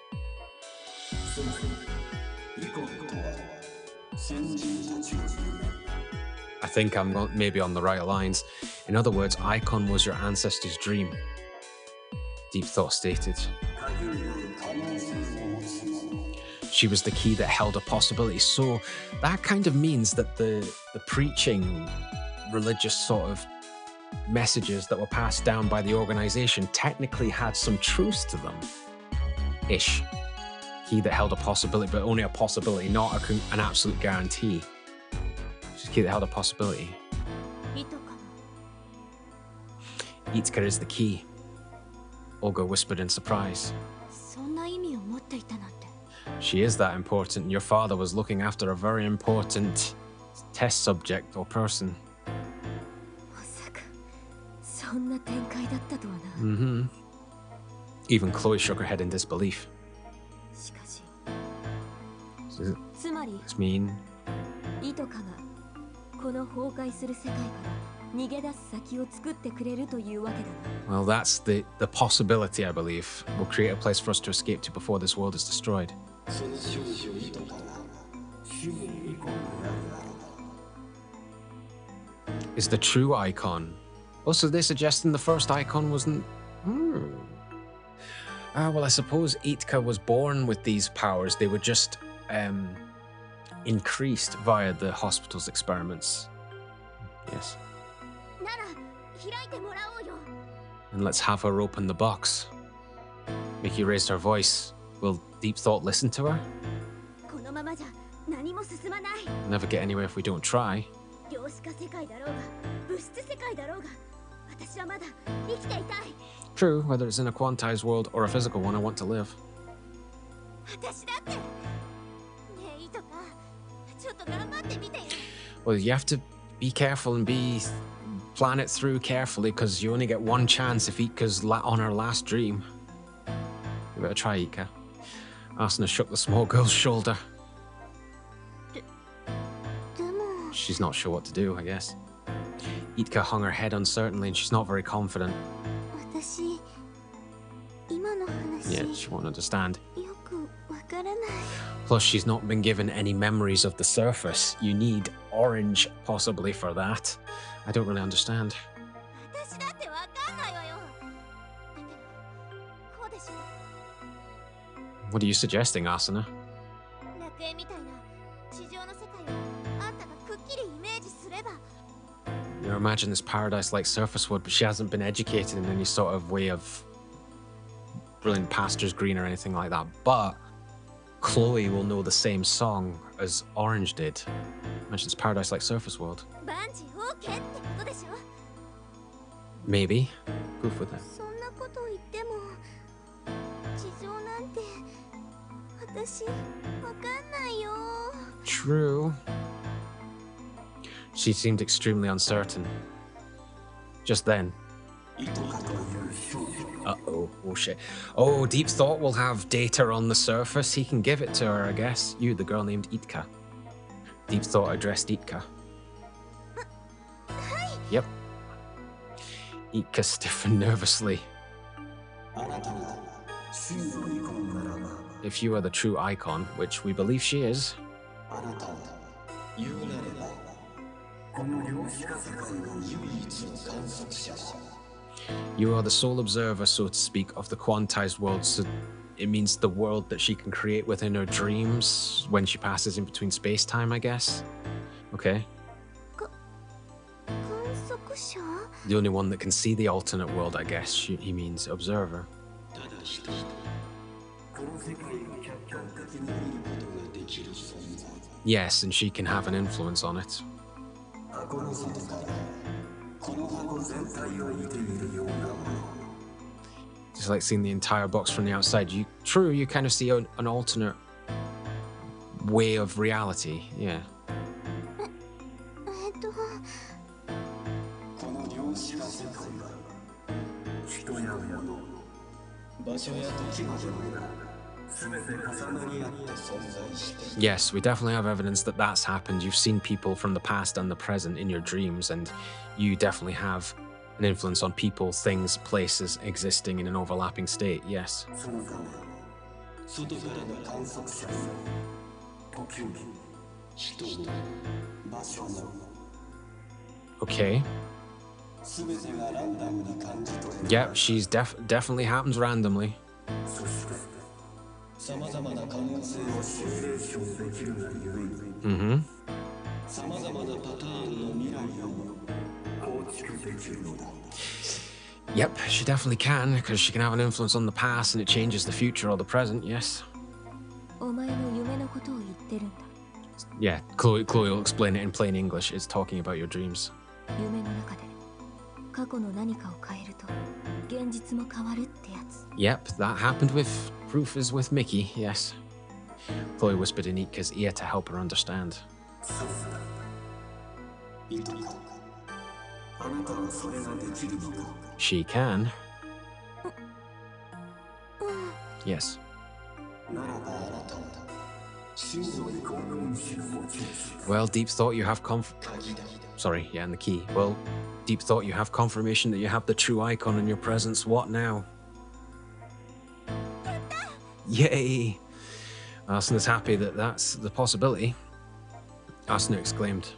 I think I'm maybe on the right lines. In other words, Icon was your ancestor's dream. Deep Thought stated. She was the key that held a possibility. So that kind of means that the preaching religious sort of messages that were passed down by the organization technically had some truth to them. Ish. Key that held a possibility, but only a possibility, not an absolute guarantee. Just key that held a possibility. Jitka is the key, Olga whispered in surprise. そんな意味を持っていたなんて。 She is that important. Your father was looking after a very important test subject or person. まさかそんな展開だったとはな。 Even Chloe shook her head in disbelief. しかし Does つまり this mean イトカがこの崩壊する世界から逃げ出す先を作ってくれるというわけだな。 well, that's the possibility, I believe. We'll create a place for us to escape to before this world is destroyed. Is the true icon. Also, they're suggesting the first icon wasn't. Well, I suppose Jitka was born with these powers. They were just increased via the hospital's experiments. Yes. なら開いてもらおうよ。 And let's have her open the box. Mickey raised her voice. Will Deep Thought listen to her? このままじゃ何も進まない。 Never get anywhere if we don't try. 量子化世界だろうが物質世界だろうが私はまだ生きていたい。 True, whether it's in a quantized world or a physical one, I want to live. 私だって。ねえイトカ、ちょっと頑張ってみてよ。 Well, you have to be careful and plan it through carefully because you only get one chance if Itka's on her last dream. You better try, Jitka. Asuna shook the small girl's shoulder. でも She's not sure what to do, I guess. Jitka hung her head uncertainly and she's not very confident. 私今の話 Yeah, she won't understand. よくわからない。 Plus, she's not been given any memories of the surface. You need orange, possibly, for that. I don't really understand. 私だってわかんないわよ。こうでしょ。 What are you suggesting, Asuna? 楽園みたいな地上の世界をあんたがくっきりイメージすれば。 You imagine this paradise-like surface wood, but she hasn't been educated in any sort of way of brilliant pastures green or anything like that. But Chloe will know the same song as Orange did. Imagine it's paradise-like surface world. 万事 OK ってことでしょ。 Maybe. Go for that. そんなこと言っても地上なんて私わかんないよ。 True. She seemed extremely uncertain. Just then. Uh-oh. Oh, shit. Oh, Deep Thought will have data on the surface. He can give it to her, I guess. You, the girl named Jitka. Deep Thought addressed Jitka. Yep. Jitka stiffened nervously. If you are the true icon, which we believe she is, you are the sole observer, so to speak, of the quantized world. So it means the world that she can create within her dreams when she passes in between space-time, I guess. Okay. 観測者 The only one that can see the alternate world, I guess. He means observer. Yes, and she can have an influence on it. Just like seeing the entire box from the outside. True, you kind of see an alternate way of reality. Yeah. 場所や時までも全て重なり合って存在して Yes, we definitely have evidence that that's happened. You've seen people from the past and the present in your dreams, and you definitely have an influence on people, things, places existing in an overlapping state. Yes. そのため外からの観測者も時に人も場所も Okay. 全てがランダムに感じ取れる Yep, she's definitely happens randomly. そして様々な可能性をシミュレーションできるがゆえに Mm-hmm. 様々なパターンの未来をも構築できるのだ Yep, she definitely can, because she can have an influence on the past and it changes the future or the present, yes. お前の夢のことを言ってるんだ。 Yeah, Chloe will explain it in plain English. It's talking about your dreams. 夢の中で過去の何かを変えると現実も変わるってやつ。 Yep, that happened with Rufus with Mickey, yes. Chloe whispered in Itka's ear to help her understand. そうだ。いとか、あなたはそれができるのか。 She can. Yes. ならばあなたは真のイコールの意志を持ち主。 Well, Deep thought you have 鍵だ。 Sorry, yeah, and the key. Well, Deep thought you have confirmation that you have the true icon in your presence. What now? Yay! Asuna is happy that that's the possibility. Asuna exclaimed.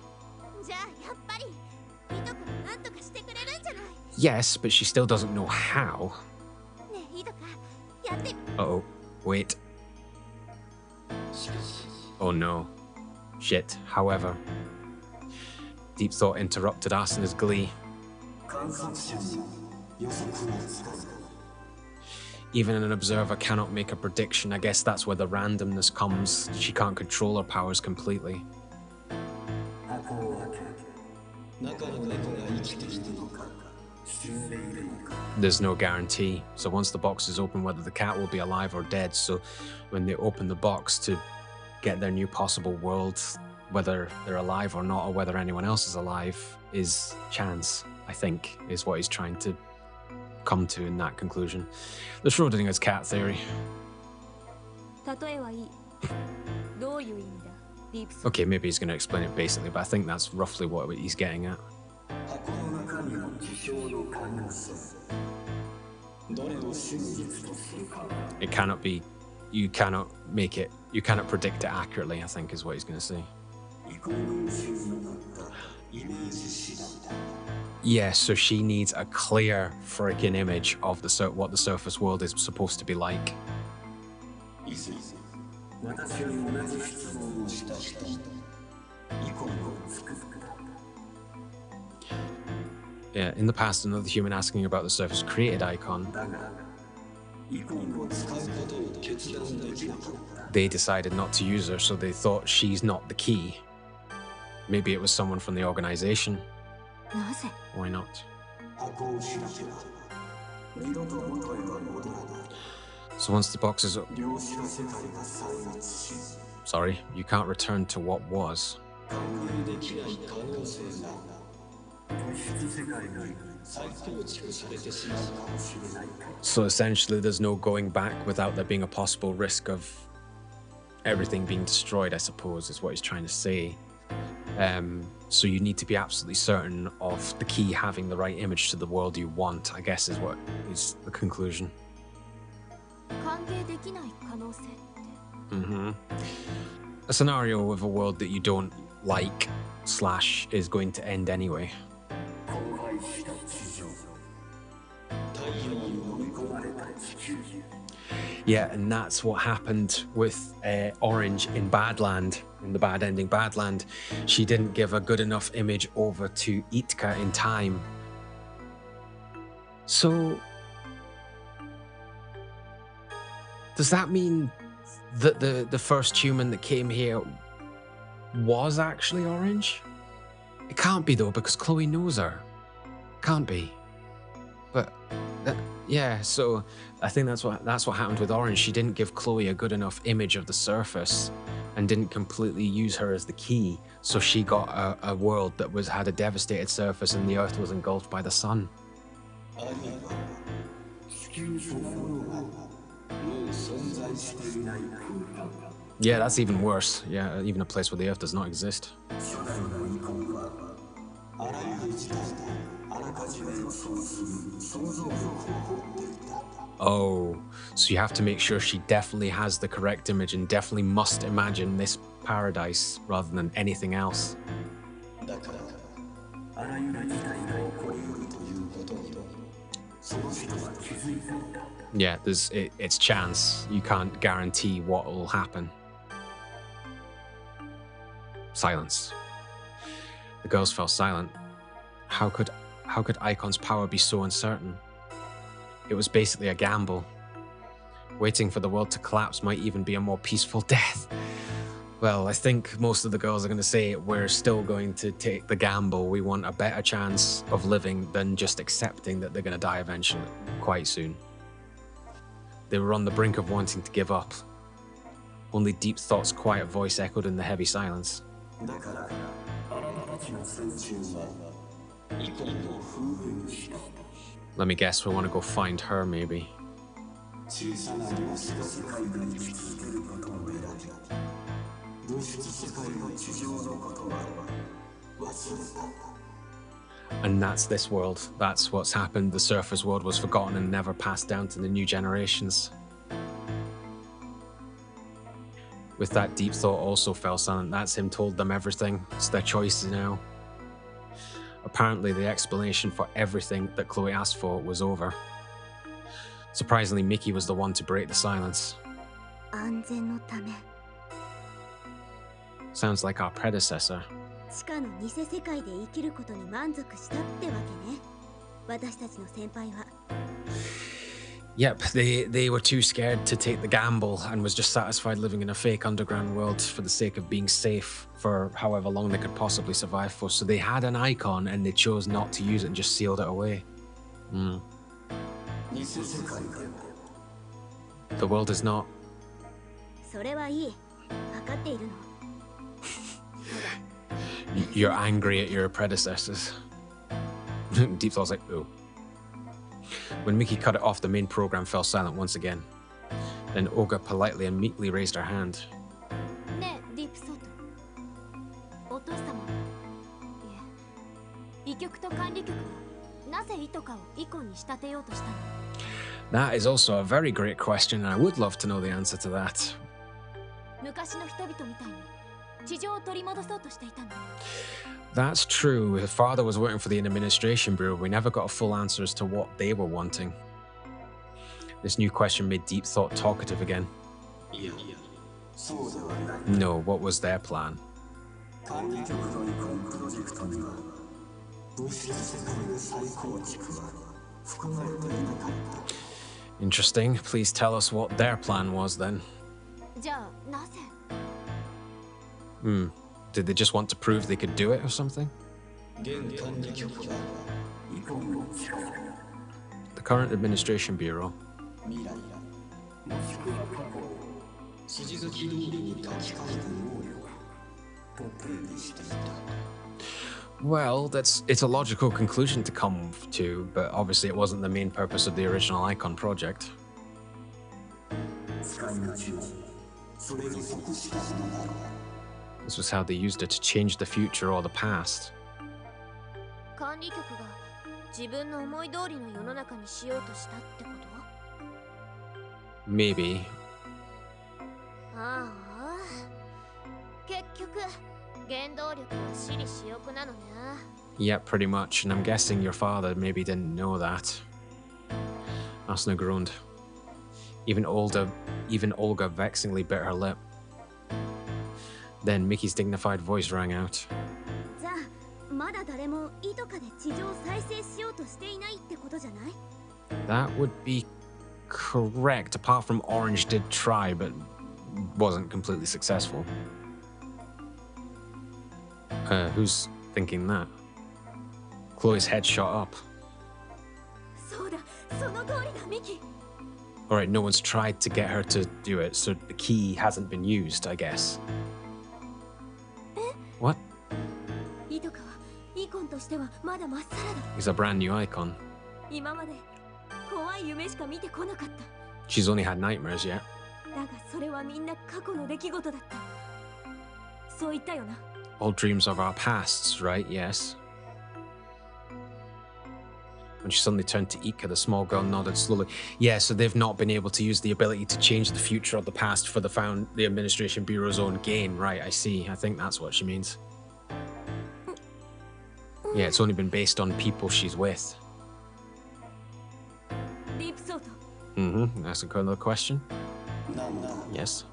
じゃあやっぱりいとこが何とかしてくれるんじゃない。 Yes, but she still doesn't know how. ねえいとかやってみ。 Uh-oh. Wait. しかし、 Oh no. Shit. However. Deep thought interrupted Asuna's glee. 観察者に予測はつかず。 Even an observer cannot make a prediction. I guess that's where the randomness comes. She can't control her powers completely. 箱を開け、中の猫が生きているのか、死んでいるのか。 There's no guarantee. So once the box is open, whether the cat will be alive or dead. So when they open the box to get their new possible world, whether they're alive or not, or whether anyone else is alive, is chance, I think, is what he's trying to come to in that conclusion. The Schrodinger's cat theory. 例えはいい。どういう意味だ、ディープス。 Okay, maybe he's going to explain it basically, but I think that's roughly what he's getting at. 箱の中身の事象の可能性。どれを真実とするか。 It cannot be, you cannot make it, you cannot predict it accurately, I think is what he's going to say. イコール意識になったイメージ次第だ。 Yeah, so she needs a clear freaking image of what the surface world is supposed to be like. 以前、私に同じ質問をした人にイコールを作る。 Yeah, in the past, another human asking about the surface created icon. だが、イコールを使うことを決断できなかった。 They decided not to use her, so they thought she's not the key. Maybe it was someone from the organization. なぜ？ Why not? 箱を開けば、二度と元へは戻らない。 So once the box is... 量子の世界が再滅し、 Sorry, you can't return to what was. 考えできない可能性が物質世界に再構築されてしまうかもしれないか。 So essentially, there's no going back without there being a possible risk of everything being destroyed, I suppose, is what he's trying to say. So you need to be absolutely certain of the key having the right image to the world you want, I guess is what is the conclusion. 関係できない可能性って。 A scenario of a world that you don't like / is going to end anyway. 荒廃した地上、太陽に飲み込まれた地球。 Yeah, and that's what happened with Orange in Badland, in the bad ending Badland. She didn't give a good enough image over to Jitka in time. So, does that mean that the first human that came here was actually Orange? It can't be though, because Chloe knows her. Can't be. But yeah, so I think that's what happened with Orange. She didn't give Chloe a good enough image of the surface and didn't completely use her as the key. So she got a world that had a devastated surface and the Earth was engulfed by the sun. あるいは地球そのものがもう存在していない空間。 Yeah, that's even worse. Yeah, even a place where the Earth does not exist. 初代のイコンはあらゆる事態であらかじめ予想する想像力を持っていた。 Oh, so you have to make sure she definitely has the correct image and definitely must imagine this paradise rather than anything else. だからあらゆる事態が起こりうるということにもその人は気づいたのだ。 Yeah, it's chance. You can't guarantee what will happen. Silence. The girls fell silent. How could Icon's power be so uncertain? It was basically a gamble. Waiting for the world to collapse might even be a more peaceful death. Well, I think most of the girls are going to say we're still going to take the gamble. We want a better chance of living than just accepting that they're going to die eventually, quite soon. They were on the brink of wanting to give up. Only Deep Thought's quiet voice echoed in the heavy silence. Let me guess, we want to go find her, maybe. And that's this world. That's what's happened. The surface world was forgotten and never passed down to the new generations. With that, Deep Thought also fell silent. That's him told them everything. It's their choice now. Apparently, the explanation for everything that Chloe asked for was over. Surprisingly, Mickey was the one to break the silence. Sounds like our predecessor. Yep, they were too scared to take the gamble and was just satisfied living in a fake underground world for the sake of being safe for however long they could possibly survive for. So they had an icon and they chose not to use it and just sealed it away. The world is not. You're angry at your predecessors. Deep Thought's like, oh. When Mickey cut it off, the main program fell silent once again. Then Olga politely and meekly raised her hand. That is also a very great question, and I would love to know the answer to that. That's true. Her father was working for the Administration Bureau. We never got a full answer as to what they were wanting. This new question made Deep Thought talkative again. No, what was their plan? Interesting. Please tell us what their plan was then. Did they just want to prove they could do it or something? The current Administration Bureau. Well, it's a logical conclusion to come to, but obviously it wasn't the main purpose of the original Icon project. This was how they used it to change the future or the past. Maybe. Yeah, pretty much, and I'm guessing your father maybe didn't know that. Asuna groaned. Even Olga vexingly bit her lip. Then Mickey's dignified voice rang out. That would be correct, apart from Orange did try, but wasn't completely successful. Who's thinking that? Chloe's head shot up. Alright, no one's tried to get her to do it, so the key hasn't been used, I guess. What? He's a brand new icon. She's only had nightmares yet. All dreams of our pasts, right? Yes. When she suddenly turned to Ika, the small girl nodded slowly. Yeah, so they've not been able to use the ability to change the future or the past for the Administration Bureau's own gain. Right, I see. I think that's what she means. Yeah, it's only been based on people she's with. Ask another question? Yes.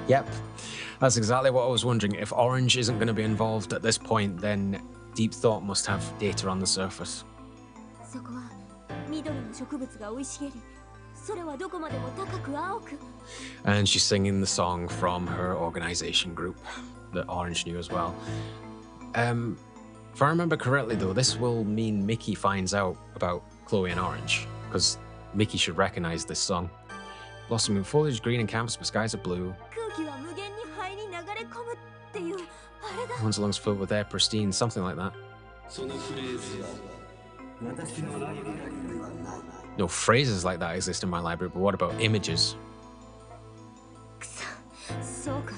Yep, that's exactly what I was wondering. If Orange isn't going to be involved at this point, then Deep Thought must have data on the surface. 空はどこまでも高く青く。 And she's singing the song from her organization group that Orange knew as well. If I remember correctly, though, this will mean Mickey finds out about Chloe and Orange, because Mickey should recognize this song. Blossoming foliage green and canvas, but skies are blue. 空気は無限に肺に流れ込むっていうあれだ。 One's lungs filled with air pristine, something like that. そのフレーズは私のライブラリにはない。 No phrases like that exist in my library, but what about images? くそ、そうか。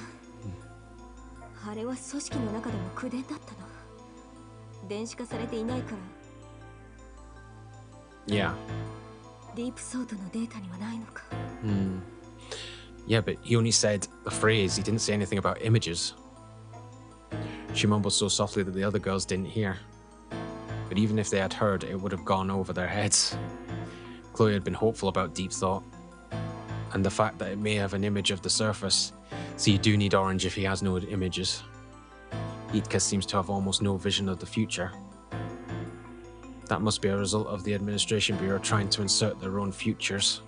あれは組織の中でも口伝だったな。電子化されていないから。 Yeah. ディープソートのデータにはないのか。Yeah, but he only said the phrase, he didn't say anything about images. She mumbled so softly that the other girls didn't hear. But even if they had heard, it would have gone over their heads. Chloe had been hopeful about deep thought, and the fact that it may have an image of the surface, so you do need Orange if he has no images. Jitka seems to have almost no vision of the future. That must be a result of the Administration Bureau trying to insert their own futures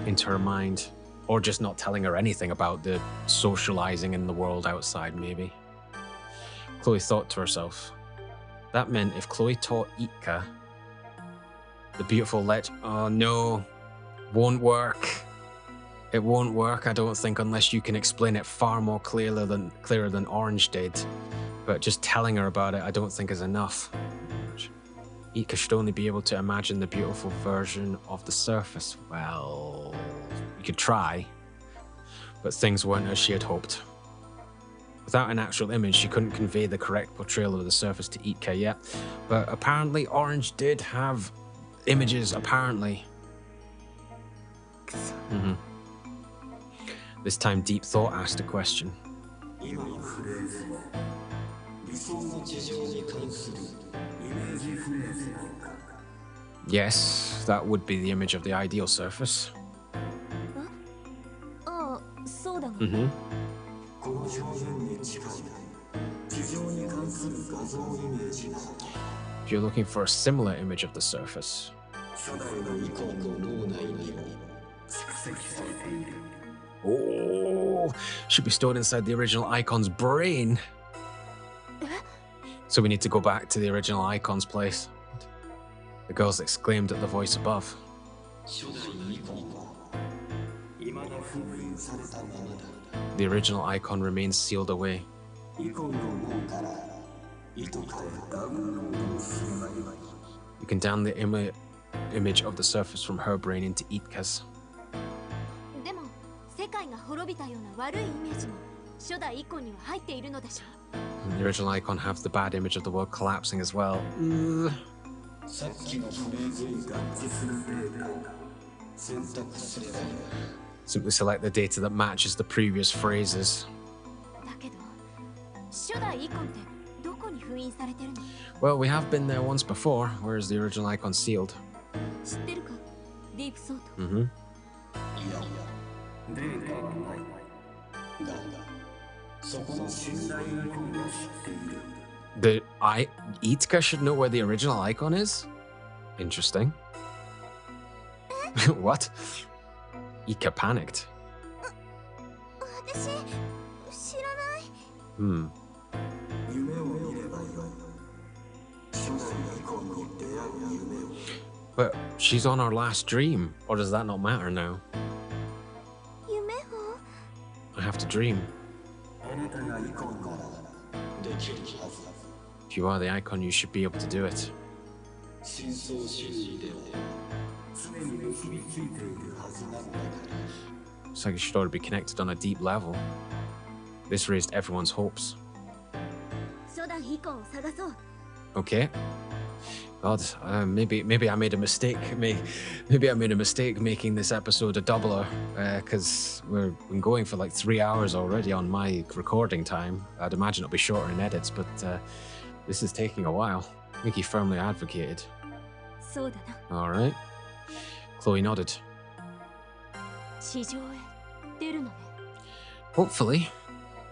into her mind, or just not telling her anything about the socializing in the world outside, maybe. Chloe thought to herself, that meant if Chloe taught Jitka the beautiful oh no, won't work. It won't work, I don't think, unless you can explain it far more clearer than Orange did. But just telling her about it, I don't think is enough. Jitka should only be able to imagine the beautiful version of the surface. Well, you could try, but things weren't as she had hoped. Without an actual image, she couldn't convey the correct portrayal of the surface to Jitka yet, but apparently Orange did have images, apparently. This time Deep Thought asked a question. Yes, that would be the image of the ideal surface. ああ、そうだが。 この表現に近い地上に関する画像イメージなの。 If you're looking for a similar image of the surface. 初代のイコンの脳内にも蓄積されている。 Oh, should be stored inside the original icon's brain. So we need to go back to the original icon's place. The girls exclaimed at the voice above. 初代イコンは未だ封印されたままだ。 The original icon remains sealed away. イコンの脳から糸からダウンロードすればいい。 You can down the image of the surface from her brain into Jitka's. でも、世界が滅びたような悪いイメージも初代イコンには入っているのでしょう。 And the original icon has the bad image of the world collapsing as well. さっきのフレーズに合致するデータを選択すればいい。 Simply select the data that matches the previous phrases. だけど、初代イコンってどこに封印されてるの？ Well, we have been there once before. Where is the original icon sealed? 知ってるか？ディープソート。Mm-hmm. いや、データはない。だが、そこの信頼イコンは知っている。 Jitka should know where the original icon is? Interesting. What? Jitka panicked. 私知らない。Hmm. 夢を見ればよい。初代イコンに出会う夢を。 But she's on her last dream, or does that not matter now? 夢を I have to dream. あなたがイコンならできるはずだ。 If you are the icon, you should be able to do it. 深層心理では常に結びついているはずなんだから。 It's like it should already be connected on a deep level. This raised everyone's hopes. 初代イコンを探そう。 Okay. God, maybe I made a mistake. Maybe I made a mistake making this episode a doubler, because we've been going for like 3 hours already on my recording time. I'd imagine it'll be shorter in edits, but this is taking a while. Mickey firmly advocated. そうだな。 All right. Chloe nodded. 地上へ出るのね。 Hopefully.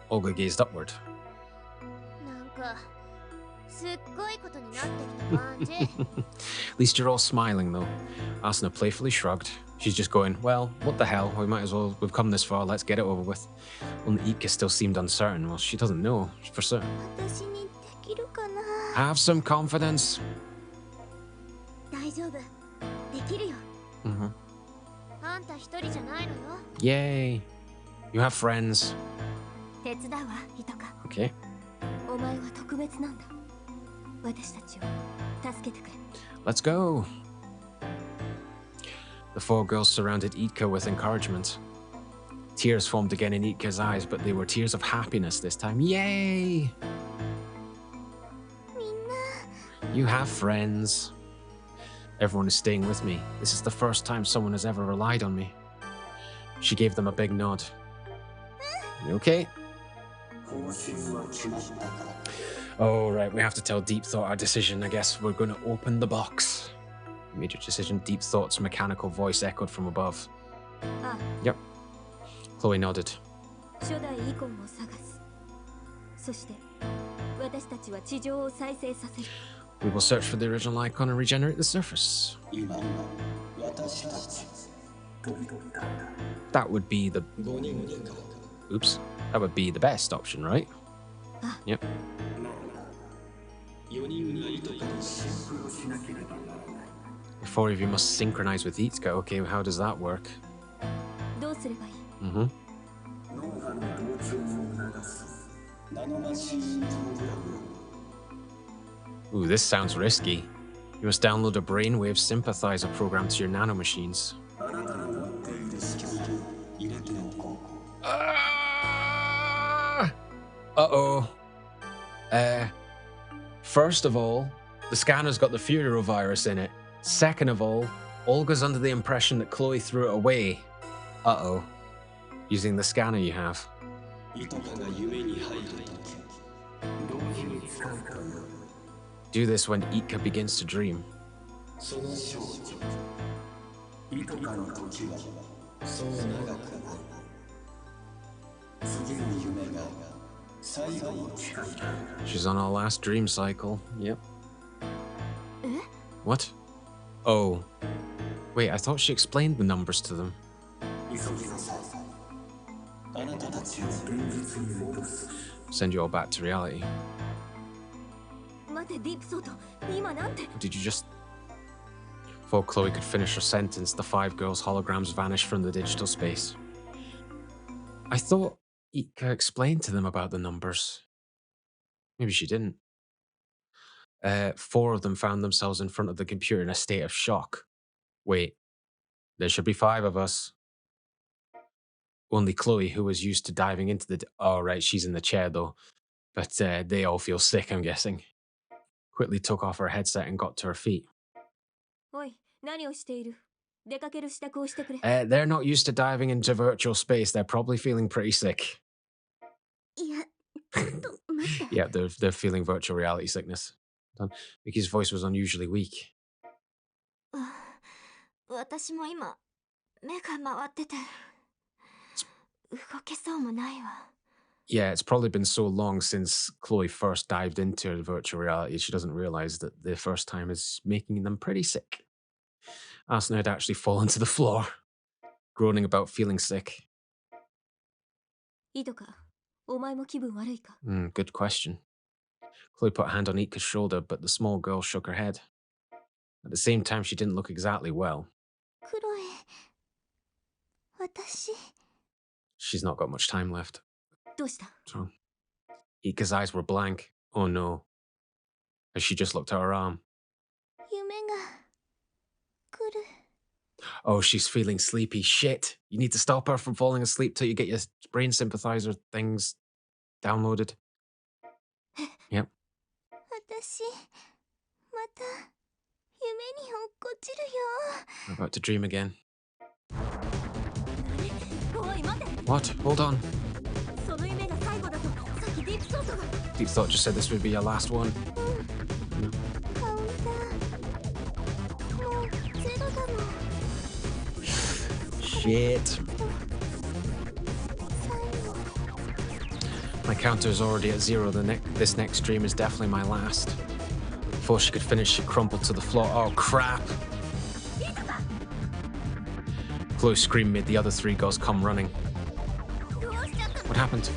Olga gazed upward. なんかすっごいことになってきた感じ。 At least you're all smiling, though. Asuna playfully shrugged. She's just going, well, what the hell? We might as well, we've come this far, let's get it over with. Only Jitka still seemed uncertain. Well, she doesn't know for certain. 私にできるかな。 Have some confidence. 大丈夫。できるよ。Mm-hmm. あんた一人じゃないのよ。 Yay. You have friends. 手伝うわ、ヒトカ。 Okay. お前は特別なんだ。私たちを助けてくれ。 Let's go. The four girls surrounded Jitka with encouragement. Tears formed again in Itka's eyes, but they were tears of happiness this time. Yay! みんな。 You have friends. Everyone is staying with me. This is the first time someone has ever relied on me. She gave them a big nod. You okay? 方針は決まったか。 Oh, right. We have to tell Deep Thought our decision. I guess we're going to open the box. You made your decision. Deep Thought's mechanical voice echoed from above. Ah. Yep. Chloe nodded. 初代イコンを探す。そして私たちは地上を再生させる。 We will search for the original icon and regenerate the surface. 今、私たち、飛び飛びだ。 That would be the... 5人以下。 Oops. That would be the best option, right? Ah. Yep. 4人が糸からシンクロしなければならない。 The four of you must synchronize with Jitka. Okay, how does that work? どうすればいい？ Mm-hmm. 脳波の同調を促す。ナノマシンプログラム。 Ooh, this sounds risky. You must download a brainwave sympathizer program to your nanomachines. あなたの持っている式を入れておこう。 Uh-oh. First of all, the scanner's got the Furiero virus in it. Second of all, Olga's under the impression that Chloe threw it away. Uh-oh. Using the scanner you have. 糸かが夢に入るとき、同時に使うかよ。 Do this when Jitka begins to dream. その少女、糸かの時はそう長くない。次の夢が最後の近いだ。 She's on her last dream cycle. Yep. え？ What? Oh. Wait, I thought she explained the numbers to them. 急ぎなさい。あなたたちを現実に戻す。 Send you all back to reality. 待て、ディープソート。今なんて。 Did you just... Before Chloe could finish her sentence, the five girls' holograms vanished from the digital space. I thought Jitka explained to them about the numbers. Maybe she didn't. Four of them found themselves in front of the computer in a state of shock. Wait, there should be five of us. Only Chloe, who was used to diving into the... Oh, right, she's in the chair, though. But they all feel sick, I'm guessing. Quickly took off her headset and got to her feet. おい、何をしている？出かける支度をしてくれ。 They're not used to diving into virtual space. They're probably feeling pretty sick. いや、ちょっと待って。 Yeah, they're feeling virtual reality sickness. Mickey's voice was unusually weak. 私も今、目が回ってて、動けそうもないわ。 Yeah, it's probably been so long since Chloe first dived into virtual reality. She doesn't realize that the first time is making them pretty sick. Asuna had actually fallen to the floor, groaning about feeling sick. イトカ、お前も気分悪いか？ Good question. Chloe put a hand on Itka's shoulder, but the small girl shook her head. At the same time, she didn't look exactly well. クロエ、私。 She's not got much time left. どうした？ So, Itka's eyes were blank. Oh no. As she just looked at her arm. 夢が来る。 Oh, she's feeling sleepy. Shit. You need to stop her from falling asleep till you get your brain sympathizer things downloaded. Yep. 私、また夢に落っこちるよ。 I'm about to dream again. おい、待て。 What? Hold on. その夢が最後だと。さっきディープソートが。 Deep Thought just said this would be your last one. カウンター。もうゼロだもん。 Shit. My counter is already at 0. This next stream is definitely my last. Before she could finish, she crumpled to the floor. Oh, crap. Chloe's scream made the other three girls come running. What happened?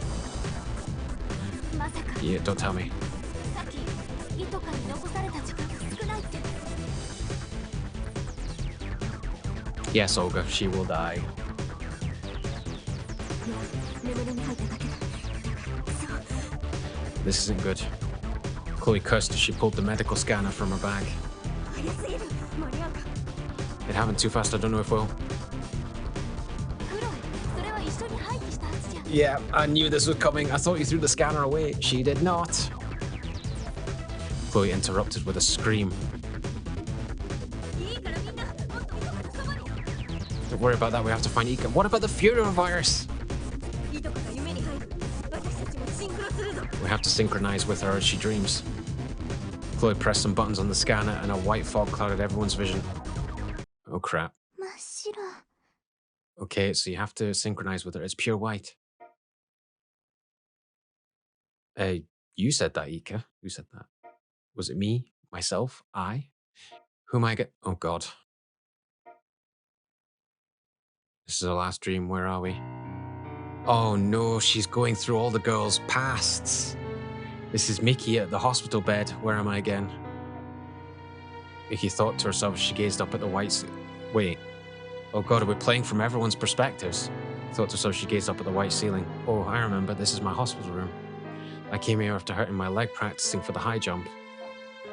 Yeah, don't tell me. Yes, Olga, she will die. This isn't good. Chloe cursed as she pulled the medical scanner from her bag. It happened too fast, I don't know if we'll... Yeah, I knew this was coming. I thought you threw the scanner away. She did not. Chloe interrupted with a scream. Don't worry about that, we have to find Ika. What about the Furio virus? We have to synchronize with her as she dreams. Chloe pressed some buttons on the scanner and a white fog clouded everyone's vision. Oh crap. Okay, so you have to synchronize with her. It's pure white. You said that, Ika. Who said that? Was it me? Myself? I? Who am I get? Oh god. This is our last dream. Where are we? Oh no, she's going through all the girls' pasts. This is Mickey at the hospital bed. Where am I again? Mickey thought to herself as she gazed up at the white... Wait. Oh god, are we playing from everyone's perspectives? Thought to herself as she gazed up at the white ceiling. Oh, I remember. This is my hospital room. I came here after hurting my leg practicing for the high jump.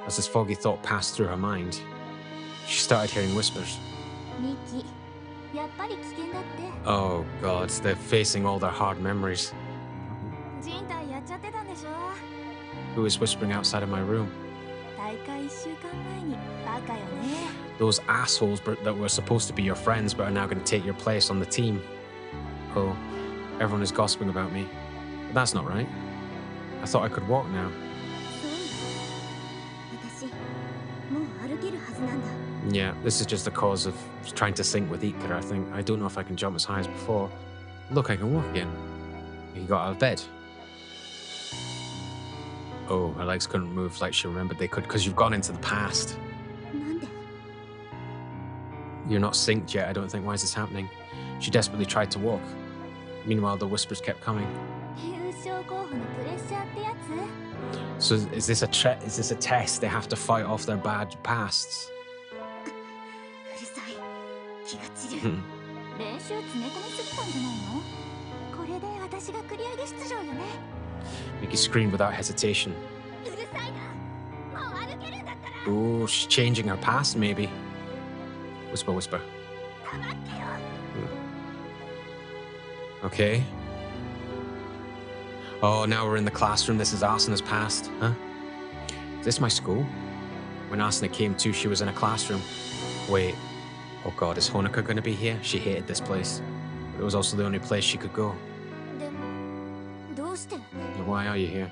As this foggy thought passed through her mind, she started hearing whispers. Oh god, they're facing all their hard memories. Who is whispering outside of my room? Those assholes that were supposed to be your friends but are now going to take your place on the team. Oh, everyone is gossiping about me. But that's not right. I thought I could walk now. Yeah, this is just the cause of trying to sync with Ika, I think. I don't know if I can jump as high as before. Look, I can walk again. He got out of bed. Oh, her legs couldn't move like she remembered they could because you've gone into the past. You're not synced yet, I don't think. Why is this happening? She desperately tried to walk. Meanwhile, the whispers kept coming. So is this a test? They have to fight off their bad pasts? Mickey screamed without hesitation. Oh, she's changing her past, maybe. Whisper, whisper. Okay. Oh, now we're in the classroom. This is Asuna's past, huh? Is this my school? When Asuna came to, she was in a classroom. Wait. Oh god, is Honoka going to be here? She hated this place. But it was also the only place she could go. Why are you here?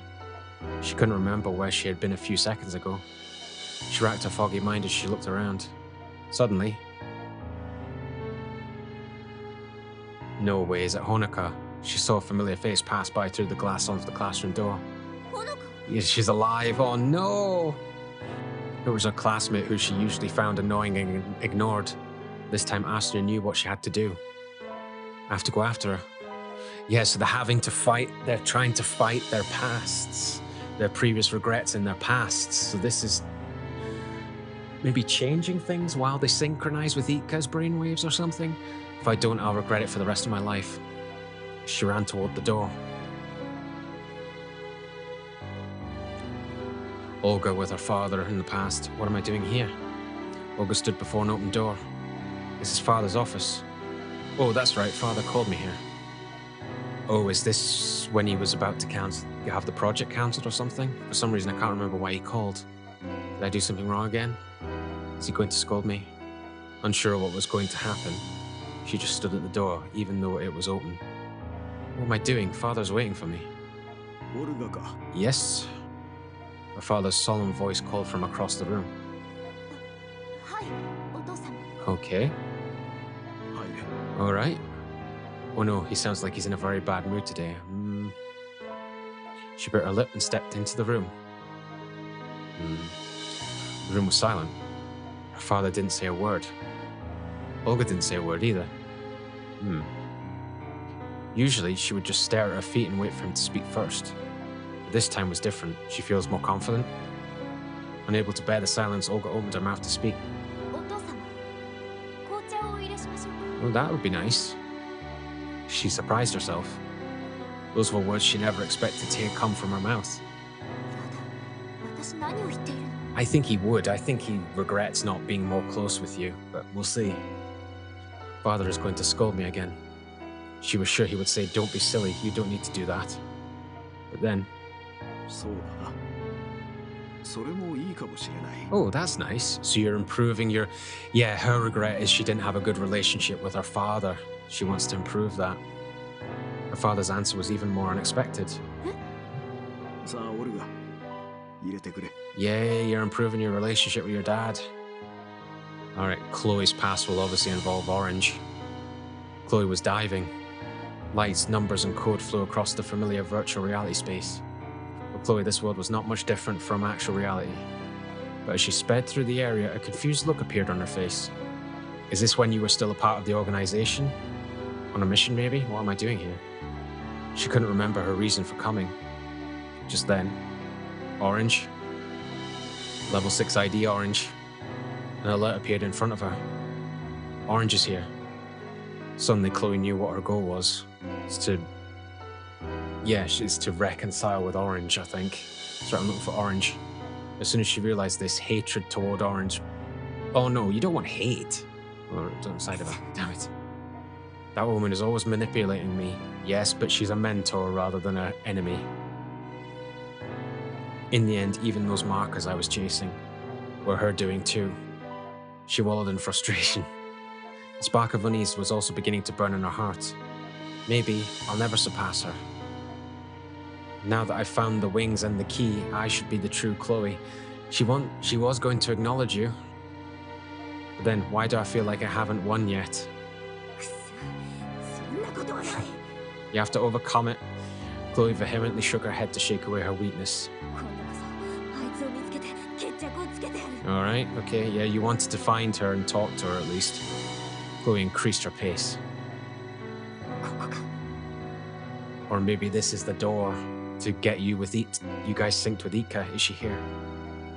She couldn't remember where she had been a few seconds ago. She racked her foggy mind as she looked around. Suddenly... No way, is it Honoka? She saw a familiar face pass by through the glass onto the classroom door. Yes, she's alive. Oh no! It was her classmate who she usually found annoying and ignored. This time Asuna knew what she had to do. I have to go after her. Yeah, so they're having to fight. They're trying to fight their pasts. Their previous regrets in their pasts. So this is maybe changing things while they synchronize with Ika's brainwaves or something. If I don't, I'll regret it for the rest of my life. She ran toward the door. Olga with her father in the past. What am I doing here? Olga stood before an open door. This is Father's office. Oh, that's right, Father called me here. Oh, is this when he was about to have the project cancelled or something? For some reason, I can't remember why he called. Did I do something wrong again? Is he going to scold me? Unsure what was going to happen, she just stood at the door, even though it was open. What am I doing? Father's waiting for me. Yes? Her father's solemn voice called from across the room. Okay. All right. Oh no, he sounds like he's in a very bad mood today. She bit her lip and stepped into the room. The room was silent. Her father didn't say a word. Olga didn't say a word either. Usually, she would just stare at her feet and wait for him to speak first. But this time was different. She feels more confident. Unable to bear the silence, Olga opened her mouth to speak. Well, that would be nice. She surprised herself. Those were words she never expected to hear come from her mouth. I think he would. I think he regrets not being more close with you, but we'll see. Father is going to scold me again. She was sure he would say, don't be silly, you don't need to do that. But then... Oh, that's nice. So you're improving your... Yeah, her regret is she didn't have a good relationship with her father. She wants to improve that. Her father's answer was even more unexpected. Yay, you're improving your relationship with your dad. Alright, Chloe's past will obviously involve Orange. Chloe was diving. Lights, numbers, and code flew across the familiar virtual reality space. For Chloe, this world was not much different from actual reality. But as she sped through the area, a confused look appeared on her face. Is this when you were still a part of the organization? On a mission, maybe? What am I doing here? She couldn't remember her reason for coming. Just then, Orange. Level 6 ID Orange. An alert appeared in front of her. Orange is here. Suddenly, Chloe knew what her goal was. It's to reconcile with Orange, I think. So I'm looking for Orange. As soon as she realized this, hatred toward Orange. Oh no, you don't want hate. Or outside of her. Damn it. That woman is always manipulating me. Yes, but she's a mentor rather than an enemy. In the end, even those markers I was chasing were her doing too. She wallowed in frustration. The spark of unease was also beginning to burn in her heart. Maybe I'll never surpass her. Now that I've found the wings and the key, I should be the true Chloe. She was going to acknowledge you. But then, why do I feel like I haven't won yet? You have to overcome it. Chloe vehemently shook her head to shake away her weakness. Alright, okay, yeah, you wanted to find her and talk to her at least. Chloe increased her pace. Or maybe this is the door to get you with you guys synced with Jitka. Is she here?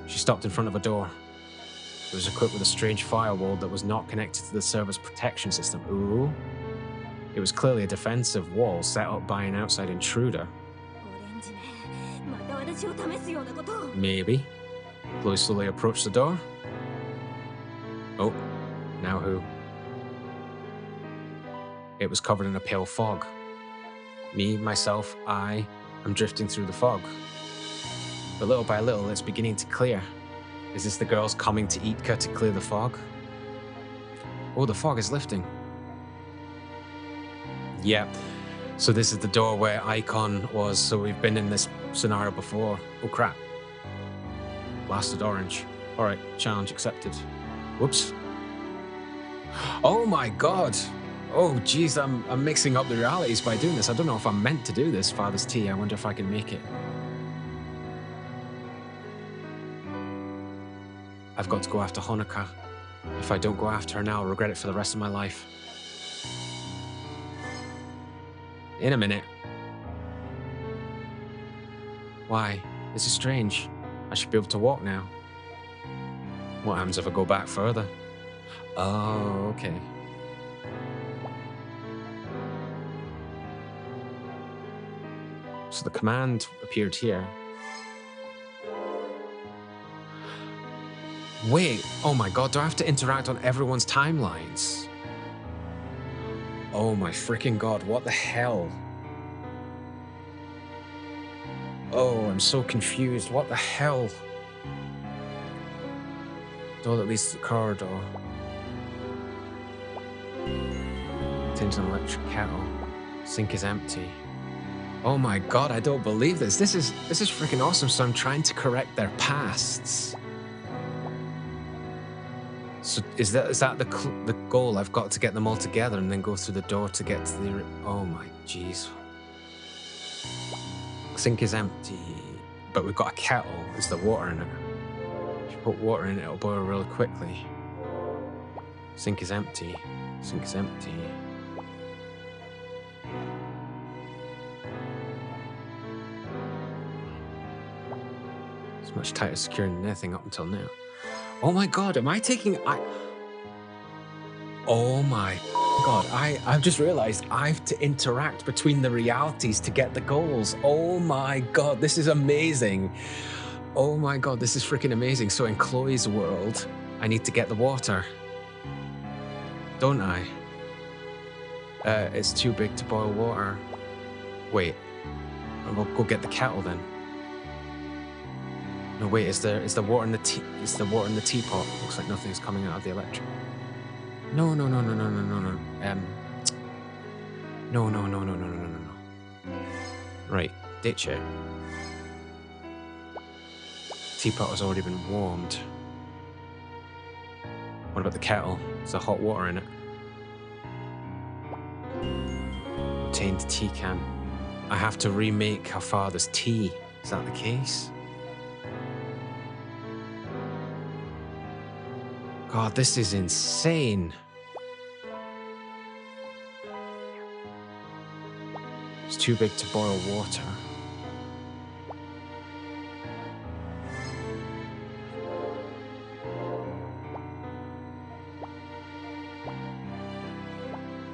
She stopped in front of a door. It was equipped with a strange firewall that was not connected to the server's protection system. Ooh. It was clearly a defensive wall set up by an outside intruder. Maybe. Chloe slowly approached the door. Oh, now who? It was covered in a pale fog. Me, myself, I am drifting through the fog. But little by little, it's beginning to clear. Is this the girls coming to Jitka to clear the fog? Oh, the fog is lifting. Yeah, so this is the door where Icon was, so we've been in this scenario before. Oh crap. Blasted Orange. Alright, challenge accepted. Whoops. Oh my god! Oh jeez, I'm mixing up the realities by doing this. I don't know if I'm meant to do this, Father's Tea. I wonder if I can make it. I've got to go after Honoka. If I don't go after her now, I'll regret it for the rest of my life. In a minute. Why? This is strange. I should be able to walk now. What happens if I go back further? Oh, okay. So the command appeared here. Wait, oh my god, do I have to interact on everyone's timelines? Oh my freaking god, what the hell? Oh, I'm so confused, what the hell? Door that leads to the corridor. Contains an electric kettle. Sink is empty. Oh my god, I don't believe this. This is freaking awesome. So I'm trying to correct their pasts. So is that the goal? I've got to get them all together and then go through the door to get to the... Oh my jeez. Sink is empty, but we've got a kettle. Is there water in it? If you put water in it, it'll boil really quickly. Sink is empty. Sink is empty. It's much tighter securing than anything up until now. Oh my god, am I taking... Oh my god, I've just realized I have to interact between the realities to get the goals. Oh my god, this is amazing. Oh my god, this is freaking amazing. So in Chloe's world, I need to get the water. Don't I? It's too big to boil water. Wait, I'll go get the kettle then. No, wait, is there water in the water in the teapot? Looks like nothing's coming out of the electric. No. No. Right, ditch it. Teapot has already been warmed. What about the kettle? Is there hot water in it? Obtained tea can. I have to remake her father's tea. Is that the case? God, this is insane. It's too big to boil water.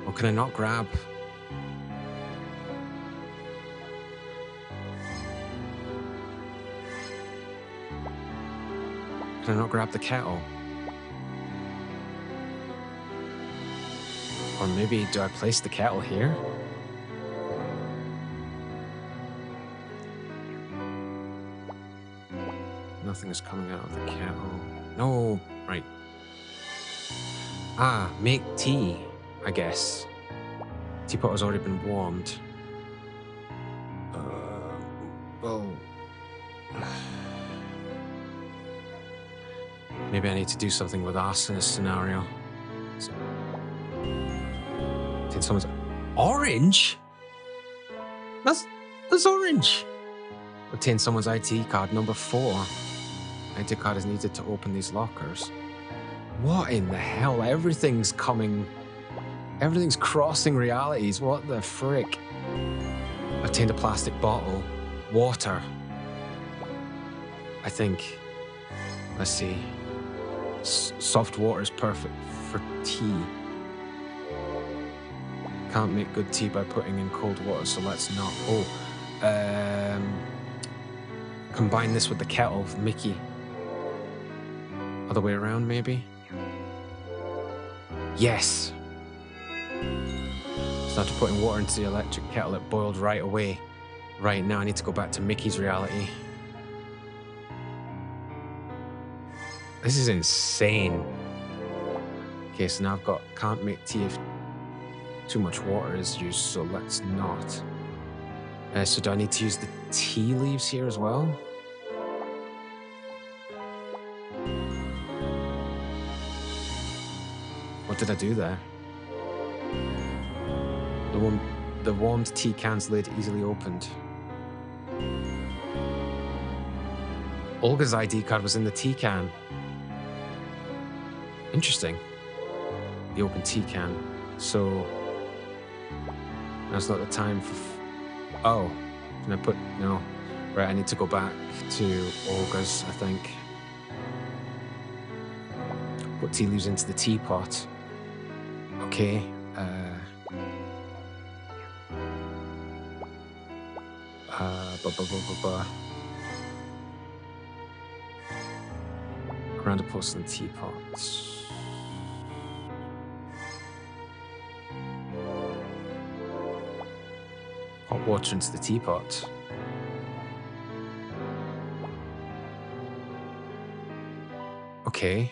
Or can I not grab? Can I not grab the kettle? Or maybe do I place the kettle here? Nothing is coming out of the kettle. No, right. Ah, make tea, I guess. Teapot has already been warmed. Well... Maybe I need to do something with us in this scenario. So, did someone's... Orange? That's orange! Obtain someone's ID card number 4. ID card is needed to open these lockers. What in the hell? Everything's crossing realities. What the frick? Obtained a plastic bottle. Water. I think. Let's see. Soft water is perfect for tea. Can't make good tea by putting in cold water, so let's not. Combine this with the kettle with Mickey. Other way around, maybe? Yes! So after putting water into the electric kettle, it boiled right away. Right, now I need to go back to Mickey's reality. This is insane. Okay, so now I've got can't make tea if too much water is used, so let's not. So do I need to use the tea leaves here as well? What did I do there? The warmed tea can's lid easily opened. Olga's ID card was in the tea can. Interesting. The open tea can. So now's not the time for... Oh, can I put... No. Right, I need to go back to Olga's, I think. Put tea leaves into the teapot. Okay. Around a porcelain teapot. Hot water into the teapot. Okay.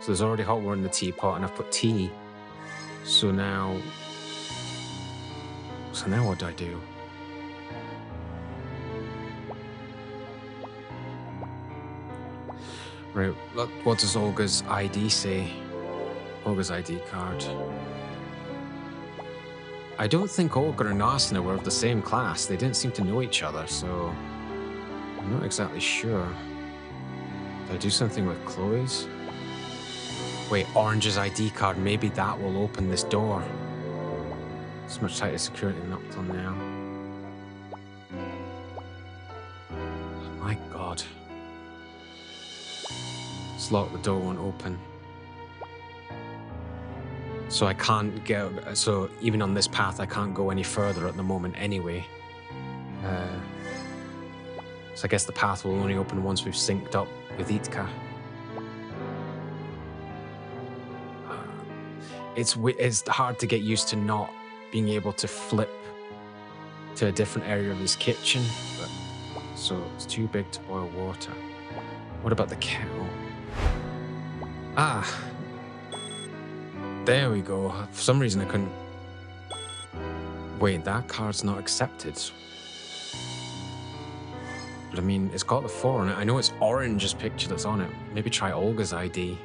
So there's already hot water in the teapot and I've put tea. So now what do I do? Right, what does Olga's ID say? Olga's ID card. I don't think Olga and Asuna were of the same class. They didn't seem to know each other, so I'm not exactly sure. Did I do something with Chloe's? Wait, Orange's ID card. Maybe that will open this door. It's much tighter security than up till now. Oh my God. It's locked, the door won't open. So I can't go, so even on this path, I can't go any further at the moment anyway. So I guess the path will only open once we've synced up with Jitka. It's hard to get used to not being able to flip to a different area of his kitchen. But, so it's too big to boil water. What about the kettle? Ah, there we go. For some reason I couldn't... Wait, that card's not accepted. But I mean, it's got the 4 on it. I know it's Orange's picture that's on it. Maybe try Olga's ID.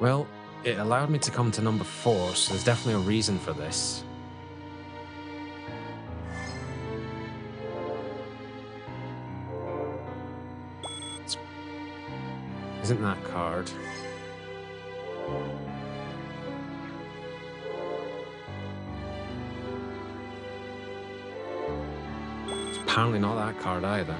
Well, it allowed me to come to number 4, so there's definitely a reason for this. Isn't that card? It's apparently not that card either.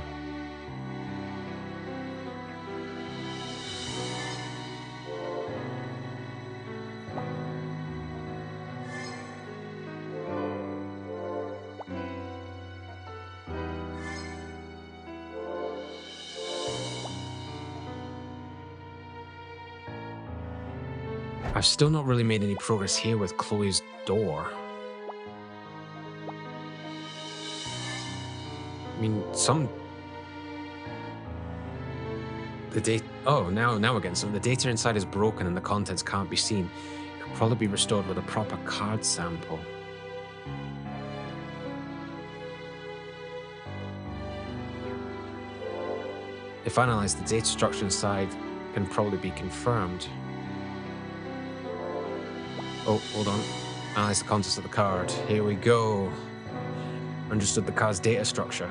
I've still not really made any progress here with Chloe's door. I mean, the data... Oh, now again. So the data inside is broken and the contents can't be seen. It could probably be restored with a proper card sample. If analysed, the data structure inside can probably be confirmed. Oh, hold on. Analyze the contents of the card. Here we go. Understood the card's data structure.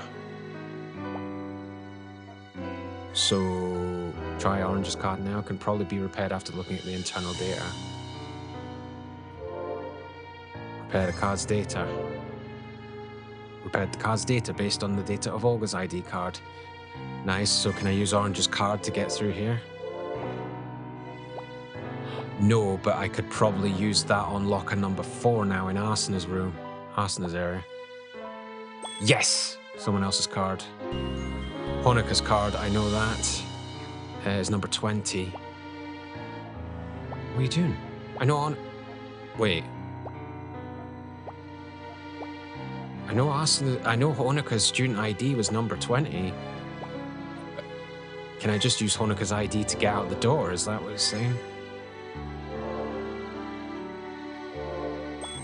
So, try Orange's card now. Can probably be repaired after looking at the internal data. Repair the card's data. Repaired the card's data based on the data of Olga's ID card. Nice. So can I use Orange's card to get through here? No, but I could probably use that on locker number 4 now in Asuna's room. Asuna's area. Yes! Someone else's card. Honoka's card, I know that. Is number 20. What are you doing? I know Wait. I know Honoka's student ID was number 20. Can I just use Honoka's ID to get out the door? Is that what it's saying?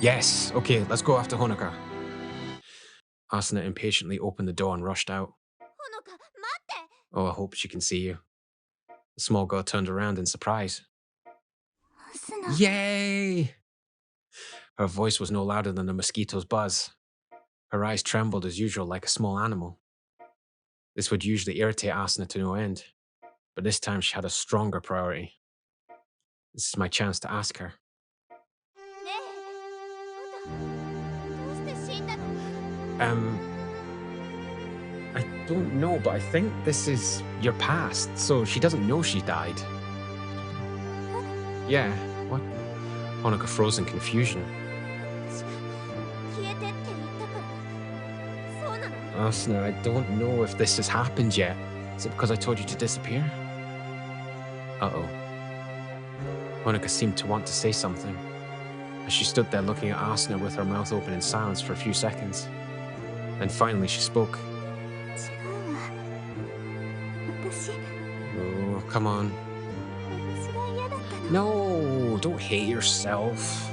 Yes! Okay, let's go after Honoka. Asuna impatiently opened the door and rushed out. Oh, I hope she can see you. The small girl turned around in surprise. Yay! Her voice was no louder than a mosquito's buzz. Her eyes trembled as usual like a small animal. This would usually irritate Asuna to no end, but this time she had a stronger priority. This is my chance to ask her. I don't know, but I think this is your past, so she doesn't know she died. Yeah, what? Honoka froze in confusion. Asuna, I don't know if this has happened yet. Is it because I told you to disappear? Uh-oh. Honoka seemed to want to say something, as she stood there looking at Asuna with her mouth open in silence for a few seconds. Then finally she spoke. Oh, come on. No, don't hate yourself.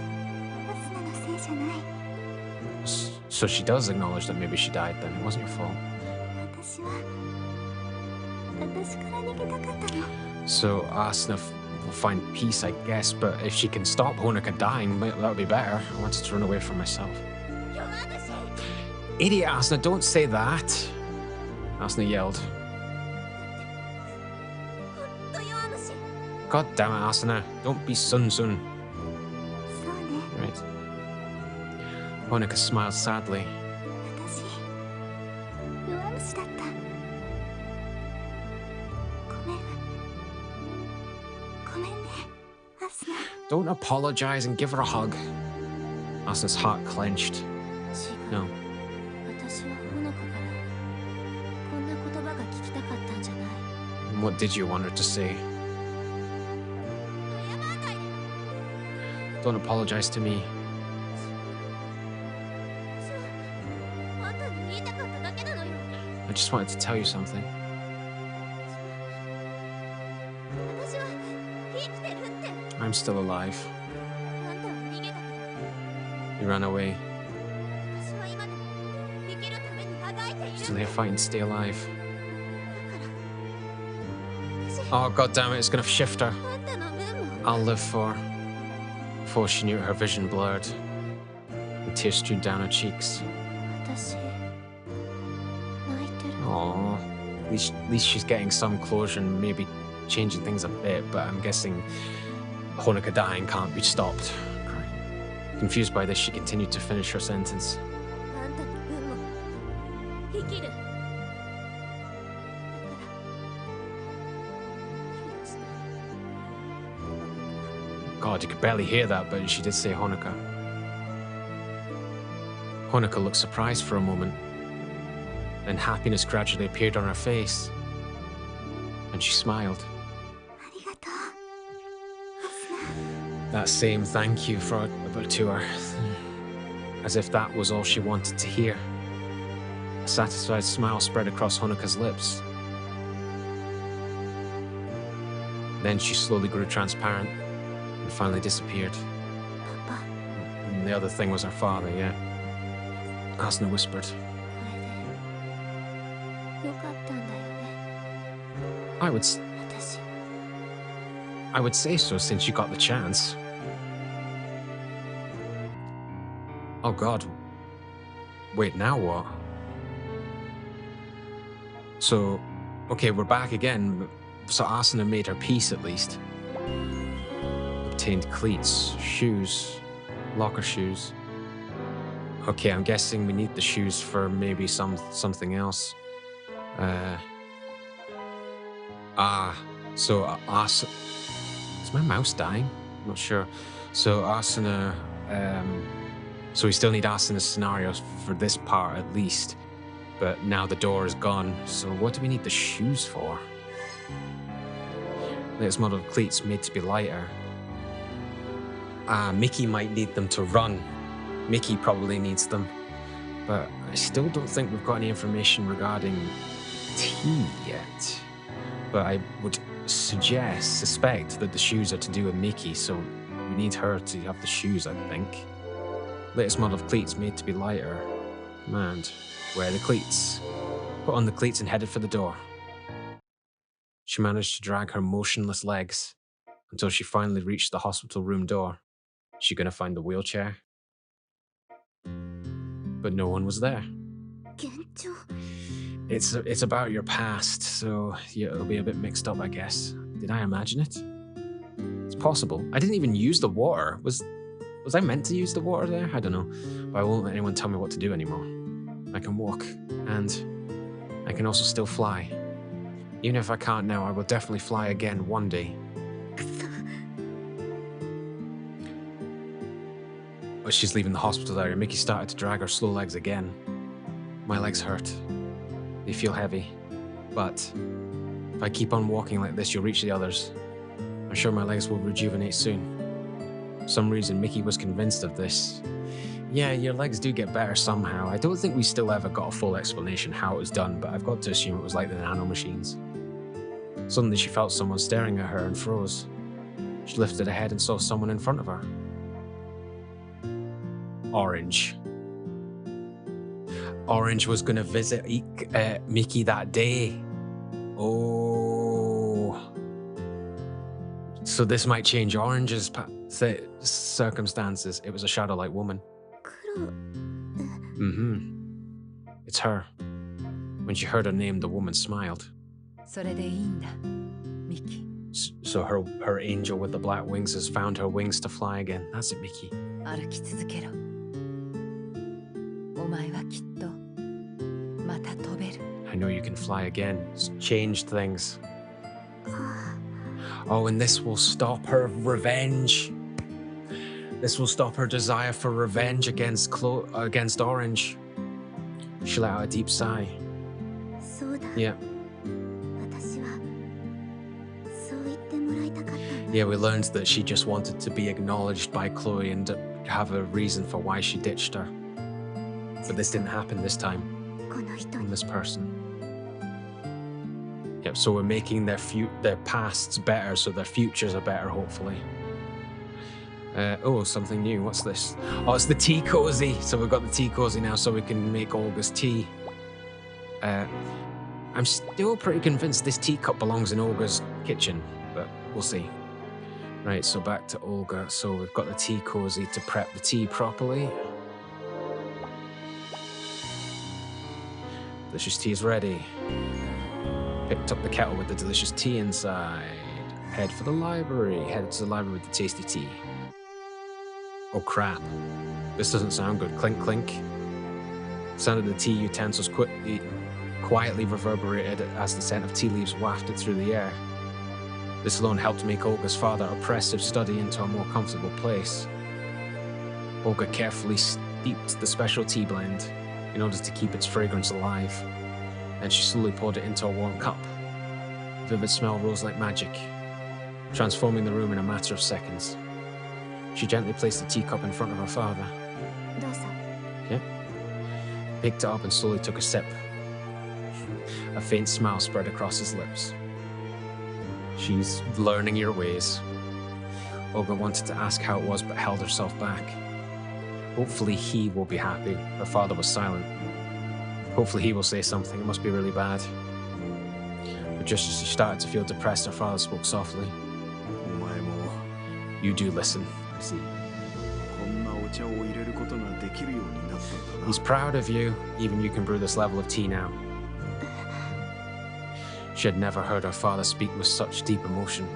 So she does acknowledge that maybe she died then. It wasn't your fault. So Asuna will find peace, I guess, but if she can stop Honoka dying, that would be better. I wanted to run away from myself. Idiot Asuna, don't say that! Asuna yelled. God damn it, Asuna. Don't be Sun. そうね。 Right. Honoka smiled sadly. 私弱虫だった。ごめん。ごめんね、アスナ。 Don't apologize and give her a hug. Asuna's heart clenched. 違う。 No. 私はほのかからこんな言葉が聞きたかったんじゃない。 What did you want her to say? 謝らないで。 Don't apologize to me. 私はあんたに言いたかっただけなのよ。 I just wanted to tell you something. 私は生きてるって。 I'm still alive. あんたは逃げたけど、 You ran away. 私は今でも生きるためにあがいている。 Still here fighting to stay alive. 私、 Oh, god damn it, it's gonna shift her. あんたの分も I'll live for. Before she knew it, her vision blurred. And tears streamed down her cheeks. 私泣いてる。 Aww. At least she's getting some closure and maybe changing things a bit, but I'm guessing Honoka dying can't be stopped. Confused by this, she continued to finish her sentence. あんたの分も生きる。だから許して。 God, you could barely hear that, but she did say Honoka. Honoka looked surprised for a moment. Then happiness gradually appeared on her face. And she smiled. ありがとう、アスナ。 That same thank you to her. As if that was all she wanted to hear. A satisfied smile spread across Honoka's lips. Then she slowly grew transparent and finally disappeared. パパ、 And the other thing was her father, yeah. Asuna whispered. これでよかったんだよね。 I 私 would say so since you got the chance. Oh god. Wait, now what? So, okay, we're back again. So Asuna made her peace at least. Obtained cleats, shoes, locker shoes. Okay, I'm guessing we need the shoes for maybe something else. So Asuna... Is my mouse dying? I'm not sure. So Asuna... So we still need Asuna's scenarios for this part at least. But now the door is gone, so what do we need the shoes for? Latest model of cleats made to be lighter. Mickey might need them to run. Mickey probably needs them. But I still don't think we've got any information regarding T yet. But I would suspect that the shoes are to do with Mickey, so we need her to have the shoes, I think. Latest model of cleats made to be lighter. Command. Wear the cleats. Put on the cleats and headed for the door. She managed to drag her motionless legs until she finally reached the hospital room door. She gonna find the wheelchair? But no one was there. 幻聴。 It's about your past, so yeah, it'll be a bit mixed up, I guess. Did I imagine it? It's possible. I didn't even use the water. Was I meant to use the water there? I don't know. But I won't let anyone tell me what to do anymore. I can walk, and I can also still fly. Even if I can't now, I will definitely fly again one day. くそ。 As she's leaving the hospital area, Mickey started to drag her slow legs again. My legs hurt. They feel heavy. But if I keep on walking like this, you'll reach the others. I'm sure my legs will rejuvenate soon. For some reason, Mickey was convinced of this. Yeah, your legs do get better somehow. I don't think we still ever got a full explanation how it was done, but I've got to assume it was like the nanomachines. Suddenly, she felt someone staring at her and froze. She lifted her head and saw someone in front of her. Orange. Orange was going to visit Mickey that day. Oh. So this might change Orange's circumstances. It was a shadow-like woman. 黒。 It's her. When she heard her name, the woman smiled. それでいいんだ、ミキ。So her angel with the black wings has found her wings to fly again. That's it, Mickey. 歩き続けろ。お前はきっとまた飛べる。I know you can fly again. It's changed things. Oh, and this will stop her revenge. This will stop her desire for revenge against Orange. She let out a deep sigh. そうだ。 Yeah. 私はそう言ってもらいたかったんだ。 Yeah, we learned that she just wanted to be acknowledged by Chloe and have a reason for why she ditched her. But this didn't happen this time. この人 On に this person. Yep, so we're making their pasts better, so their futures are better, hopefully. Oh, something new. What's this? Oh, it's the tea cozy. So we've got the tea cozy now, so we can make Olga's tea. I'm still pretty convinced this teacup belongs in Olga's kitchen, but we'll see. Right, so back to Olga. So we've got the tea cozy to prep the tea properly. Delicious tea is ready. Picked up the kettle with the delicious tea inside. Head for the library. Head to the library with the tasty tea. Oh crap. This doesn't sound good. Clink, clink. The sound of the tea utensils quietly reverberated as the scent of tea leaves wafted through the air. This alone helped make Olga's father oppressive study into a more comfortable place. Olga carefully steeped the special tea blend in order to keep its fragrance alive. Then she slowly poured it into a warm cup. The vivid smell rose like magic, transforming the room in a matter of seconds. She gently placed the teacup in front of her father. どうぞ。 Okay. Picked it up and slowly took a sip. A faint smile spread across his lips. She's learning your ways. Olga wanted to ask how it was, but held herself back. Hopefully he will be happy. Her father was silent. Hopefully he will say something. It must be really bad. But just as she started to feel depressed, her father spoke softly. You do listen. I see. He's proud of you. Even you can brew this level of tea now. She had never heard her father speak with such deep emotion.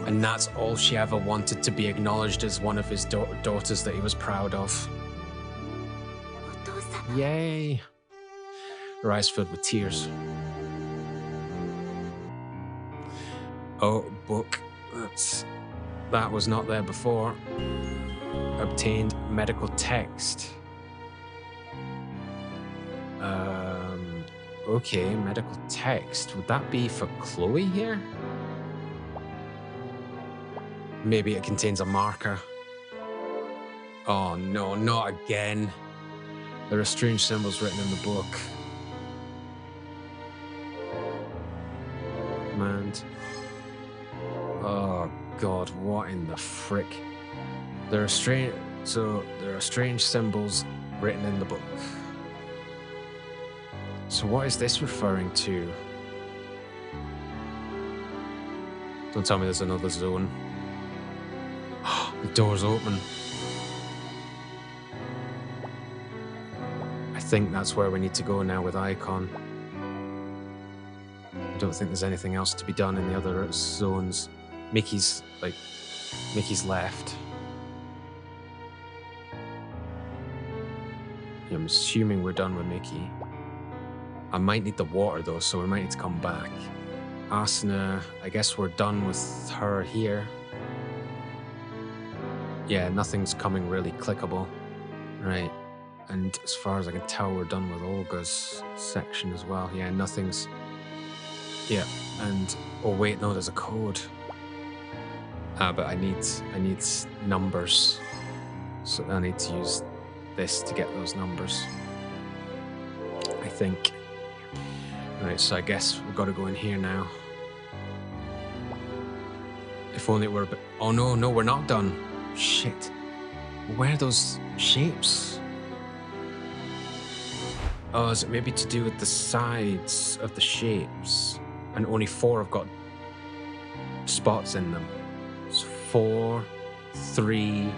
And that's all she ever wanted, to be acknowledged as one of his daughters that he was proud of. お父様。 Yay! Her eyes filled with tears. Oh, book. That was not there before. Obtained medical text. Okay, medical text. Would that be for Chloe here? Maybe it contains a marker. Oh no, not again. There are strange symbols written in the book. And oh god, what in the frick? There are strange symbols written in the book. So what is this referring to? Don't tell me there's another zone. The door's open. I think that's where we need to go now with Icon. I don't think there's anything else to be done in the other zones. Mickey's left. I'm assuming we're done with Mickey. I might need the water though, so we might need to come back. Asuna, I guess we're done with her here. Yeah, nothing's coming really clickable. Right. And as far as I can tell, we're done with Olga's section as well. Yeah, nothing's... Yeah, and... Oh wait, no, there's a code. But I need numbers. So I need to use this to get those numbers. I think. Right, so I guess we've got to go in here now. If only it were a bit... Oh no, we're not done. Shit. Where are those shapes? Oh, is it maybe to do with the sides of the shapes? And only 4 have got spots in them. So 4, 3,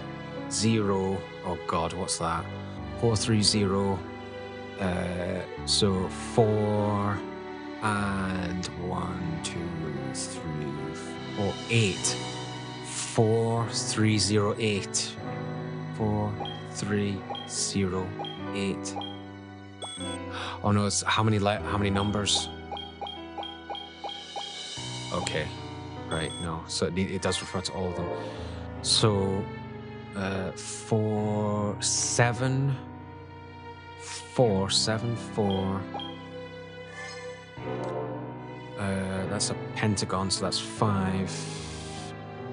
0. Oh god, what's that? 430. So 4 and 1, 2, 3, 4, 8. 4308. 4308. Oh no, it's how many numbers? Okay, right, no. So it does refer to all of them. So 4 7 4 7 4. That's a pentagon, so that's 5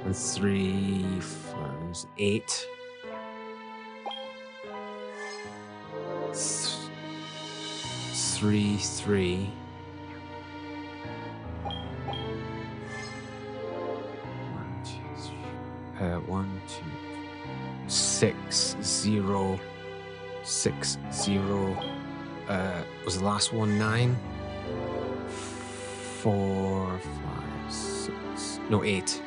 and 3 5, 8. 3 3. 1 2 6 0 6 0. Was the last one 9? 4 5 6. No, 8.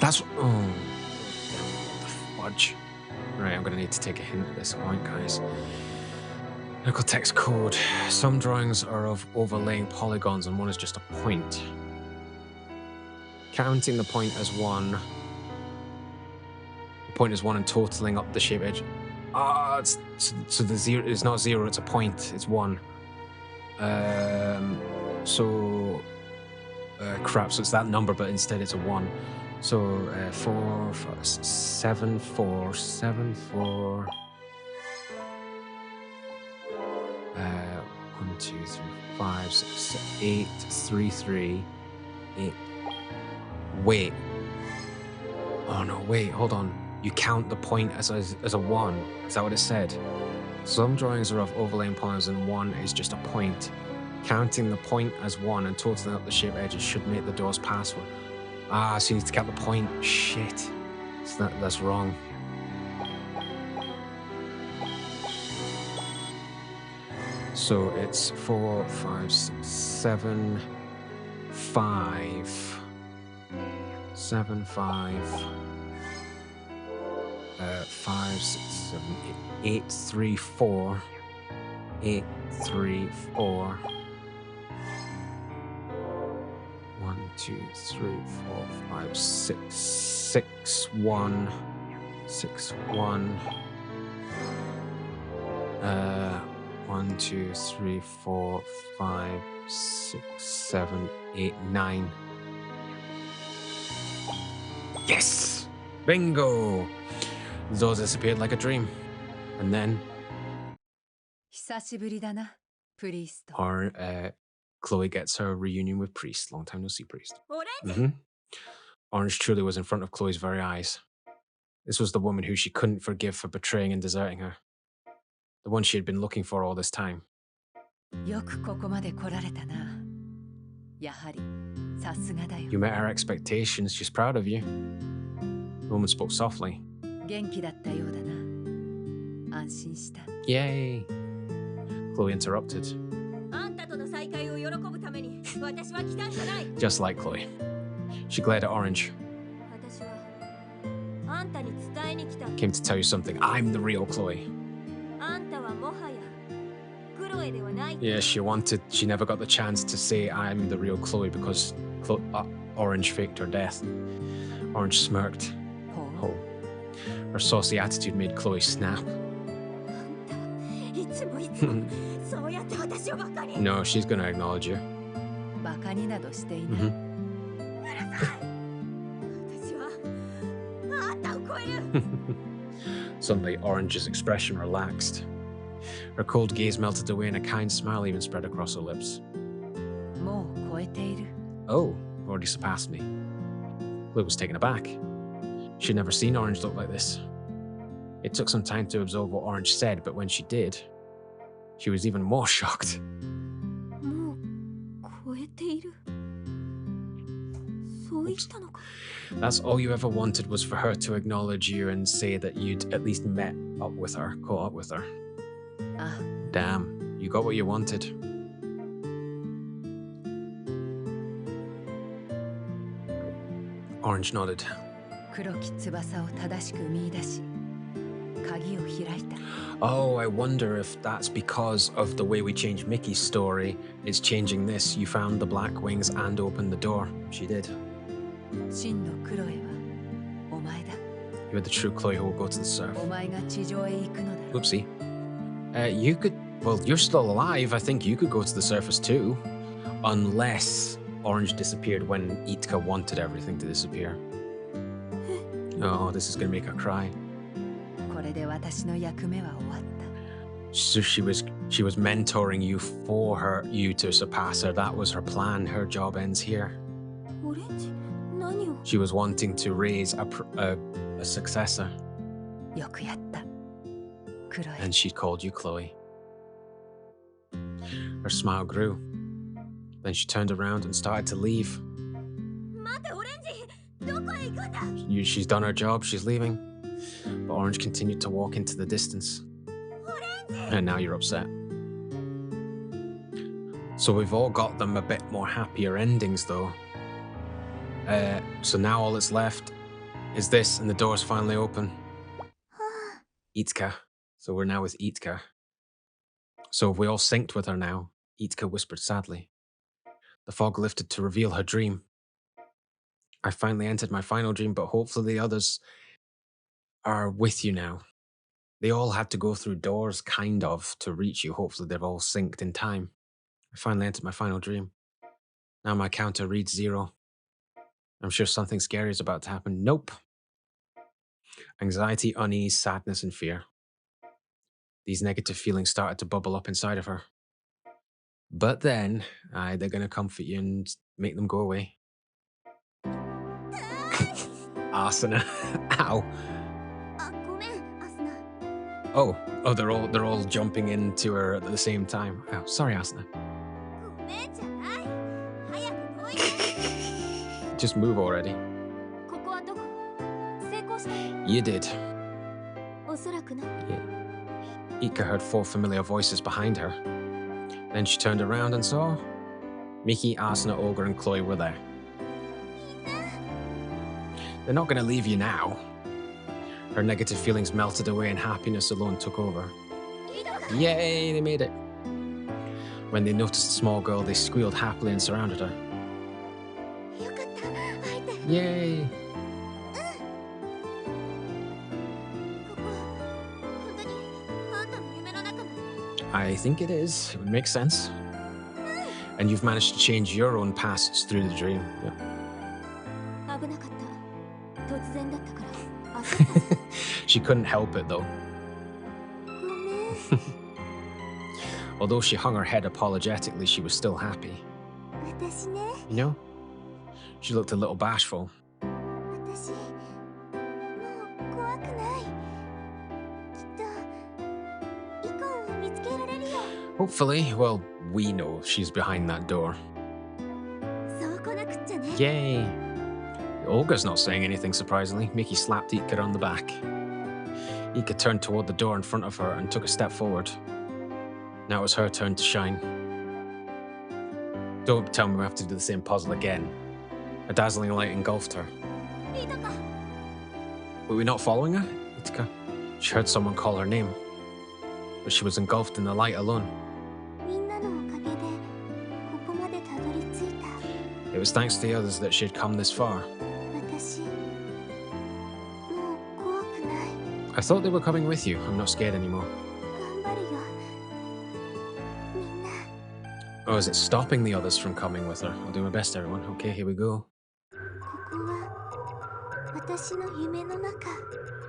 That's oh, fudge. Right, I'm gonna need to take a hint at this point, guys. Medical text code. Some drawings are of overlaying polygons, and one is just a point. Counting the point as 1. The point is 1 and totaling up the shape edge. So the 0 is not 0, it's a point, it's 1. Crap, so it's that number, but instead it's a 1. So 4 5 7 4 7 4. 1 2 3 5 6 7 8 3 3 8. Wait. Oh no, wait, hold on. You count the point as a 1. Is that what it said? Some drawings are of overlaying polygons and 1 is just a point. Counting the point as 1 and totaling up the shape edges should make the door's password. So you need to count the point. Shit. So that's wrong. So it's 4 5 6 7 5 7 5 5 6 7 8 3 4 8 3 4 1 2 3 4 5 6 6 1 6 1 1 2 3 4 5 6 7 8 9. Yes! Bingo! Zoe disappeared like a dream. And then Chloe gets her reunion with Priest. Long time no see, Priest. Orange truly was in front of Chloe's very eyes. This was the woman who she couldn't forgive for betraying and deserting her. The one she had been looking for all this time. You met her expectations. She's proud of you. The woman spoke softly. Yay! Chloe interrupted. Just like Chloe. She glared at Orange. Came to tell you something. I'm the real Chloe. Yeah, she never got the chance to say I'm the real Chloe because Orange faked her death. Orange smirked. Oh. Her saucy attitude made Chloe snap. No, she's gonna acknowledge you. Suddenly, Orange's expression relaxed. Her cold gaze melted away and a kind smile even spread across her lips. Oh, already surpassed me. Chloe was taken aback. She'd never seen Orange look like this. It took some time to absorb what Orange said, but when she did, she was even more shocked. That's all you ever wanted was for her to acknowledge you and say that you'd at least met up with her, caught up with her. Damn, you got what you wanted. Orange nodded. Oh, I wonder if that's because of the way we changed Mickey's story. It's changing this. You found the black wings and opened the door. She did. You're the true Chloe who will go to the surf. Oopsie. You could... Well, you're still alive. I think you could go to the surface too. Unless Orange disappeared when Jitka wanted everything to disappear. Oh, this is going to make her cry. So she was mentoring you for you to surpass her. That was her plan. Her job ends here. She was wanting to raise a successor. And she called you Chloe. Her smile grew. Then she turned around and started to leave. She's done her job, she's leaving. But Orange continued to walk into the distance. And now you're upset. So we've all got them a bit more happier endings though. So now all that's left is this, and the door's finally open. Jitka. So we're now with Jitka. So we all synced with her now, Jitka whispered sadly. The fog lifted to reveal her dream. I finally entered my final dream, but hopefully the others are with you now. They all had to go through doors, kind of, to reach you. Hopefully they've all synced in time. I finally entered my final dream. Now my counter reads 0. I'm sure something scary is about to happen. Nope. Anxiety, unease, sadness, and fear. These negative feelings started to bubble up inside of her. But then, they're going to comfort you and make them go away. Asuna. Ow. Oh, they're all jumping into her at the same time. Oh, sorry, Asuna. Just move already. You did. Yeah. Jitka heard 4 familiar voices behind her. Then she turned around and saw Mickey, Asuna, Ogre, and Chloe were there. They're not going to leave you now. Her negative feelings melted away and happiness alone took over. Yay, they made it. When they noticed the small girl, they squealed happily and surrounded her. Yay! I think it is. It would make sense. And you've managed to change your own pasts through the dream. Yeah. She couldn't help it though. Although she hung her head apologetically, she was still happy. You know? She looked a little bashful. Hopefully, well, we know she's behind that door. Yay! Olga's not saying anything, surprisingly. Mickey slapped Jitka on the back. Jitka turned toward the door in front of her and took a step forward. Now it was her turn to shine. Don't tell me we have to do the same puzzle again. A dazzling light engulfed her. Were we not following her? Jitka. She heard someone call her name. But she was engulfed in the light alone. It was thanks to the others that she had come this far. I thought they were coming with you. I'm not scared anymore. Oh, is it stopping the others from coming with her? I'll do my best, everyone. Okay, here we go.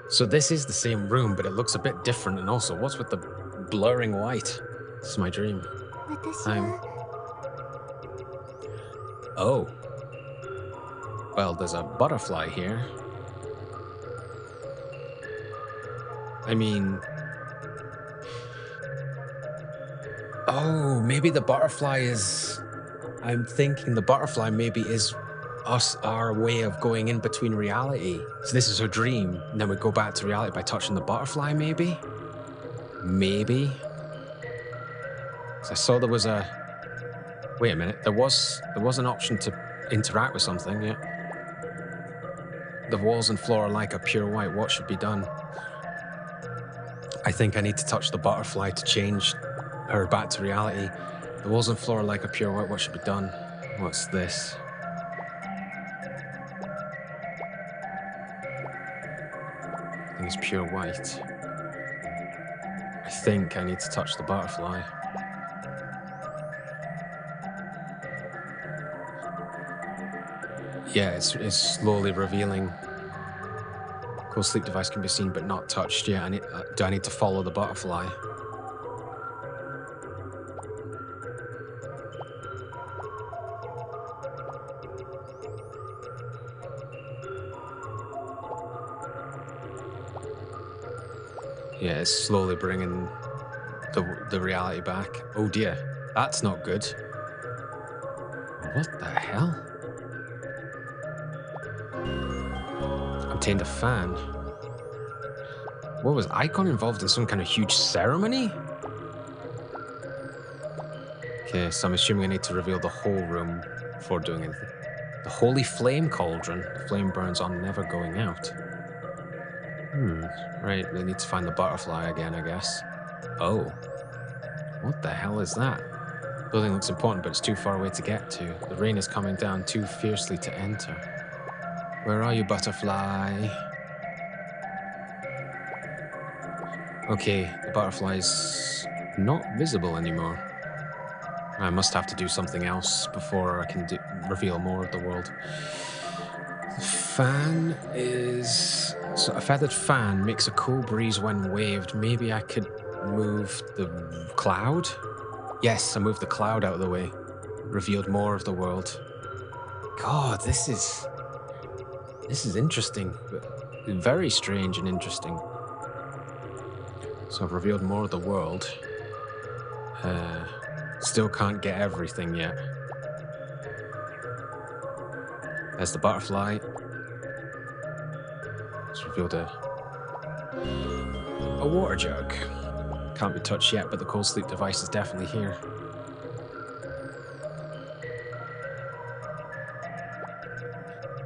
So this is the same room, but it looks a bit different. And also, what's with the blurring white? This is my dream. Oh. Well, there's a butterfly here. I mean... Oh, maybe the butterfly is... I'm thinking the butterfly maybe is our way of going in between reality. So this is her dream, and then we go back to reality by touching the butterfly, maybe? Maybe? So I saw there was a... Wait a minute, there was an option to interact with something, yeah. The walls and floor are like a pure white. What should be done? I think I need to touch the butterfly to change her back to reality. The walls and floor are like a pure white. What should be done? What's this? I think it's pure white. I think I need to touch the butterfly. Yeah, it's slowly revealing. Cool sleep device can be seen but not touched. Yeah, do I need to follow the butterfly? Yeah, it's slowly bringing the reality back. Oh dear, that's not good. What the hell? Obtained a fan. What was Icon involved in some kind of huge ceremony? Okay, so I'm assuming I need to reveal the whole room before doing anything. The Holy Flame Cauldron. The flame burns on, never going out. Right, we need to find the butterfly again, I guess. Oh. What the hell is that? Building looks important, but it's too far away to get to. The rain is coming down too fiercely to enter. Where are you, butterfly? Okay, the butterfly's not visible anymore. I must have to do something else before I can reveal more of the world. The fan is... So a feathered fan makes a cool breeze when waved. Maybe I could move the cloud? Yes, I moved the cloud out of the way. Revealed more of the world. God, this is interesting. Very strange and interesting. So I've revealed more of the world. Still can't get everything yet. There's the butterfly. It's revealed a water jug. Can't be touched yet, but the cold sleep device is definitely here.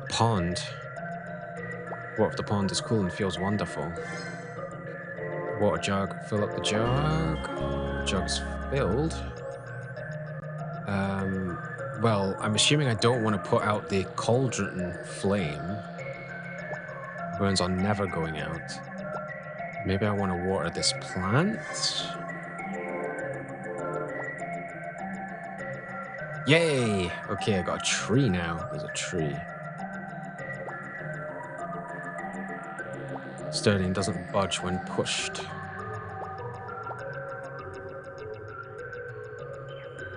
Pond. Water of the pond is cool and feels wonderful. Water jug. Fill up the jug. Jug's filled. Well, I'm assuming I don't want to put out the cauldron flame. Burns on never going out. Maybe I want to water this plant. Yay! Okay, I got a tree now. There's a tree. Sturdy and doesn't budge when pushed.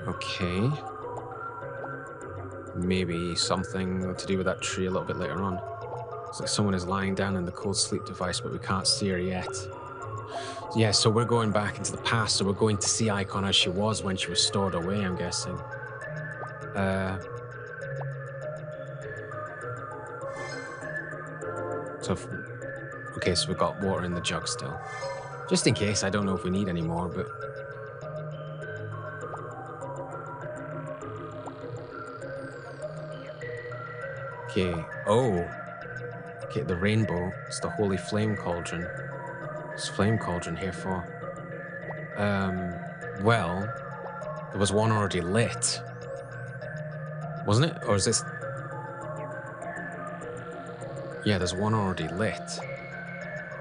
Okay. Maybe something to do with that tree a little bit later on. It's like someone is lying down in the cold sleep device, but we can't see her yet. Yeah, so we're going back into the past, so we're going to see Icon as she was when she was stored away, I'm guessing. Okay, so we've got water in the jug still. Just in case, I don't know if we need any more, but... Okay, oh. Okay, the rainbow. It's the Holy Flame Cauldron. What's Flame Cauldron here for? Well, there was one already lit. Wasn't it? Or is this... Yeah, there's one already lit.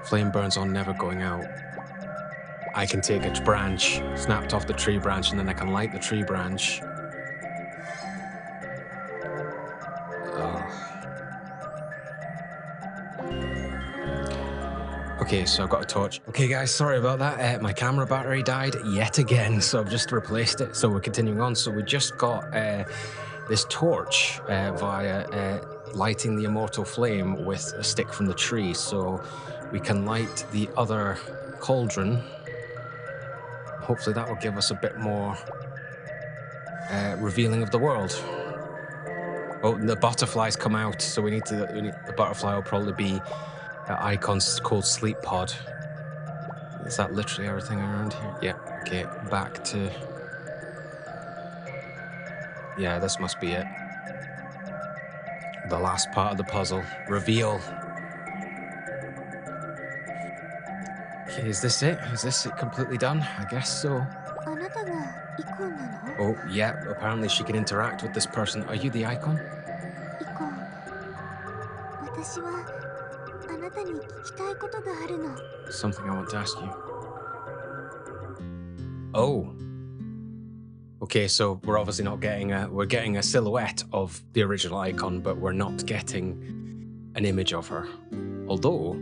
Flame burns on, never going out. I can take a branch, snapped off the tree branch, and then I can light the tree branch. Okay, so I've got a torch. Okay, guys, sorry about that. My camera battery died yet again, so I've just replaced it. So we're continuing on. So we just got this torch via lighting the immortal flame with a stick from the tree. So we can light the other cauldron. Hopefully that will give us a bit more revealing of the world. Oh, the butterflies come out, so the butterfly will probably be Icon's cold sleep pod. Is that literally everything around here? Yeah, okay, back to... Yeah, this must be it. The last part of the puzzle. Reveal. Okay, is this it? Is this it completely done? I guess so. あなたがイコンなの？ Oh, yeah, apparently she can interact with this person. Are you the icon? イコン、私はあなたに聞きたいことがあるの。 Something I want to ask you. Oh. Okay, so we're obviously not getting we're getting a silhouette of the original icon, but we're not getting an image of her. Although,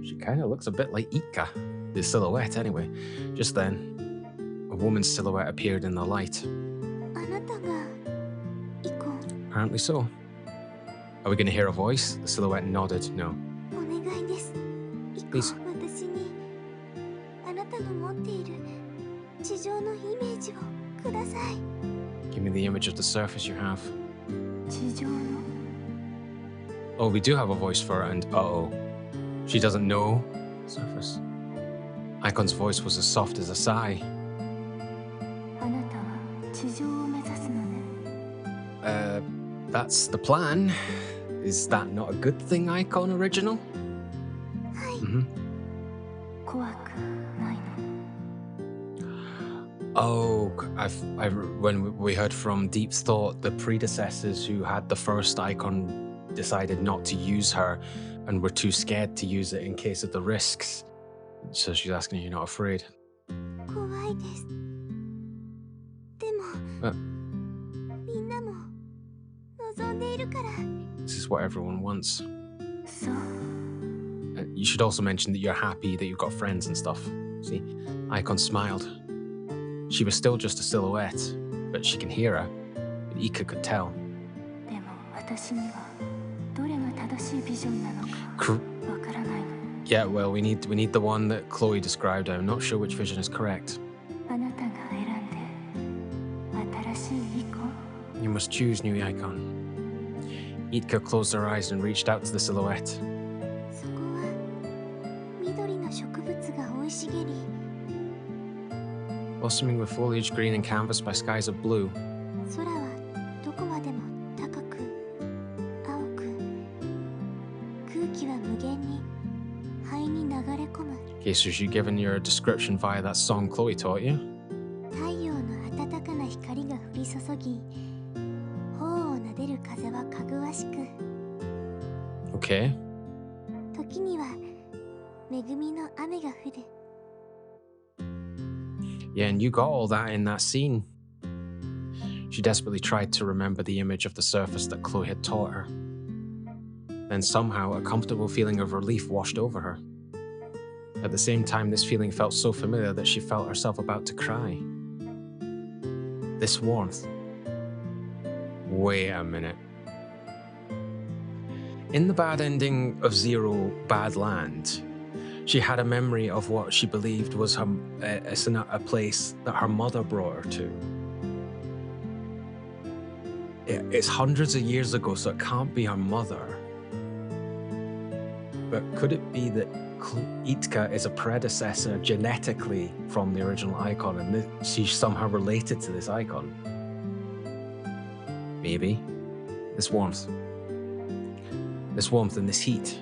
she kind of looks a bit like Jitka, the silhouette anyway. Just then, a woman's silhouette appeared in the light. あなたがイコン。 Apparently so. Are we going to hear a voice? The silhouette nodded. No. お願いです。イコン、 Please. 私にあなたの持っている地上のイメージをください。 Give me the image of the surface you have. 地上の Oh, we do have a voice for her, and uh-oh. She doesn't know surface. Icon's voice was as soft as a sigh. あなたは地上を目指すのね。That's the plan. Is that not a good thing, Icon original? はい。 Mm-hmm. 怖くないの。 Oh, when we heard from Deep's Thought, the predecessors who had the first icon decided not to use her and were too scared to use it in case of the risks. So she's asking if you're not afraid. 怖いです。でも、みんなも望んでいるから。 This is what everyone wants. そう。 You should also mention that you're happy that you've got friends and stuff. See, Icon smiled. She was still just a silhouette, but she can hear her. But Ika could tell. でも私にはどれが正しいビジョンなのかわからないの。 Yeah, well, we need the one that Chloe described. I'm not sure which vision is correct. あなたが選んで新しいイコン。 You must choose new icon. Itka closed her eyes and reached out to the silhouette. そこは緑の植物が生い茂り、 Blossoming with foliage green and canvas by skies of blue. 空はどこまでも高く青く、空気は無限に肺に流れ込む。 Okay, so you've given your description via that song Chloe taught you. 太陽の暖かな光が降り注ぎ、頬を撫でる風はかぐわしく、 Okay. 時には恵みの雨が降る。 Yeah, and you got all that in that scene. She desperately tried to remember the image of the surface that Chloe had taught her. Then somehow a comfortable feeling of relief washed over her. At the same time, this feeling felt so familiar that she felt herself about to cry. This warmth. Wait a minute. In the bad ending of Zero Bad Land, she had a memory of what she believed was a place that her mother brought her to. It's hundreds of years ago, so it can't be her mother. But could it be that Jitka is a predecessor genetically from the original icon, and she's somehow related to this icon? Maybe. This warmth. This warmth and this heat.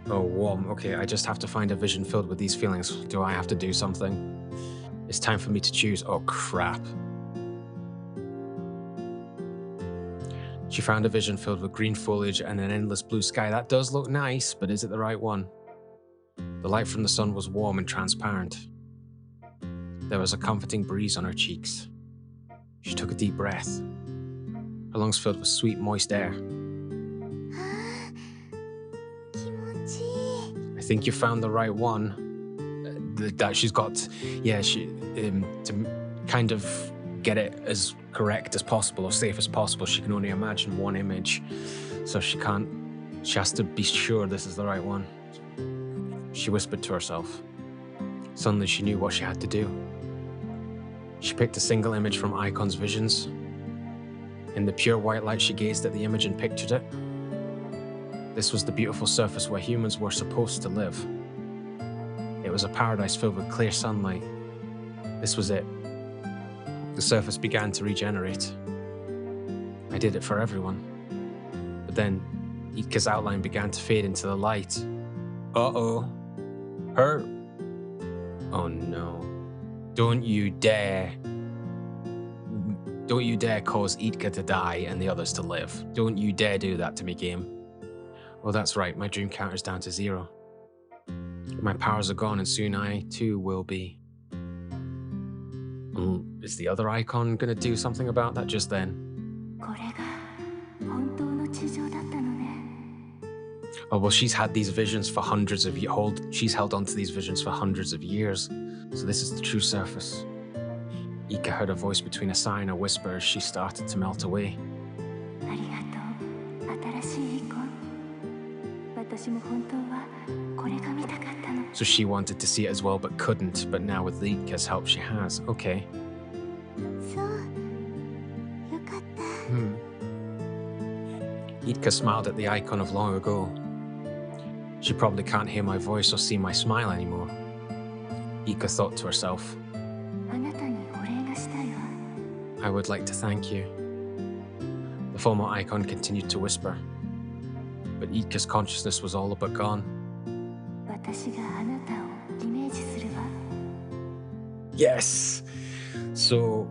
Oh, warm. Okay, I just have to find a vision filled with these feelings. Do I have to do something? It's time for me to choose. Oh, crap. She found a vision filled with green foliage and an endless blue sky. That does look nice, but is it the right one? The light from the sun was warm and transparent. There was a comforting breeze on her cheeks. She took a deep breath. Her lungs filled with sweet, moist air. 気持ちいい。 I think you found the right one. That she's got, yeah, to kind of get it as correct as possible or safe as possible, she can only imagine one image. So she has to be sure this is the right one. She whispered to herself. Suddenly she knew what she had to do. She picked a single image from Icon's visions. In the pure white light, she gazed at the image and pictured it. This was the beautiful surface where humans were supposed to live. It was a paradise filled with clear sunlight. This was it. The surface began to regenerate. I did it for everyone. But then, Jitka's outline began to fade into the light, Uh-oh. Her... Oh, no. Don't you dare. Don't you dare cause Jitka to die and the others to live. Don't you dare do that to me, game. Oh, that's right. My dream counter's down to 0. My powers are gone and soon I, too, will be. Is the other icon going to do something about that just then? Oh, well, she's had these visions for hundreds of years. She's held on to these visions for hundreds of years. So this is the true surface. Jitka heard a voice between a sigh and a whisper as she started to melt away. So she wanted to see it as well, but couldn't. But now with Jitka's help, she has. Okay. Jitka smiled at the icon of long ago. She probably can't hear my voice or see my smile anymore. Jitka thought to herself. I would like to thank you. The former icon continued to whisper, but Jitka's consciousness was all but gone. Yes! So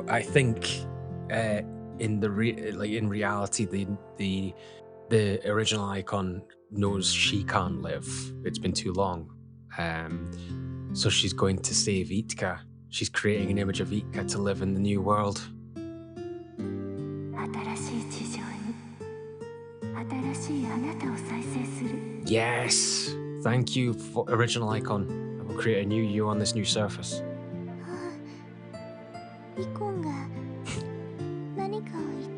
I think in reality, the original icon knows she can't live. It's been too long. So she's going to save Jitka. She's creating an image of Jitka to live in the new world. Yes! Thank you, for original icon. I will create a new you on this new surface.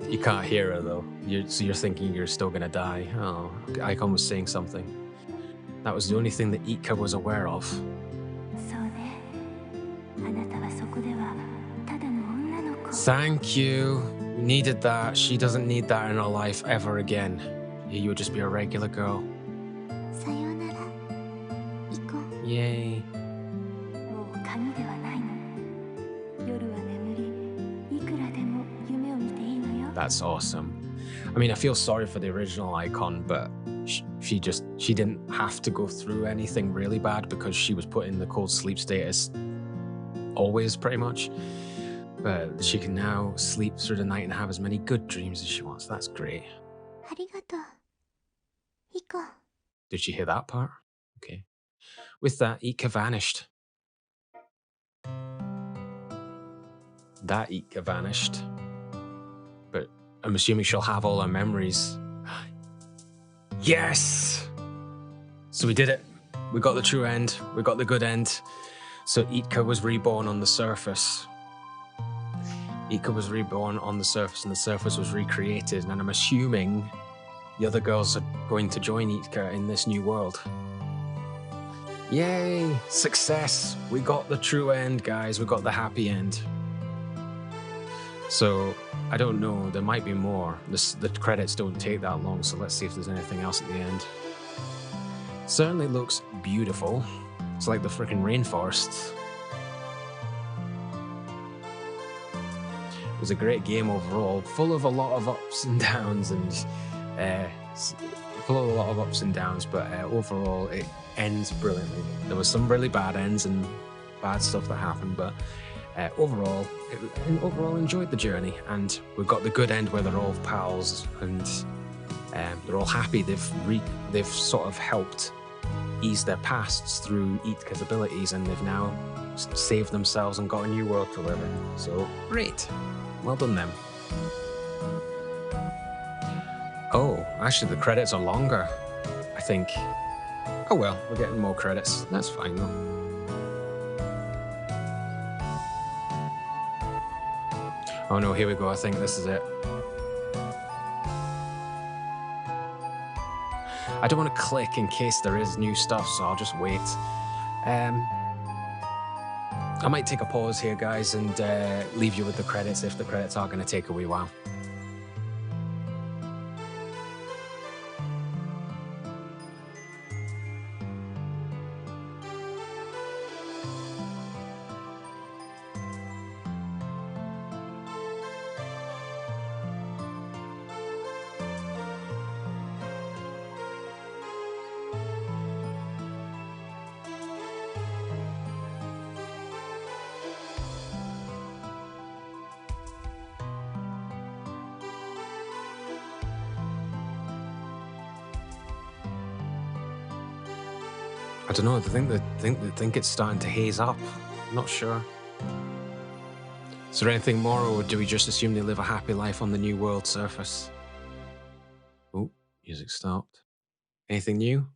You can't hear her though. So you're thinking you're still gonna die. Oh, icon was saying something. That was the only thing that Jitka was aware of. Thank you. You needed that. She doesn't need that in her life ever again. You would just be a regular girl. Yay. That's awesome. I mean, I feel sorry for the original icon, but she didn't have to go through anything really bad because she was put in the cold sleep status always, pretty much. But she can now sleep through the night and have as many good dreams as she wants. That's great. Did she hear that part? Okay. With that, Jitka vanished. That Jitka vanished. But I'm assuming she'll have all her memories. Yes! So we did it. We got the true end. We got the good end. So Jitka was reborn on the surface. Jitka was reborn on the surface and the surface was recreated. And I'm assuming the other girls are going to join Jitka in this new world. Yay! Success! We got the true end, guys. We got the happy end. So, I don't know. There might be more. The credits don't take that long, so let's see if there's anything else at the end. Certainly looks beautiful. It's like the freaking rainforest. It was a great game overall, full of a lot of ups and downs, but overall it ends brilliantly. There was some really bad ends and bad stuff that happened, but overall enjoyed the journey, and we've got the good end where they're all pals and they're all happy. They've sort of helped ease their pasts through Jitka's abilities, and they've now saved themselves and got a new world to live in. So great. Well done, them. Oh, actually, the credits are longer, I think. Oh well, we're getting more credits. That's fine, though. Oh no, here we go. I think this is it. I don't want to click in case there is new stuff, so I'll just wait. I might take a pause here, guys, and leave you with the credits if the credits are going to take a wee while. I don't know. They think it's starting to haze up. I'm not sure. Is there anything more, or do we just assume they live a happy life on the new world surface? Oh, music stopped. Anything new?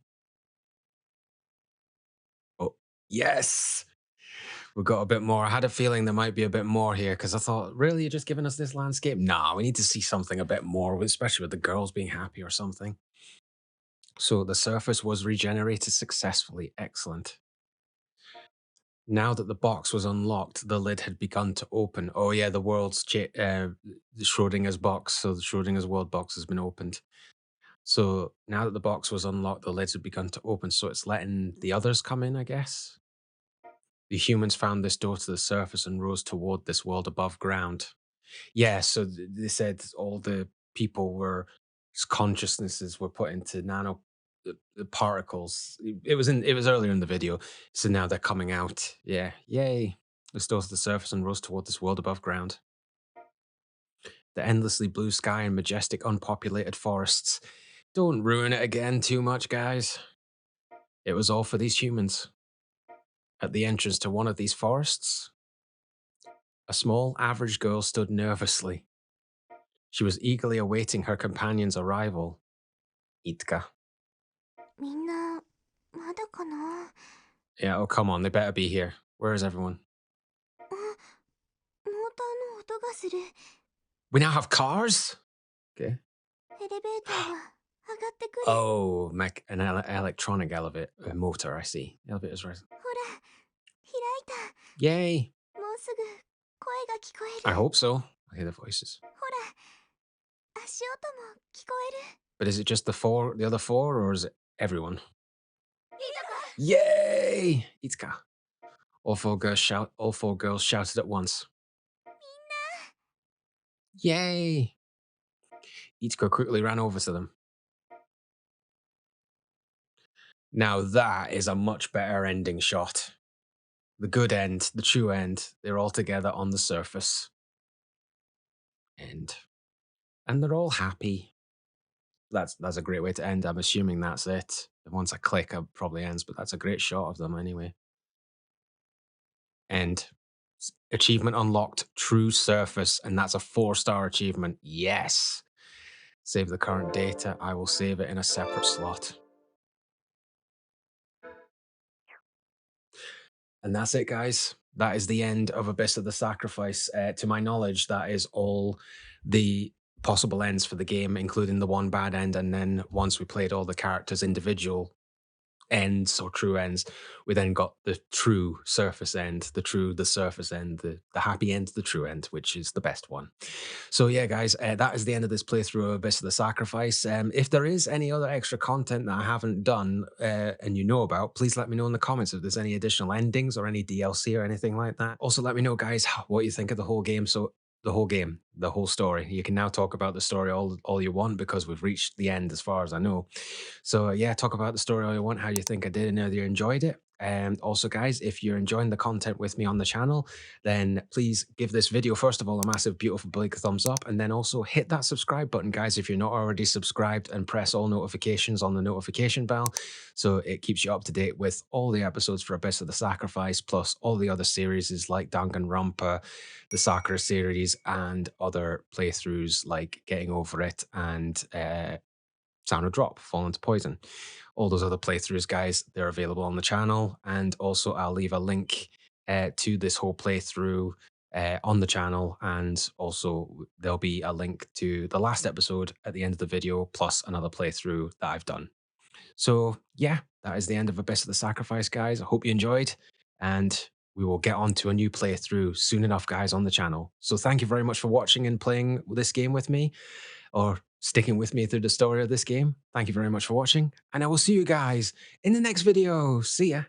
Oh, yes! We got a bit more. I had a feeling there might be a bit more here because I thought, really, you're just giving us this landscape? Nah, we need to see something a bit more, especially with the girls being happy or something. So the surface was regenerated successfully. Excellent. Now that the box was unlocked, the lid had begun to open. Oh yeah, the Schrodinger's box. So the Schrodinger's world box has been opened. So now that the box was unlocked, the lids had begun to open. So it's letting the others come in, I guess. The humans found this door to the surface and rose toward this world above ground. Yeah, so they said all the people were consciousnesses were put into nano the particles. It was earlier in the video, so now they're coming out. Yeah, yay! This goes to the surface and rose toward this world above ground. The endlessly blue sky and majestic unpopulated forests. Don't ruin it again too much, guys. It was all for these humans. At the entrance to one of these forests, a small, average girl stood nervously. She was eagerly awaiting her companion's arrival. Jitka. みんなまだかな。 Yeah, oh, come on, they better be here. Where is everyone? モーターの音がする。 We now have cars? Okay. エレベーターが上がってくる。 Oh, an electronic elevator motor, I see. Elevator's rising. ほら、開いた。 Yay! もうすぐ声が聞こえ I る。 hope so. I hear the voices. ほら、足音も聞こえる。 But is it just the other four, or is it everyone? Yay! Jitka. All four girls shouted at once. Yay! Jitka quickly ran over to them. Now that is a much better ending shot. The good end, the true end, they're all together on the surface. And they're all happy. That's a great way to end. I'm assuming that's it. Once I click, it probably ends, but that's a great shot of them anyway. End. Achievement unlocked, true surface, and that's a 4-star achievement. Yes. Save the current data. I will save it in a separate slot. And that's it, guys. That is the end of Abyss of the Sacrifice. To my knowledge, that is all the possible ends for the game, including the one bad end. And then once we played all the characters' individual ends or true ends, we then got the true surface end, the surface end, the happy end, the true end, which is the best one. So yeah, guys, that is the end of this playthrough of Abyss of the Sacrifice. If there is any other extra content that I haven't done and you know about, please let me know in the comments if there's any additional endings or any DLC or anything like that. Also, let me know, guys, what you think of the whole game. So the whole story. You can now talk about the story all you want because we've reached the end as far as I know. So yeah, talk about the story all you want, how you think I did, and whether you enjoyed it. And also, guys, if you're enjoying the content with me on the channel, then please give this video, first of all, a massive, beautiful big thumbs up, and then also hit that subscribe button, guys, if you're not already subscribed, and press all notifications on the notification bell so it keeps you up to date with all the episodes for Abyss of the Sacrifice, plus all the other series like Danganronpa, the Sakura series, and other playthroughs like Getting Over It and Sound of Drop, Fall into Poison. All those other playthroughs, guys, they're available on the channel. And also I'll leave a link to this whole playthrough on the channel. And also there'll be a link to the last episode at the end of the video, plus another playthrough that I've done. So yeah, that is the end of Abyss of the Sacrifice, guys. I hope you enjoyed, and we will get on to a new playthrough soon enough, guys, on the channel. So thank you very much for watching and playing this game with me, or sticking with me through the story of this game. Thank you very much for watching, and I will see you guys in the next video. See ya.